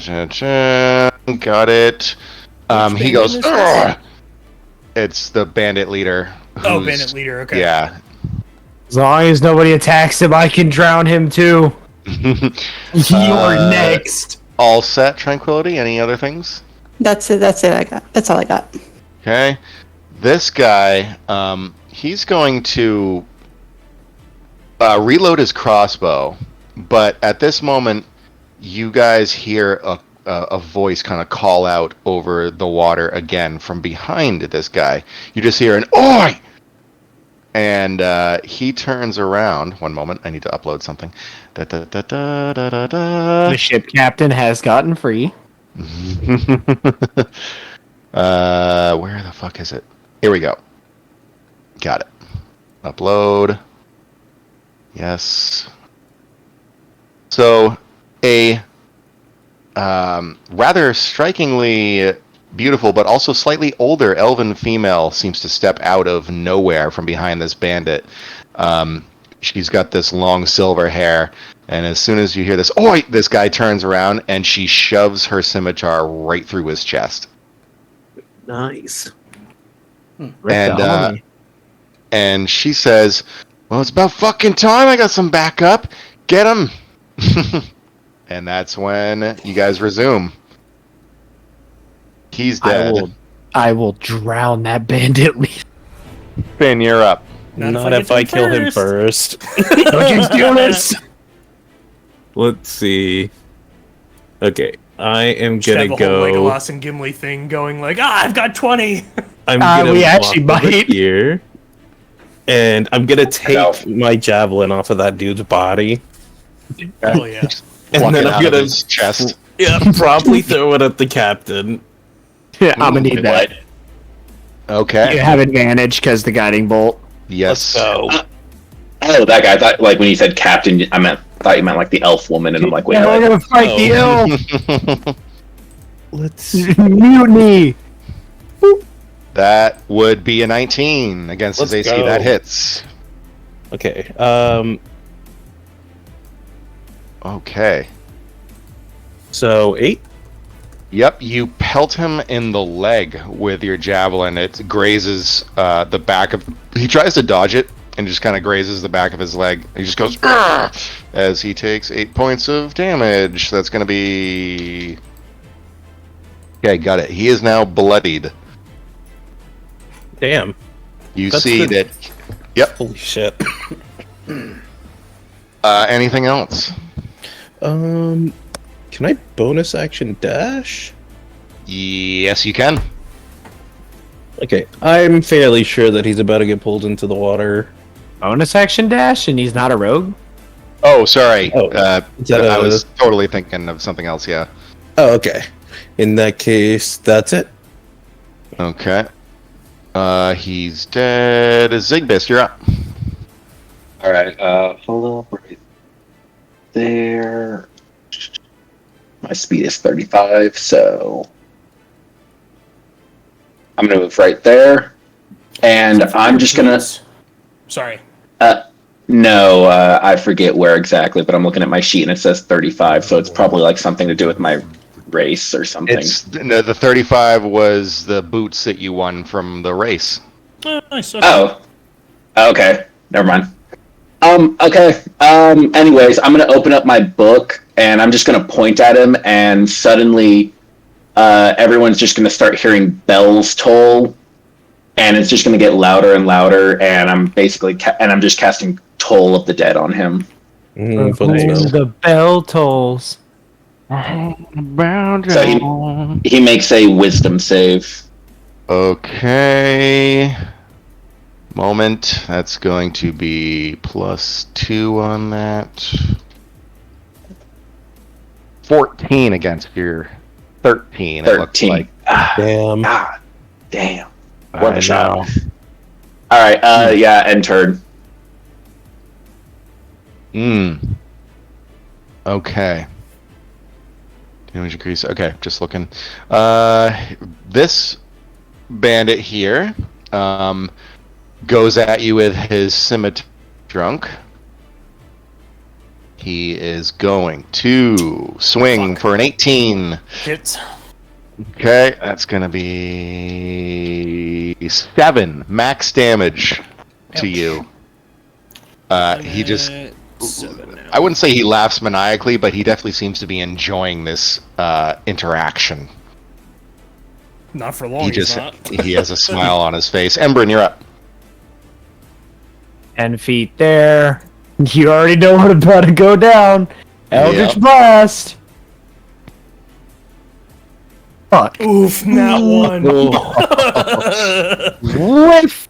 Got it. He goes. bandit is this? "Ugh!" It's the bandit leader. Oh, who's- bandit leader, okay. Yeah. As long as nobody attacks him, I can drown him too. You're next. All set. Tranquility. Any other things? That's it. That's it. That's all I got. Okay. This guy, he's going to reload his crossbow, but at this moment, you guys hear a a voice kind of call out over the water again from behind this guy. You just hear an "Oi!" And he turns around. One moment, I need to upload something. Da, da, da, da, da, da, da. The ship captain has gotten free. Where the fuck is it? Here we go. Got it. Upload. Yes. So, a rather strikingly beautiful, but also slightly older elven female seems to step out of nowhere from behind this bandit. She's got this long silver hair, and as soon as you hear this, "Oi!" this guy turns around and she shoves her scimitar right through his chest. Nice. And she says, "Well, it's about fucking time I got some backup. Get him." And that's when you guys resume. He's dead. I will drown that bandit. Finn, you're up. Not if I kill him first. Don't you do this? Let's see. Okay, I am Just gonna have a whole go. Legolas and Gimli thing going like, I've got 20. I'm gonna we walk actually over might. here, and I'm gonna take my javelin off of that dude's body, Oh yeah. and Pluck then it I'm out of gonna his chest. probably throw it at the captain. Yeah, I'm gonna need that. Okay. You have advantage because the guiding bolt. Yes. Let's go. Oh, that guy. I thought, like, when you said captain, thought you meant like the elf woman, and I'm like, wait, Yeah, we're what? gonna fight the elf. Let's. Mutiny. That would be a 19 against his Let's AC. go. That hits. Okay. Okay. So 8. Yep, you pelt him in the leg with your javelin. It grazes the back of... He tries to dodge it and just kind of grazes the back of his leg. He just goes... "Argh!" as he takes 8 points of damage. That's going to be... Okay, got it. He is now bloodied. Damn. You That's see the- that... Yep. Holy shit. Anything else? Can I bonus action dash? Yes, you can. Okay, I'm fairly sure that he's about to get pulled into the water. Bonus action dash, and he's not a rogue. Oh, sorry. Oh, is that I a- was totally thinking of something else, yeah. Oh, okay. In that case, that's it. Okay. He's dead. Zigbis, you're up. All right. Hold up right there. My speed is 35, so I'm gonna move right there, and I'm just gonna. Sorry. No, I forget where exactly, but I'm looking at my sheet and it says 35, so it's probably like something to do with my race or something. No, the 35 was the boots that you won from the race. Oh, nice. Okay. Oh, okay. Never mind. Okay. Anyways, I'm gonna open up my book and I'm just gonna point at him, and suddenly, everyone's just gonna start hearing bells toll, and it's just gonna get louder and louder. And I'm basically I'm just casting Toll of the Dead on him. Footspell. The bell tolls. So he makes a Wisdom save. Okay. Moment. That's going to be +2 on that. 14 against your 13. It looks 13. like. Damn. God damn. What I a shot. know. All right. Yeah. End turn. Okay. Damage increase. Okay, just looking. This bandit here goes at you with his scimitar drunk. He is going to swing for an 18. Hits. Okay, that's going to be 7 max damage to you. He just... 7 now. I wouldn't say he laughs maniacally, but he definitely seems to be enjoying this interaction. Not for long. He He's just not. he has a smile on his face. Embrin, you're up. 10 feet there. You already know what's about to go down. Eldritch Yep. Blast. Fuck. Oof, not one. Whiff.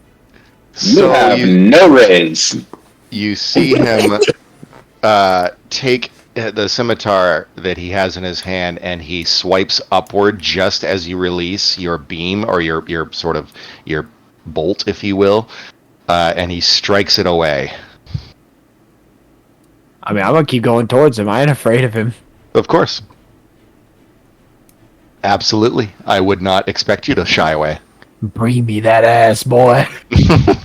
You have no raise. You see him take the scimitar that he has in his hand, and he swipes upward just as you release your beam, or your sort of your bolt, if you will, and he strikes it away. I mean, I'm gonna keep going towards him. I ain't afraid of him. Of course. Absolutely. I would not expect you to shy away. Bring me that ass, boy.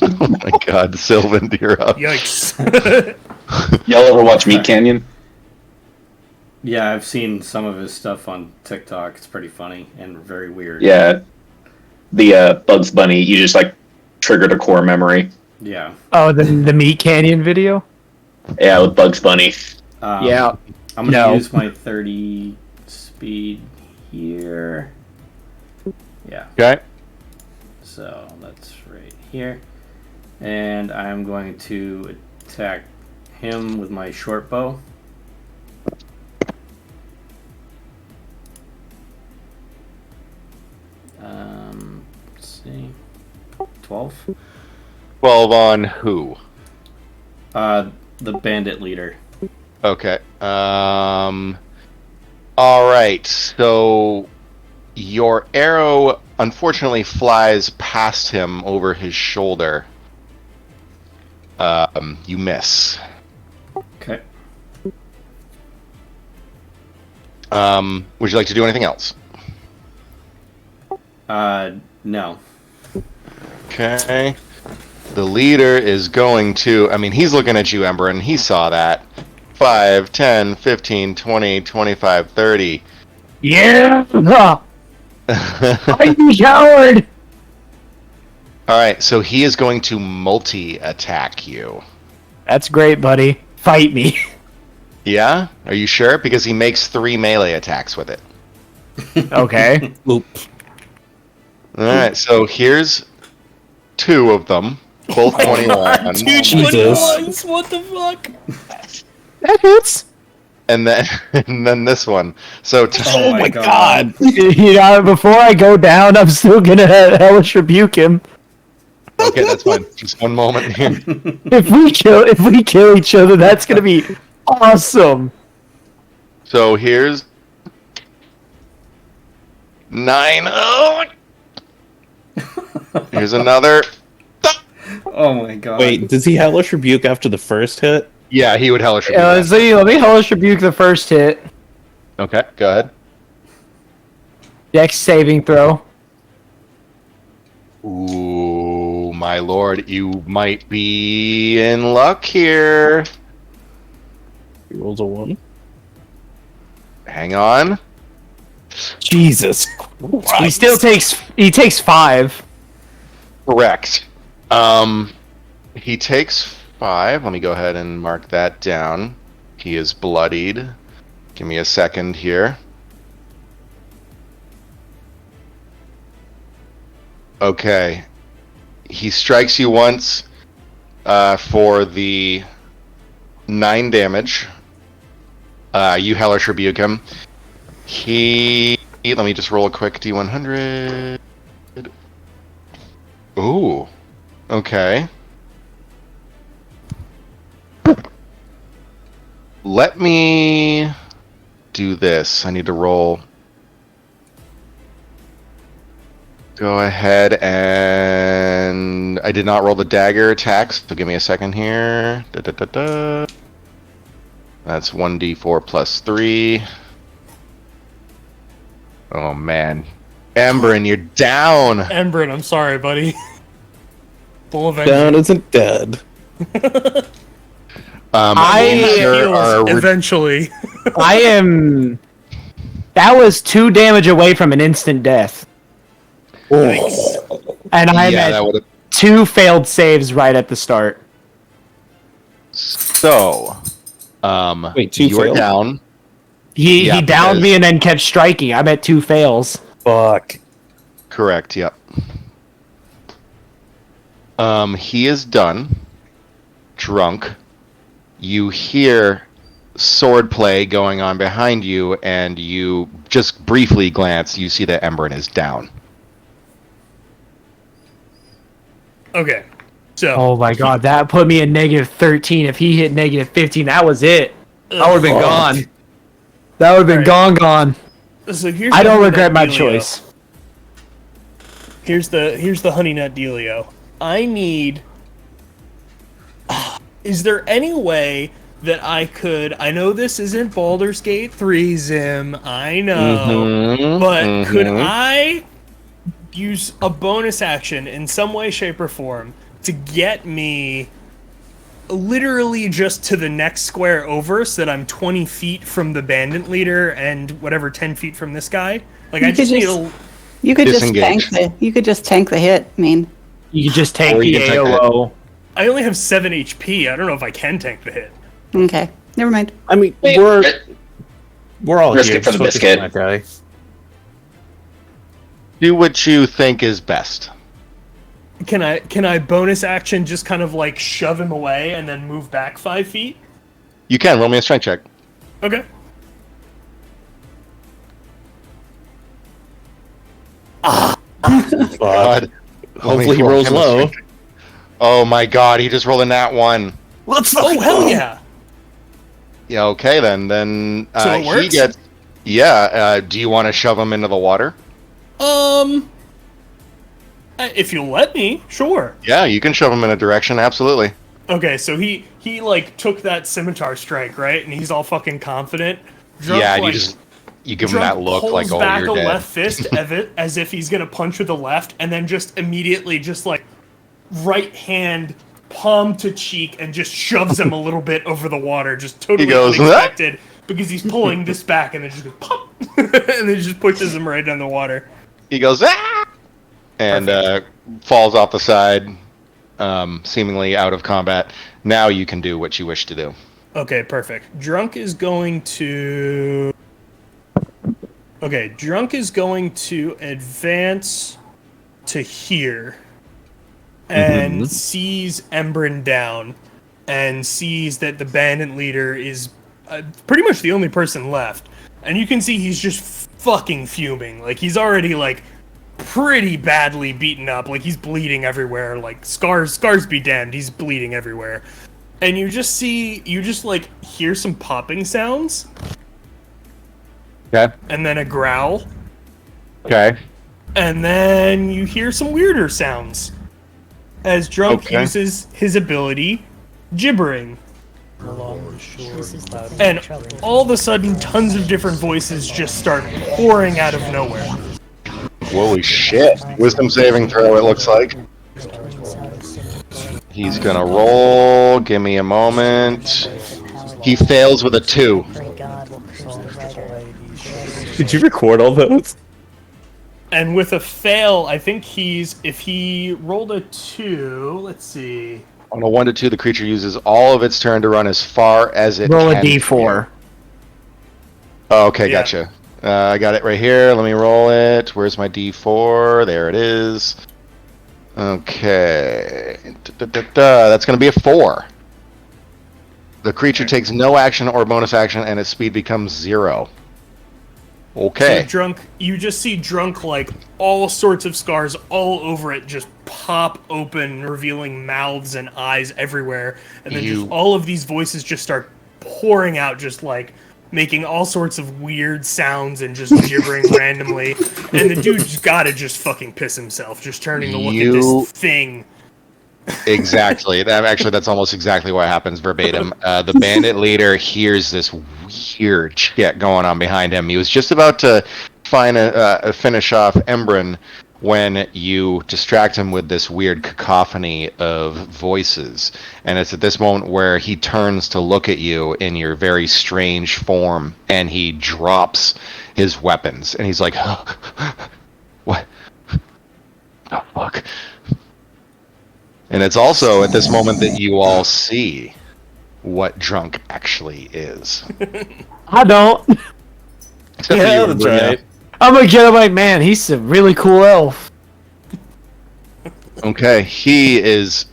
Oh my god, Sylvan, you're up. Yikes. Y'all ever watch Meat Canyon? Yeah, I've seen some of his stuff on TikTok. It's pretty funny and very weird. Yeah. The Bugs Bunny, you just like triggered a core memory. Yeah. Oh, the Meat Canyon video? Yeah, with Bugs Bunny. Yeah. I'm gonna use my 30 speed here. Yeah. Okay. So that's right here. And I'm going to attack him with my short bow. Let's see. 12. 12 on who? The bandit leader. Okay. Alright, so your arrow unfortunately flies past him over his shoulder. You miss. Okay. Would you like to do anything else? No. Okay. The leader is going to... I mean, he's looking at you, Ember, and he saw that. 5, 10, 15, 20, 25, 30. Yeah! Fight me, coward! Alright, so he is going to multi-attack you. That's great, buddy. Fight me. Yeah? Are you sure? Because he makes 3 melee attacks with it. Okay. Oop. Alright, so here's 2 of them. Both 21. Two Jesus. 21s, what the fuck? That hits. And then this one. So Oh my god. You know, before I go down, I'm still gonna hellish rebuke him. okay, that's fine. Just one moment here. If we kill each other, that's gonna be awesome. So here's 9. Oh. Here's another. Oh my god. Wait, does he hellish rebuke after the first hit? Yeah, he would hellish rebuke. Let me hellish rebuke the first hit. Okay, go ahead. Dex saving throw. Ooh, my lord, you might be in luck here. He rolls a 1. Hang on. Jesus Christ. He takes 5. Correct. He takes 5. Let me go ahead and mark that down. He is bloodied. Give me a second here. Okay. He strikes you once for the 9 damage. You hellish rebuke him. Let me just roll a quick D100. Ooh. Okay. Let me do this. I need to roll. Go ahead and... I did not roll the dagger attacks, so give me a second here. That's 1d4 plus 3. Oh, man. Emberin, you're down! Emberin, I'm sorry, buddy. Full of Down isn't dead. eventually. I am. That was 2 damage away from an instant death. And I'm Yeah, at that would've... 2 failed saves right at the start. So... Wait, 2 you are failed? down. He Yeah, downed because- me and then kept striking. I'm at 2 fails. Fuck. Correct, yep. He is done. Drunk. You hear swordplay going on behind you, and you just briefly glance, you see that Emberin is down. Okay. So. Oh my god, that put me at -13. If he hit -15, that was it. I would have been gone. That would have been gone. So here's I the don't honey regret nut my dealio. choice. Here's the honey nut dealio. I need. Is there any way that I could? I know this isn't Baldur's Gate 3 Zim. I know, but could I use a bonus action in some way, shape, or form to get me literally just to the next square over, so that I'm 20 feet from the bandit leader and whatever 10 feet from this guy? Like, I just need a. You could Disengage. just tank the hit. I mean, You could just tank Or you the can tank AOO. I only have 7 HP. I don't know if I can tank the hit. okay, never mind. I mean, Wait, we're all risk here. it for the Just focus biscuit. on that guy. Do what you think is best. Can I bonus action just kind of like shove him away and then move back 5 feet? You can roll me a strength check. Okay. God. Hopefully he rolls low. Oh my god, he just rolled a nat 1. Let's Oh hell yeah! Yeah, okay then. So it works? He gets. Yeah. Do you want to shove him into the water? If you'll let me, sure. Yeah, you can shove him in a direction. Absolutely. Okay, so he like took that scimitar strike, right? And he's all fucking confident. Drunk, Yeah, like, you give him Drunk that look pulls like, oh, back you're a dead. left fist as if he's gonna punch with the left, and then just immediately just like right hand palm to cheek and just shoves him a little bit over the water, just totally He goes, unexpected because he's pulling this back and then just goes pop, and then just pushes him right down the water. He goes, ah! And falls off the side, seemingly out of combat. Now you can do what you wish to do. Okay, perfect. Drunk is going to advance to here and sees Emberin down and sees that the bandit leader is pretty much the only person left. And you can see he's just fucking fuming. Like, he's already, like, pretty badly beaten up. Like, he's bleeding everywhere. Like, scars be damned. He's bleeding everywhere. And you just hear some popping sounds. Okay. And then a growl. Okay. And then you hear some weirder sounds. As Drunk uses his ability, gibbering. And all of a sudden, tons of different voices just start pouring out of nowhere. Holy shit. Wisdom saving throw, it looks like. He's gonna roll. Give me a moment. He fails with a 2. Did you record all those? And with a fail, I think if he rolled a 2, let's see. On a 1 to 2, the creature uses all of its turn to run as far as it Roll a can. d4. Oh, okay, Yeah. gotcha. I got it right here. Let me roll it. Where's my d4? There it is. Okay. That's going to be a 4. The creature takes no action or bonus action, and its speed becomes 0. Okay. So Drunk, you just see Drunk, like, all sorts of scars all over it just pop open, revealing mouths and eyes everywhere. And then just all of these voices just start pouring out, just, like, making all sorts of weird sounds and just gibbering randomly. And the dude's gotta just fucking piss himself, just turning to look at this thing. Exactly. That's almost exactly what happens verbatim. The bandit leader hears this weird shit going on behind him. He was just about to finish off Emberin when you distract him with this weird cacophony of voices. And it's at this moment where he turns to look at you in your very strange form, and he drops his weapons. And he's like, what? Oh, fuck. And it's also at this moment that you all see what Drunk actually is. I don't. Except Yeah, for you, that's Olivia. right. I'm gonna get him like, man, he's a really cool elf. Okay, he is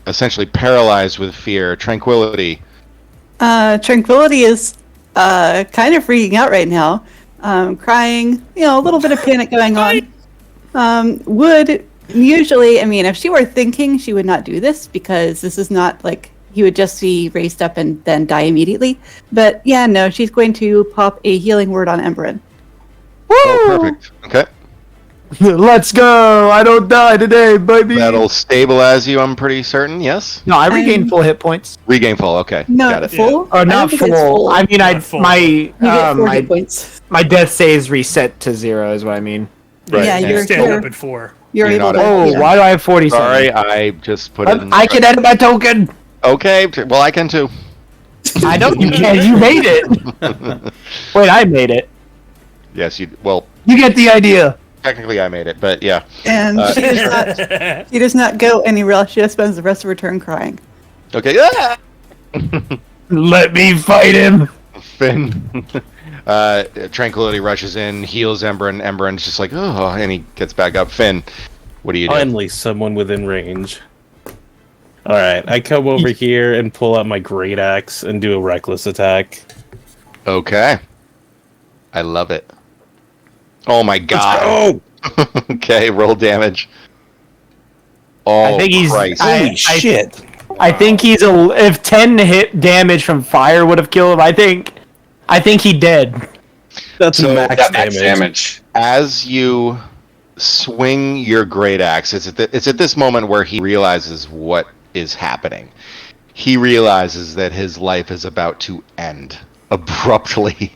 essentially paralyzed with fear. Tranquility. Tranquility is kind of freaking out right now. crying, a little bit of panic going on. Would usually, I mean, if she were thinking, she would not do this because this is not like he would just be raised up and then die immediately. But yeah, no, she's going to pop a healing word on Emberin. Oh, perfect. Okay. Let's go! I don't die today, baby! That'll stabilize you, I'm pretty certain, yes? No, I regain full hit points. Regain full, okay. No, Got it. full? Or I not don't think it's full. I mean, Not full. You get 4 hit points. my death saves reset to 0 is what I mean. Right. Yeah, Yeah. you're Stand you're, up at 4. you're You're able not to. Oh, yeah. why do I have 47? Sorry, I just put it in. I can edit my token! Okay, well, I can too. I know you can. You made it. Wait, I made it. Yes, well, You get the idea. technically I made it, but yeah. And she does not go anywhere. She just spends the rest of her turn crying. Okay. Ah! Let me fight him. Finn. Tranquility rushes in, heals Ember, and Ember's just like, oh, and he gets back up. Finn, what do you do? Finally, someone within range. Alright, I come over here and pull out my great axe and do a reckless attack. Okay. I love it. Oh my god. Oh! Okay, roll damage. Oh, I think he's. Christ. Holy shit! I think he's a. If 10 hit damage from fire would have killed him, I think he dead. That's So max Got max damage. damage. As you swing your great axe, it's at this moment where he realizes what is happening. He realizes that his life is about to end abruptly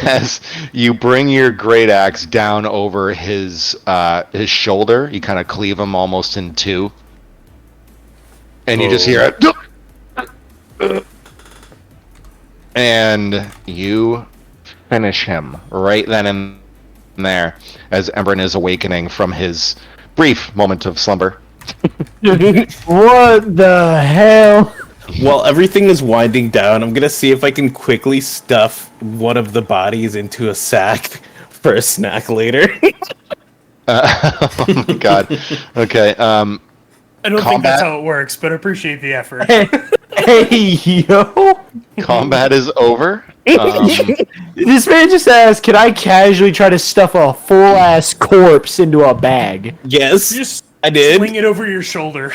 as you bring your great axe down over his shoulder. You kind of cleave him almost in two, and you just hear it, and you finish him right then and there as Embern is awakening from his brief moment of slumber. What the hell? While everything is winding down, I'm gonna see if I can quickly stuff one of the bodies into a sack for a snack later. Oh my god. Okay. I don't think Combat? that's how it works, but appreciate the effort. Hey, yo. Combat is over. This man just asked, can I casually try to stuff a full-ass corpse into a bag? Yes, Just I did. sling it over your shoulder.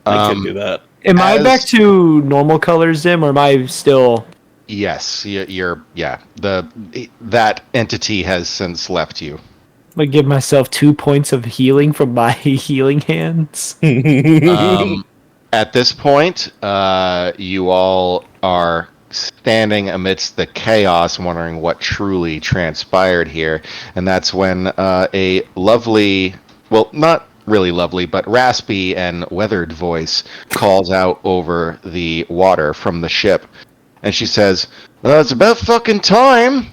I could do that. Am I As- back to normal colors, Zim, or am I still... Yes, you're. Yeah, that entity has since left you. I'm gonna give myself 2 points of healing from my healing hands. At this point, you all are standing amidst the chaos, wondering what truly transpired here, and that's when a lovely, well, not really lovely, but raspy and weathered voice calls out over the water from the ship, and she says, "It's about fucking time,"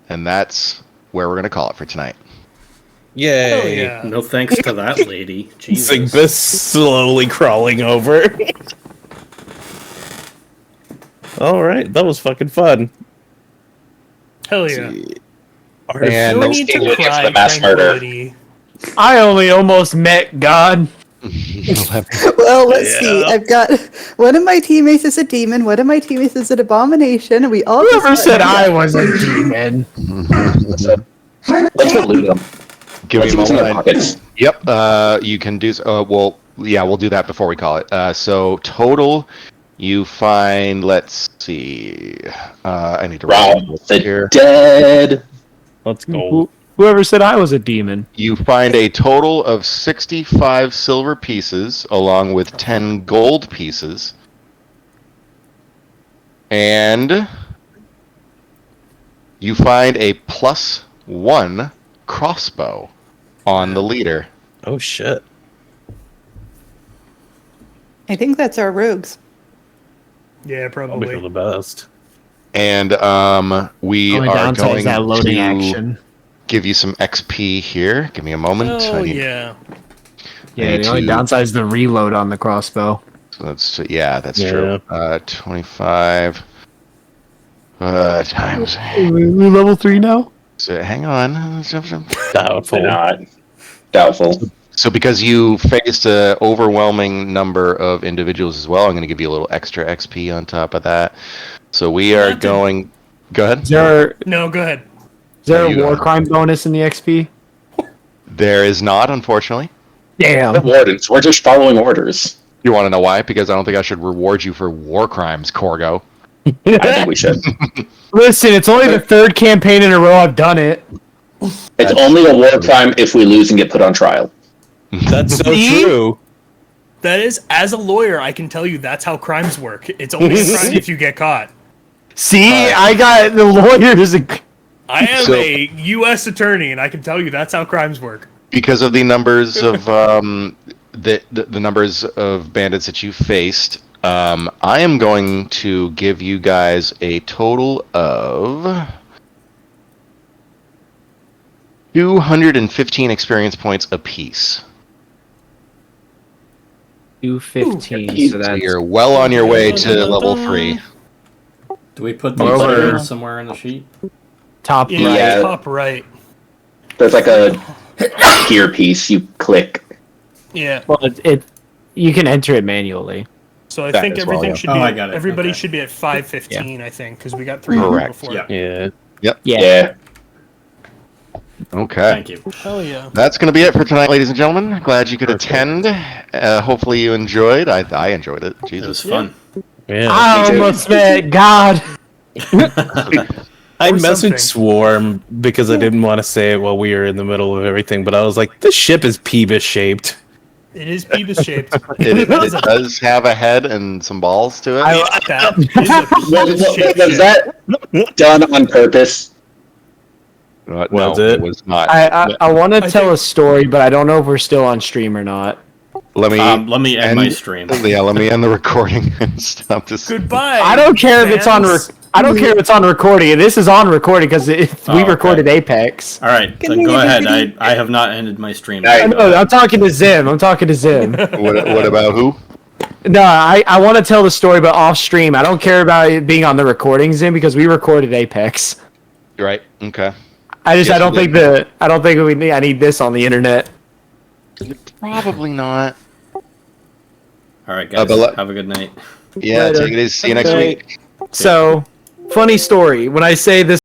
and that's where we're gonna call it for tonight. Yay! Oh, yeah. No thanks to that lady. Jesus. Sigba's slowly crawling over. Alright, that was fucking fun. Hell yeah. And No need to Steve gets cry, the mass murder. tranquility. I only almost met God. Well, let's see. I've got one of my teammates is a demon, one of my teammates is an abomination, and we all Whoever just- said I was a demon? Let's go loot them. Give me Let's a loot some of moment. their pockets. Yep. You can do. We'll do that before we call it. So total, you find. Let's see. I need to Rob roll the here. dead. Let's go. Whoever said I was a demon? You find a total of 65 silver pieces, along with 10 gold pieces, and you find a +1 crossbow on the leader. Oh shit. I think that's our rogues. Yeah, Probably probably. for the best. And we Only are downside going is that loading to action. give you some XP here. Give me a moment. Oh, yeah. Yeah, need the only to- downside is the reload on the crossbow. So that's that's Yeah. true. 25 times. We level 3 now? So hang on. They're Doubtful. not. Doubtful. So because you faced an overwhelming number of individuals as well, I'm going to give you a little extra XP on top of that. So we are Not to- going. Go ahead. Is there No, go ahead. a you go war ahead. crime bonus in the XP? There is not, unfortunately. The Damn. wardens, we're just following orders. You want to know why? Because I don't think I should reward you for war crimes, Corgo. I think we should. Listen, it's only the third campaign in a row I've done it. It's only a war crime if we lose and get put on trial. That's so See? true. That is, as a lawyer, I can tell you that's how crimes work. It's only a crime if you get caught. See, I got the lawyers. I am So- a U.S. attorney, and I can tell you that's how crimes work. Because of the numbers of the numbers of bandits that you faced, I am going to give you guys a total of 215 experience points apiece. 215. So So that's you're well on your way to level 3. Do we put the Moreover- letter somewhere in the sheet? top Yeah, right. Yeah. top right. There's like a gear piece you click. Yeah. Well, you can enter it manually. So I That think as well, everything yeah. should Oh, be. I got it. Everybody Okay. should be at 515. I think because we got 3 Correct. before. Yeah. Yeah. Yeah. Okay. Thank you. Hell yeah. That's going to be it for tonight, ladies and gentlemen. Glad you could attend. Hopefully you enjoyed. I enjoyed it. It was Jesus. fun. Yeah. I almost met God. I Or messaged something. Swarm because I didn't want to say it while we were in the middle of everything, but I was like, this ship is peevish shaped. It is Peebus shaped. It does have a head and some balls to it. That is a Was, Peebus shaped was ship. that done on purpose? No, Was it it? was not. I want to I tell think- a story, but I don't know if we're still on stream or not. Let me Let me end my stream. Yeah, let me end the recording and stop this. Goodbye. I don't care if it's on. fans. I don't care if it's on recording. This is on recording because we okay. recorded Apex. All right, then go ahead. I have not ended my stream. I I know, I'm talking to Zim. What about who? No, I want to tell the story, but off stream. I don't care about it being on the recording, Zim, because we recorded Apex. You're right. Okay. I don't you think I need this on the internet. Probably not. All right, guys. but Have a good night. Yeah, Later. take it easy. See you next Okay. week. So, funny story. When I say this